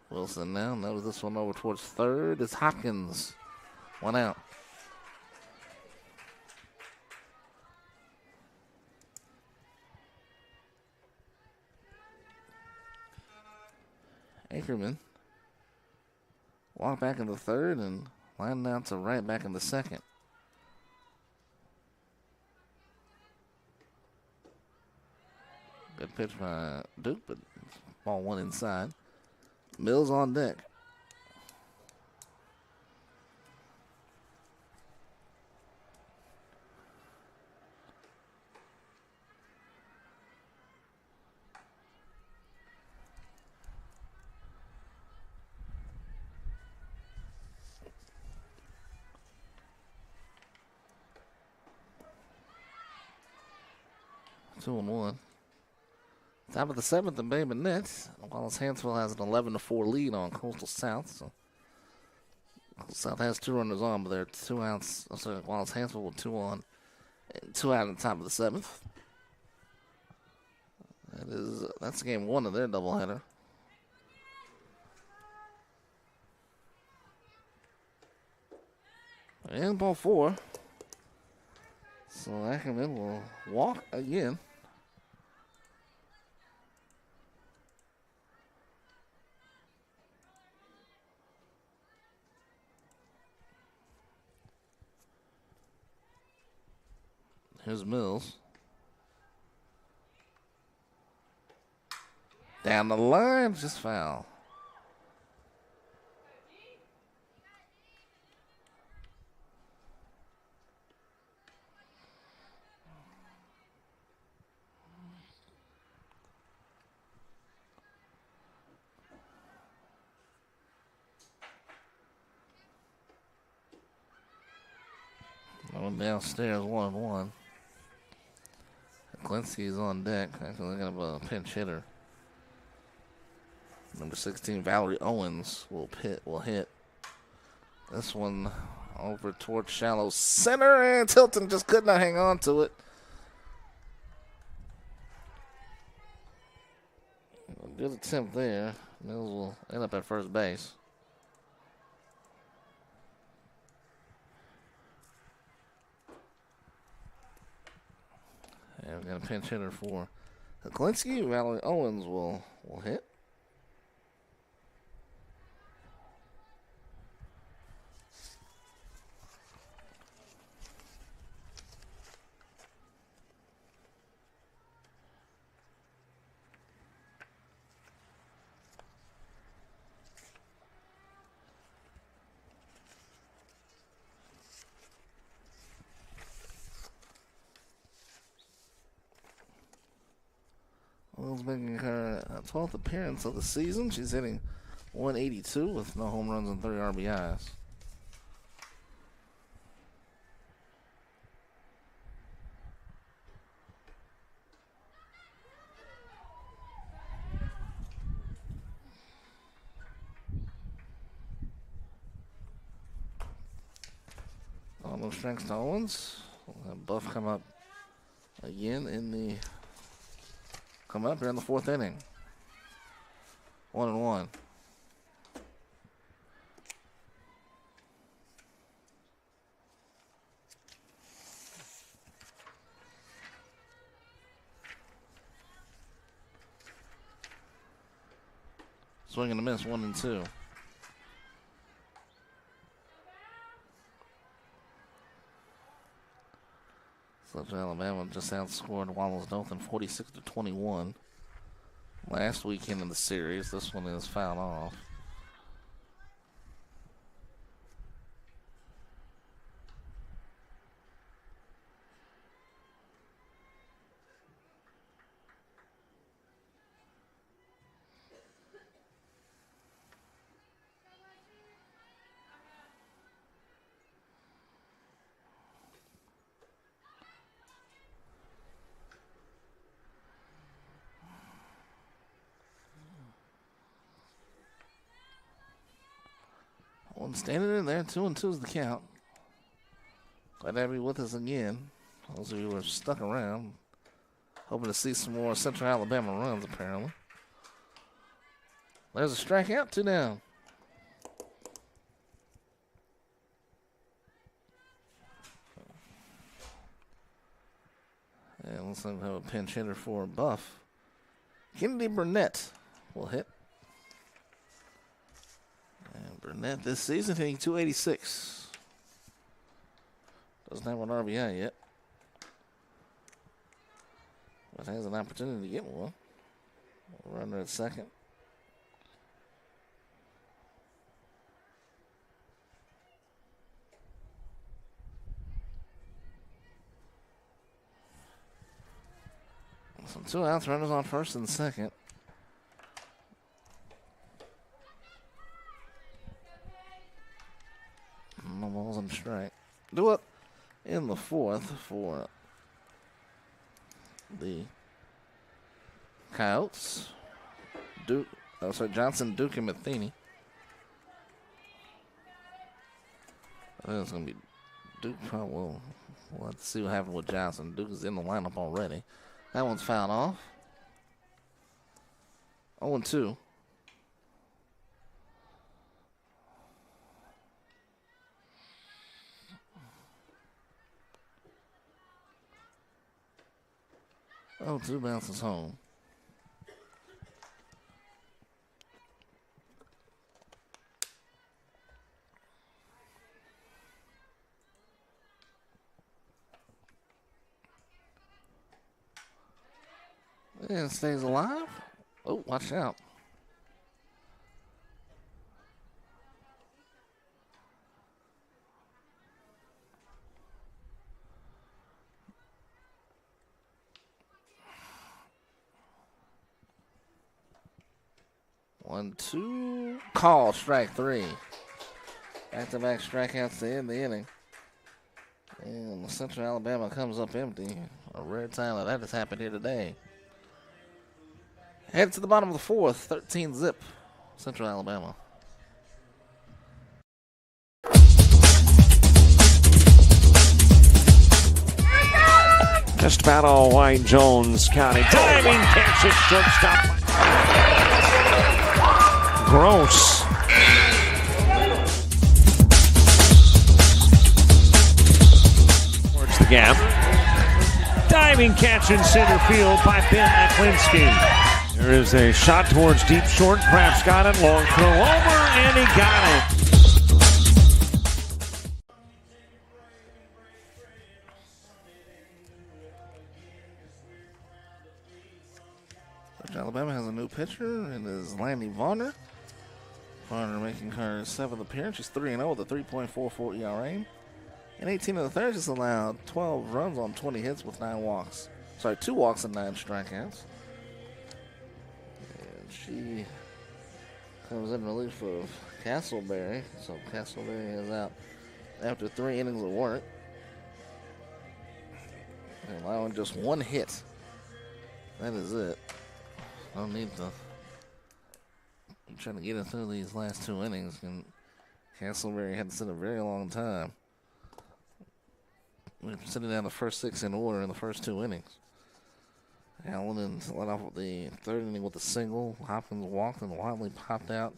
Wilson now knows this one over towards third. It's Hopkins. 1 out. Ackerman walk back in the third and line out to right back in the second. Good pitch by Duke, but ball 1 inside. Mills on deck. Two and one. Top of the 7th in Bay Minette. Wallace Hansville has an 11-4 lead on Coastal South. So Coastal South has 2 runners on, but they're 2 outs. So Wallace Hansville with 2 on, and 2 out at the top of the 7th. That's game 1 of their doubleheader. And ball 4. So Ackerman will walk again. Here's Mills. Down the line, just foul. Going downstairs 1-1. Klinsky's on deck. Actually, they're going to have a pinch hitter. Number 16, Valerie Owens will hit. This one over towards shallow center, and Tilton just could not hang on to it. Good attempt there. Mills will end up at first base. And we've got a pinch hitter for Klinsky. Valerie Owens will hit. Will's making her 12th appearance of the season. She's hitting 182 with no home runs and 3 RBIs. No strengths to Owens. We'll have Buff come up again coming up here in the 4th inning. 1-1. Swing and a miss, 1-2. Central Alabama just outscored Wallace Dothan 46-21 last weekend in the series. This one is fouled off. One standing in there. 2-2 is the count. Glad to have you with us again. Those of you who are stuck around, hoping to see some more Central Alabama runs, apparently. There's a strikeout, 2 down. And looks like we have a pinch hitter for Buff. Kennedy Burnett will hit. And Burnett this season hitting 286. Doesn't have an RBI yet, but has an opportunity to get one. Runner at second. So 2 outs, runners on first and second. No balls and strike. Do it in the 4th for the Coyotes. Johnson, Duke, and Matheny. I think it's going to be Duke. We'll have to see what happened with Johnson. Duke is in the lineup already. That one's fouled off. 0-2. Oh, 2 bounces home. And stays alive. Oh, watch out. One, two. Call, strike 3. Back-to-back strikeouts to end the inning. And Central Alabama comes up empty. A rare time that has happened here today. Head to the bottom of the 4th, 13 zip, Central Alabama. Just about all Wayne Jones County. Diving catch at shortstop. Gross. Towards the gap. Diving catch in center field by Ben Aklinski. There is a shot towards deep short. Craps got it. Long throw over, and he got it. Alabama has a new pitcher, and is Landy Varner. Varner making her 7th appearance. She's 3-0 with a 3.44 ERA. In 18 of the third, she's allowed 12 runs on 20 hits with 9 walks. Sorry, 2 walks and 9 strikeouts. And she comes in relief of Castleberry. So Castleberry is out after 3 innings of work, and allowing just 1 hit. That is it. No need to. I'm trying to get it through these last 2 innings, and Castleberry had to sit a very long time. We're sitting down the first 6 in order in the first 2 innings. Allen led off with the 3rd inning with a single. Hopkins walked and Wiley popped out.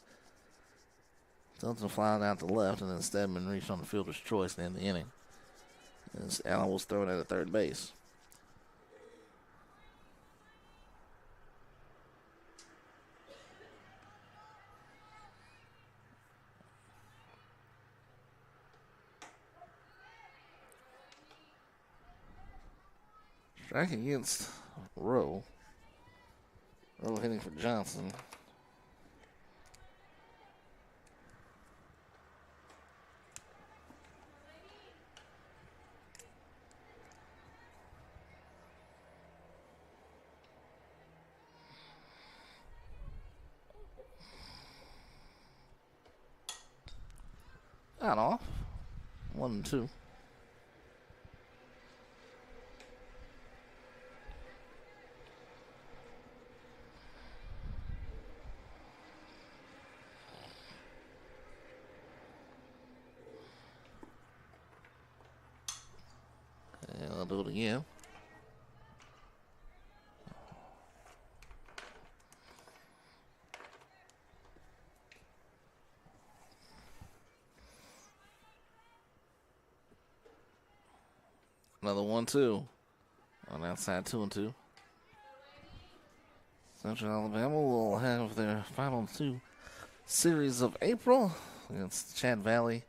Tilton flying out to left, and then Stedman reached on the fielder's choice to end the inning. As Allen was thrown at 3rd base. Strike against Rowe. Rowe hitting for Johnson. Not off. 1-2. They'll do it again. Another 1-2 on outside 2-2. Central Alabama will have their final 2 series of April against Chad Valley.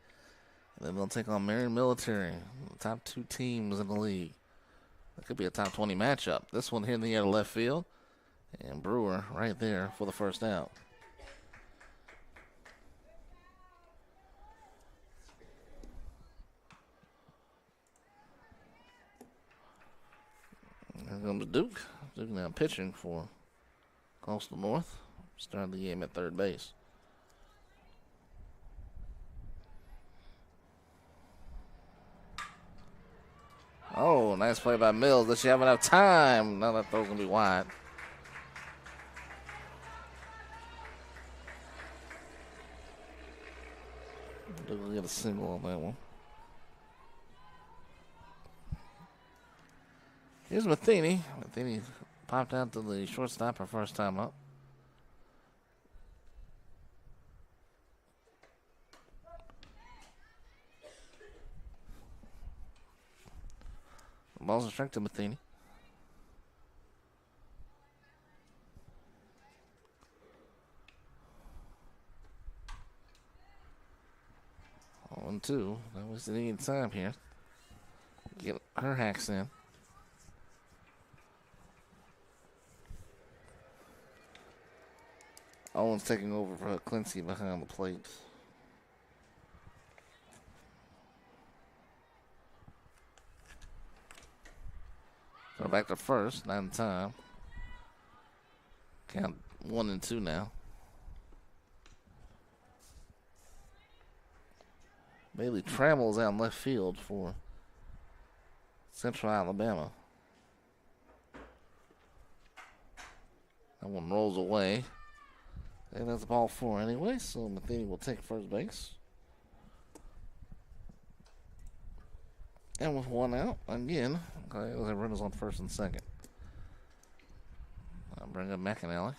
And then they'll take on Marion Military, the top 2 teams in the league. That could be a top 20 matchup. This one hitting the air to left field. And Brewer right there for the first out. Here comes Duke. Duke now pitching for Coastal North. Starting the game at third base. Oh, nice play by Mills. Does she have enough time? No, that throw's going to be wide. Duke will get a single on that one. Here's Matheny. Matheny popped out to the shortstop her first time up. Ball's a strike to Matheny. Oh, 1-2. Not wasting any time here. Get her hacks in. Owen's taking over for Clancy behind the plate. Go back to first, not in time. Count 1-2 now. Bailey travels out in left field for Central Alabama. That one rolls away. And that's ball 4 anyway, so Matheny will take first base. And with 1 out, again, okay, the runners on first and second. I'll bring up McAnally.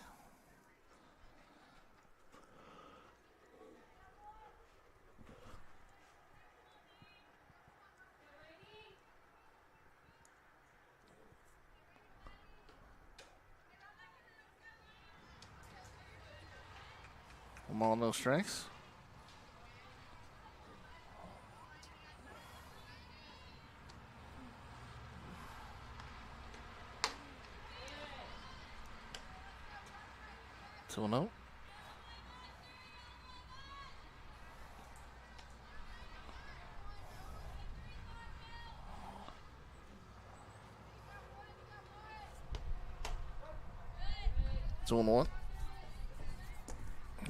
One ball, no strikes. So no. Two and one.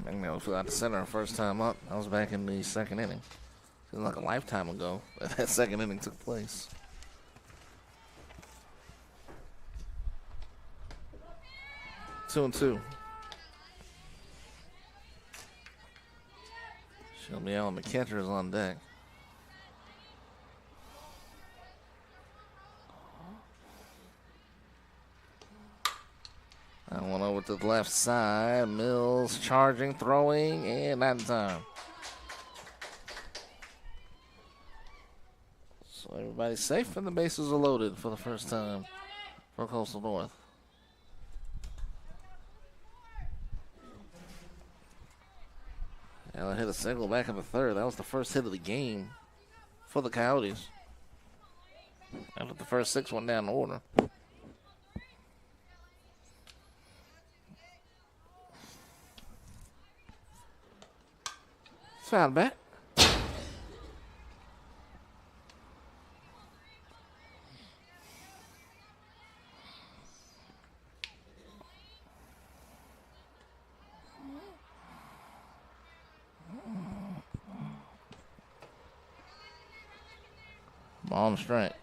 Magneto flew out to center first time up. I was back in the second inning. Feels like a lifetime ago that second inning took place. Two and two. Shelby Allen, the catcher, is on deck. That one over to the left side. Mills charging, throwing, and not in time. So everybody's safe and the bases are loaded for the first time for Coastal North. Allen hit a single back in the third. That was the first hit of the game for the Coyotes. After the first 6 went down the order. Foul back. Ball and strike.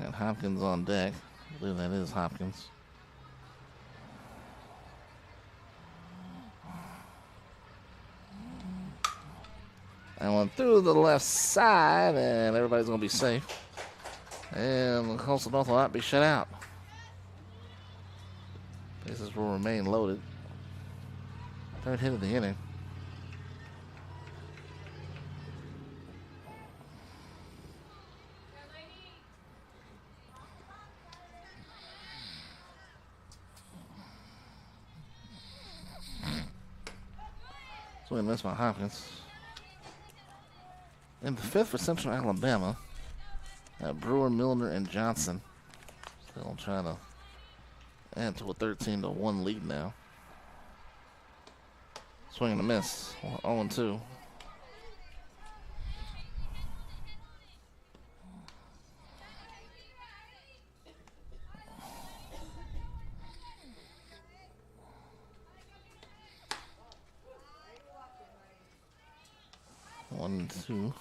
And Hopkins on deck. I believe that is Hopkins. That one through the left side, and everybody's going to be safe. And Coastal North will not be shut out. Bases will remain loaded. Third hit of the inning. Swing and miss by Hopkins. In the fifth for Central Alabama, Brewer, Milner, and Johnson. Still trying to add to a 13-1 lead now. Swing and a miss. 0-2. One and two.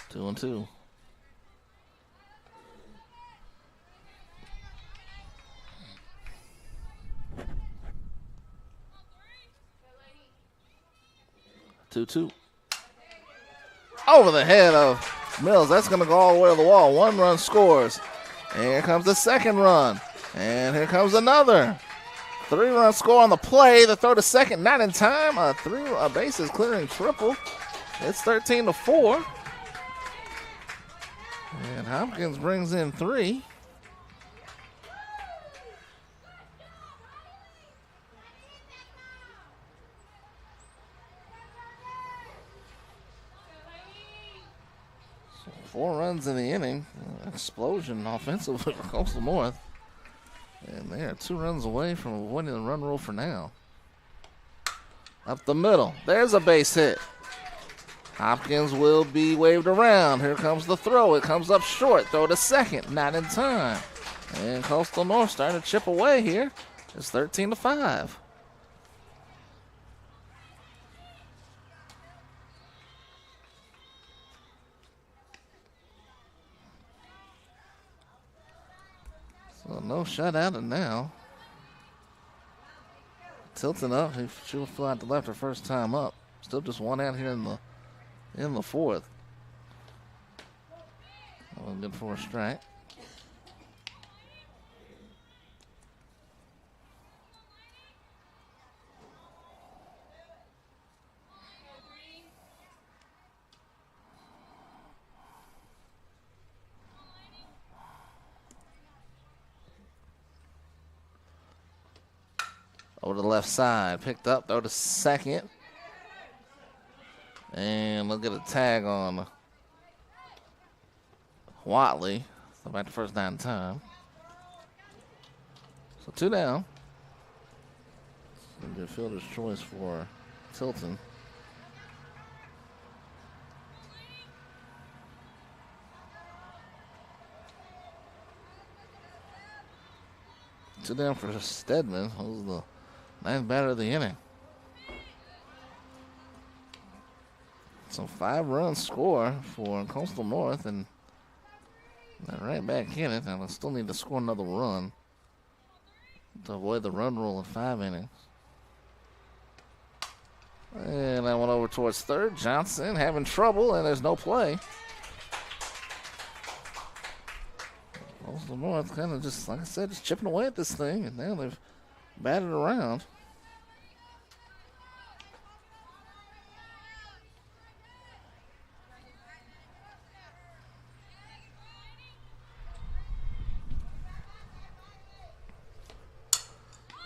Two and two. Two. Over the head of Mills. That's going to go all the way to the wall. 1 run scores. And here comes the second run. And here comes another. 3-run score on the play. The throw to second, not in time. A bases clearing triple. It's 13-4. And Hopkins brings in 3. So 4 runs in the inning. Explosion offensively for Coastal North. And they are 2 runs away from avoiding the run rule for now. Up the middle. There's a base hit. Hopkins will be waved around. Here comes the throw. It comes up short. Throw to second. Not in time. And Coastal North starting to chip away here. It's 13-5. So no shutout, and now Tilton up. She will fly out to left her first time up. Still just 1 out here in the fourth. Well, good for a strike. Over to the left side. Picked up, throw to second. And we'll get a tag on Watley. So back to first down time. So 2 down. So good fielder's choice for Tilton. Two down for Stedman. That was the 9th batter of the inning. So 5-run score for Coastal North, and they're right back in it. Now they still need to score another run to avoid the run rule in 5 innings. And I went over towards third. Johnson having trouble, and there's no play. Coastal North kind of just, like I said, just chipping away at this thing, and now they've batted around.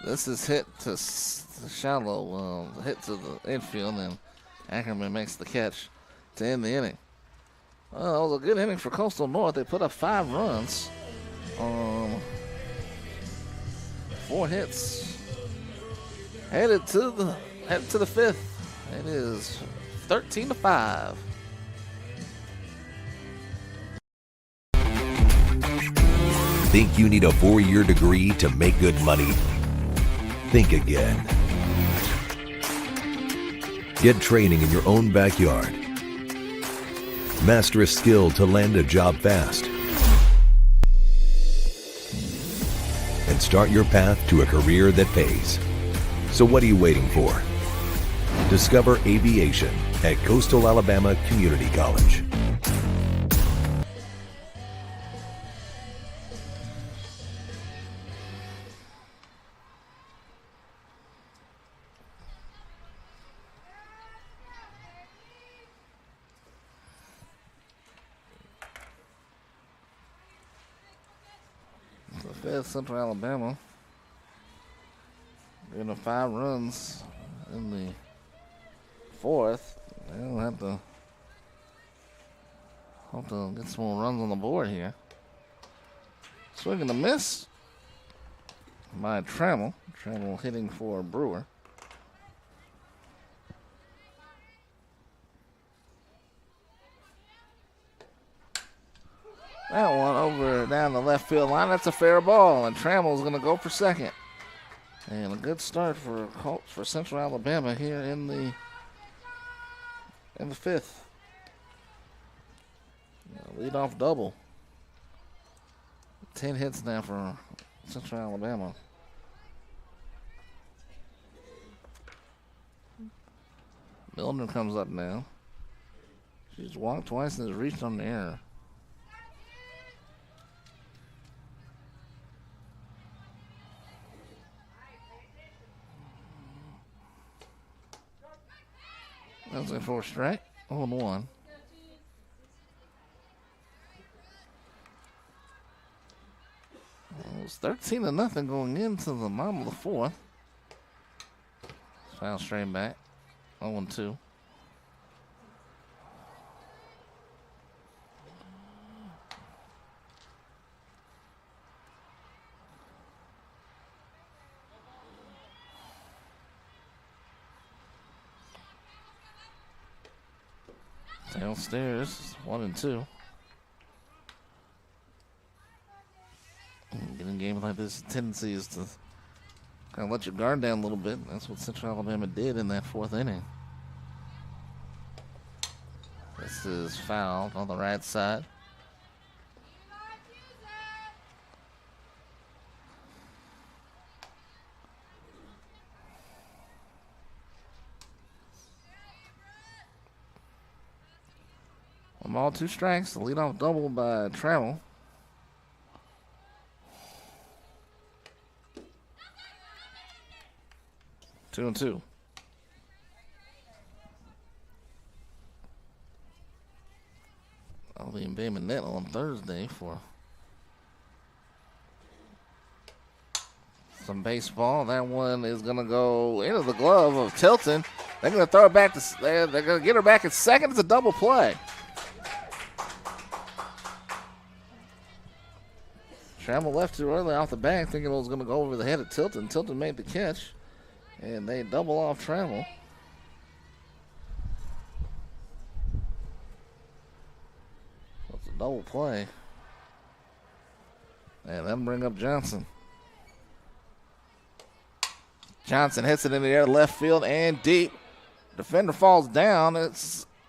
This is hit to shallow, hit to the infield, and Ackerman makes the catch to end the inning. Well, that was a good inning for Coastal North. They put up 5 runs. 4 hits. Headed to the 5th. It is 13-5. Think you need a 4-year degree to make good money? Think again. Get training in your own backyard. Master a skill to land a job fast. And start your path to a career that pays. So what are you waiting for? Discover aviation at Coastal Alabama Community College. The fifth, Central Alabama, getting 5 runs in the fourth. They'll have to hope to get some more runs on the board here. Swing and a miss by Trammell. Trammell hitting for Brewer. That one over down the left field line. That's a fair ball, and Trammell's going to go for second. And a good start for Central Alabama here in the fifth. Leadoff double. 10 hits now for Central Alabama. Milner comes up now. She's walked twice and has reached on the error. That's a 4 strike. 0-1. It was 13-0 going into the bottom of the fourth. Foul straight back. 0-2. Downstairs, 1-2. Getting games like this, tendency is to kind of let your guard down a little bit. That's what Central Alabama did in that fourth inning. This is fouled on the right side. One ball, 2 strikes. The leadoff double by Trammell. Two and 2. I'll be in Bay Minette on Thursday for some baseball. That one is going to go into the glove of Tilton. They're going to throw it back to. They're going to get her back at second. It's a double play. Trammell left too early off the bat, thinking it was going to go over the head of Tilton. Tilton made the catch, and they double off Trammell. That's a double play. And then bring up Johnson. Johnson hits it in the air, left field and deep. Defender falls down. It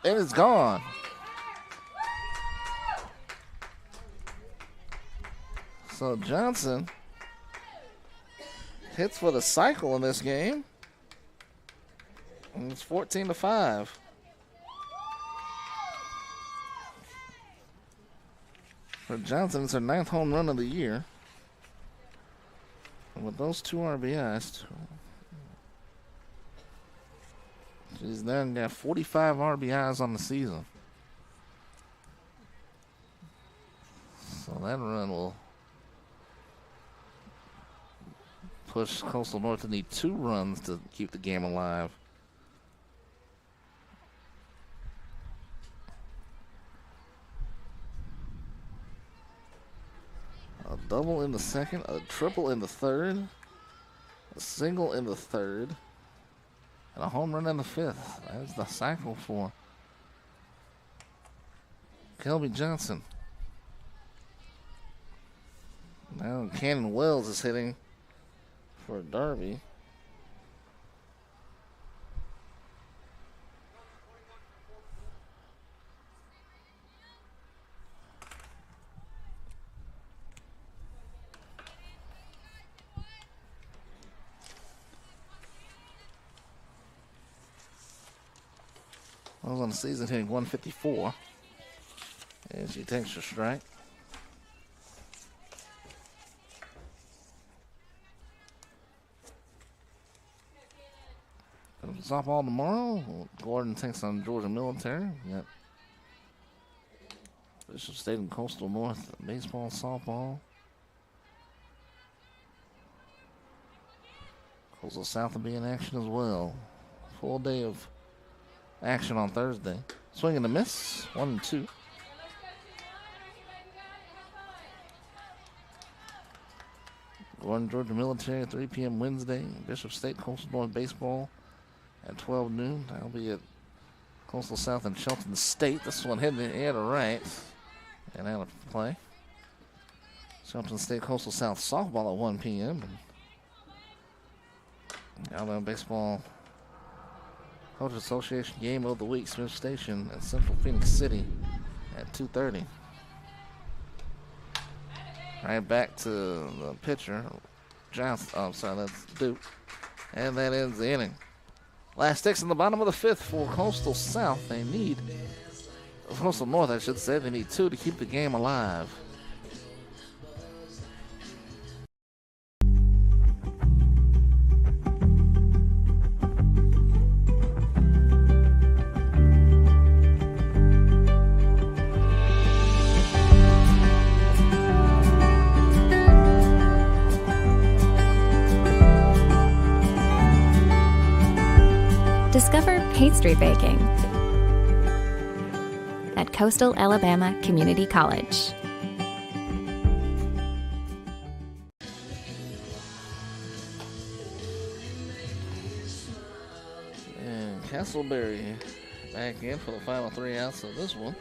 is gone. So Johnson hits for the cycle in this game. And it's 14-5. For Johnson, it's her 9th home run of the year. And with those 2 RBIs, she's now got 45 RBIs on the season. So that run will push Coastal North to need 2 runs to keep the game alive. A double in the second, a triple in the third, a single in the third, and a home run in the fifth. That's the cycle for Kelby Johnson. Now Cannon Wells is hitting for Darby. Goes on the season hitting 154. And she takes her strike. Softball tomorrow. Gordon takes on Georgia Military. We got Bishop State and Coastal North baseball, softball. Coastal South will be in action as well. Full day of action on Thursday. Swing and a miss. 1-2. Gordon, Georgia Military, 3 p.m. Wednesday. Bishop State, Coastal North baseball at 12 noon. That'll be at Coastal South and Shelton State. This one hitting the air to right. And out of play. Shelton State, Coastal South softball at 1 p.m. Alabama baseball Coach Association game of the week, Smith Station at Central Phoenix City at 2:30. Right back to the pitcher, that's Duke. And that ends the inning. Last sticks in the bottom of the fifth for Coastal South. They need, Coastal North, I should say, they need 2 to keep the game alive. Discover pastry baking at Coastal Alabama Community College. And Castleberry back in for the final 3 outs of this one.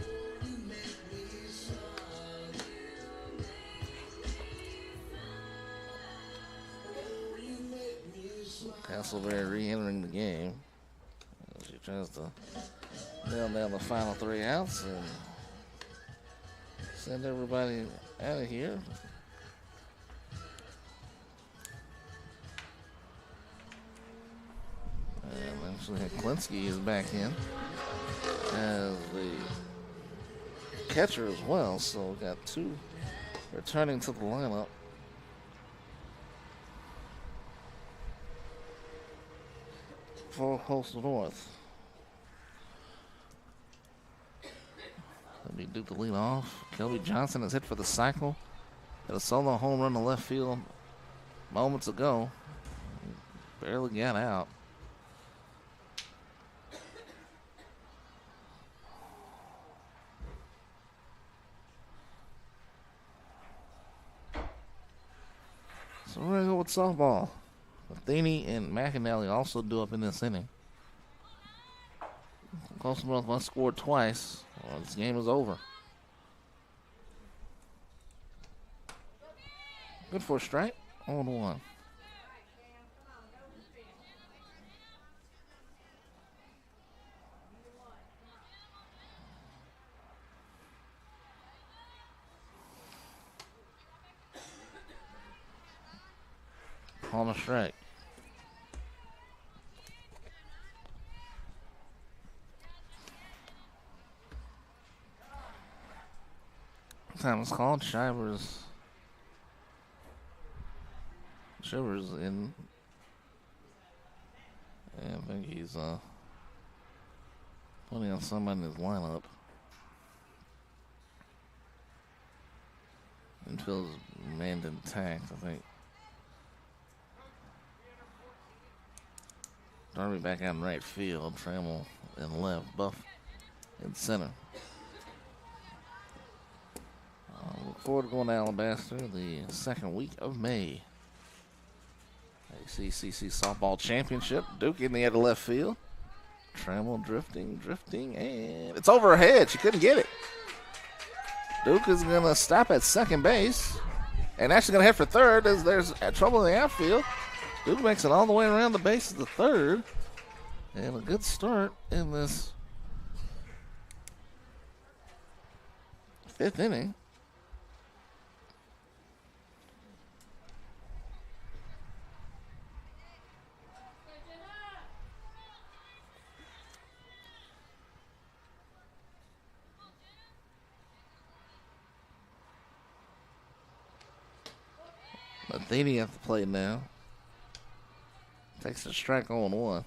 Castleberry re-entering the game. She tries to nail down the final 3 outs and send everybody out of here. And actually Klinsky is back in as the catcher as well. So we got 2 returning to the lineup. For Coastal North. That'll be Duke to lead off. Kelby Johnson has hit for the cycle. Got a solo home run to left field moments ago. Barely got out. So we're going to go with softball. Matheny and McAnally also due up in this inning. Coastal North must score twice or this game is over. Good for a strike. 0-1. On a strike. Time is called. Shivers in. And I think he's putting on somebody in his lineup. Infield's manned intact, I think. Darby back out in right field. Trammell in left. Buff in center. Look forward to going to Alabaster the second week of May. ACCC softball championship. Duke in the end of left field. Trammell drifting, and it's over her head. She couldn't get it. Duke is going to stop at second base and actually going to head for third as there's trouble in the outfield. Duke makes it all the way around the base of the third. And a good start in this 5th inning. Matheny at the plate now. Takes a strike on 1.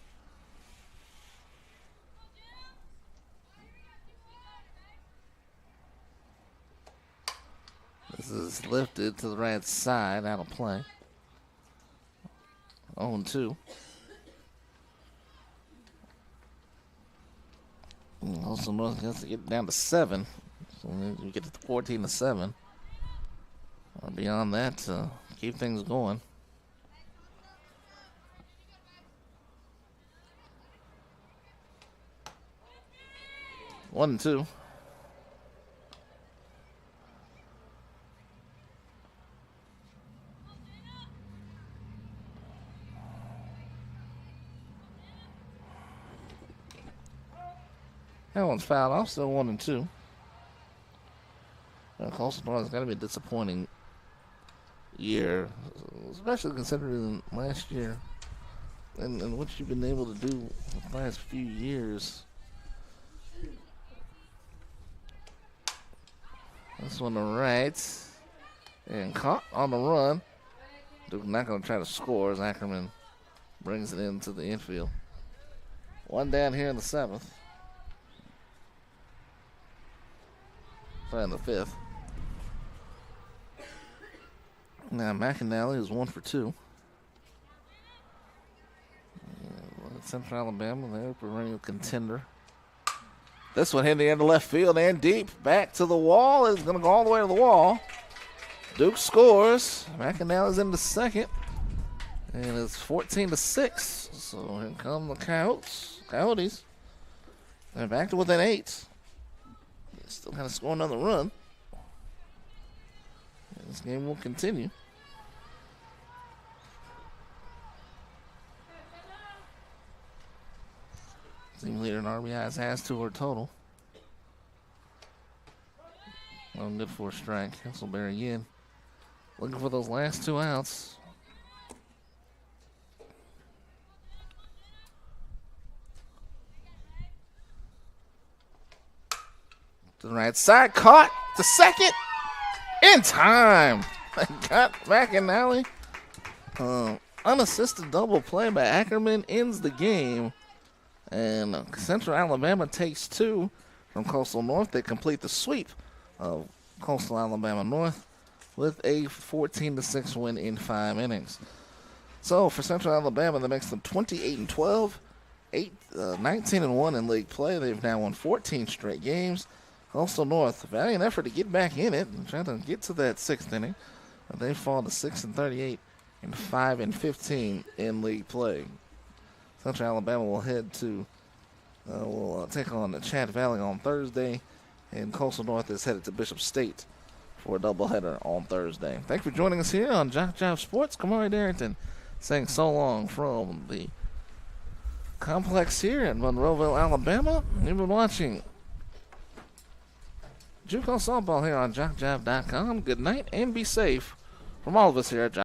This is lifted to the right side, out of play. 0-2. Also, North has to get down to 7. So we get to 14-7. Beyond that, to keep things going. One and 2. That one's fouled off, still 1 and 2. Coastal North's got to be a disappointing year, especially considering last year and what you've been able to do the last few years. This one to right and caught on the run. Duke not going to try to score as Ackerman brings it into the infield. One down here in the 7th. In the 5th. Now McAnally is 1 for 2. Central Alabama, they're a perennial contender. This one hit the end of left field and deep. Back to the wall. It's going to go all the way to the wall. Duke scores. McAnally's in the 2nd. And it's 14-6. So here come the Coyotes. They're back to within 8. Still kind of score another run. And this game will continue. Team leader in RBIs has 2 or total. Well, good for a strike. Hasselberry again looking for those last 2 outs. To the right side, caught to second in time. Got McAnally. Unassisted double play by Ackerman ends the game. And Central Alabama takes 2 from Coastal North. They complete the sweep of Coastal Alabama North with a 14-6 win in 5 innings. So for Central Alabama, that makes them 28-12, 19-1 in league play. They've now won 14 straight games. Coastal North, valiant effort to get back in it and try to get to that 6th inning. They fall to 6-38 and 5-15 in league play. Central Alabama will head to, will take on the Chat Valley on Thursday, and Coastal North is headed to Bishop State for a doubleheader on Thursday. Thanks for joining us here on JockJive Sports. Kamari Darrington saying so long from the complex here in Monroeville, Alabama. You've been watching JUCO softball here on JockJive.com. Good night and be safe from all of us here at JockJive.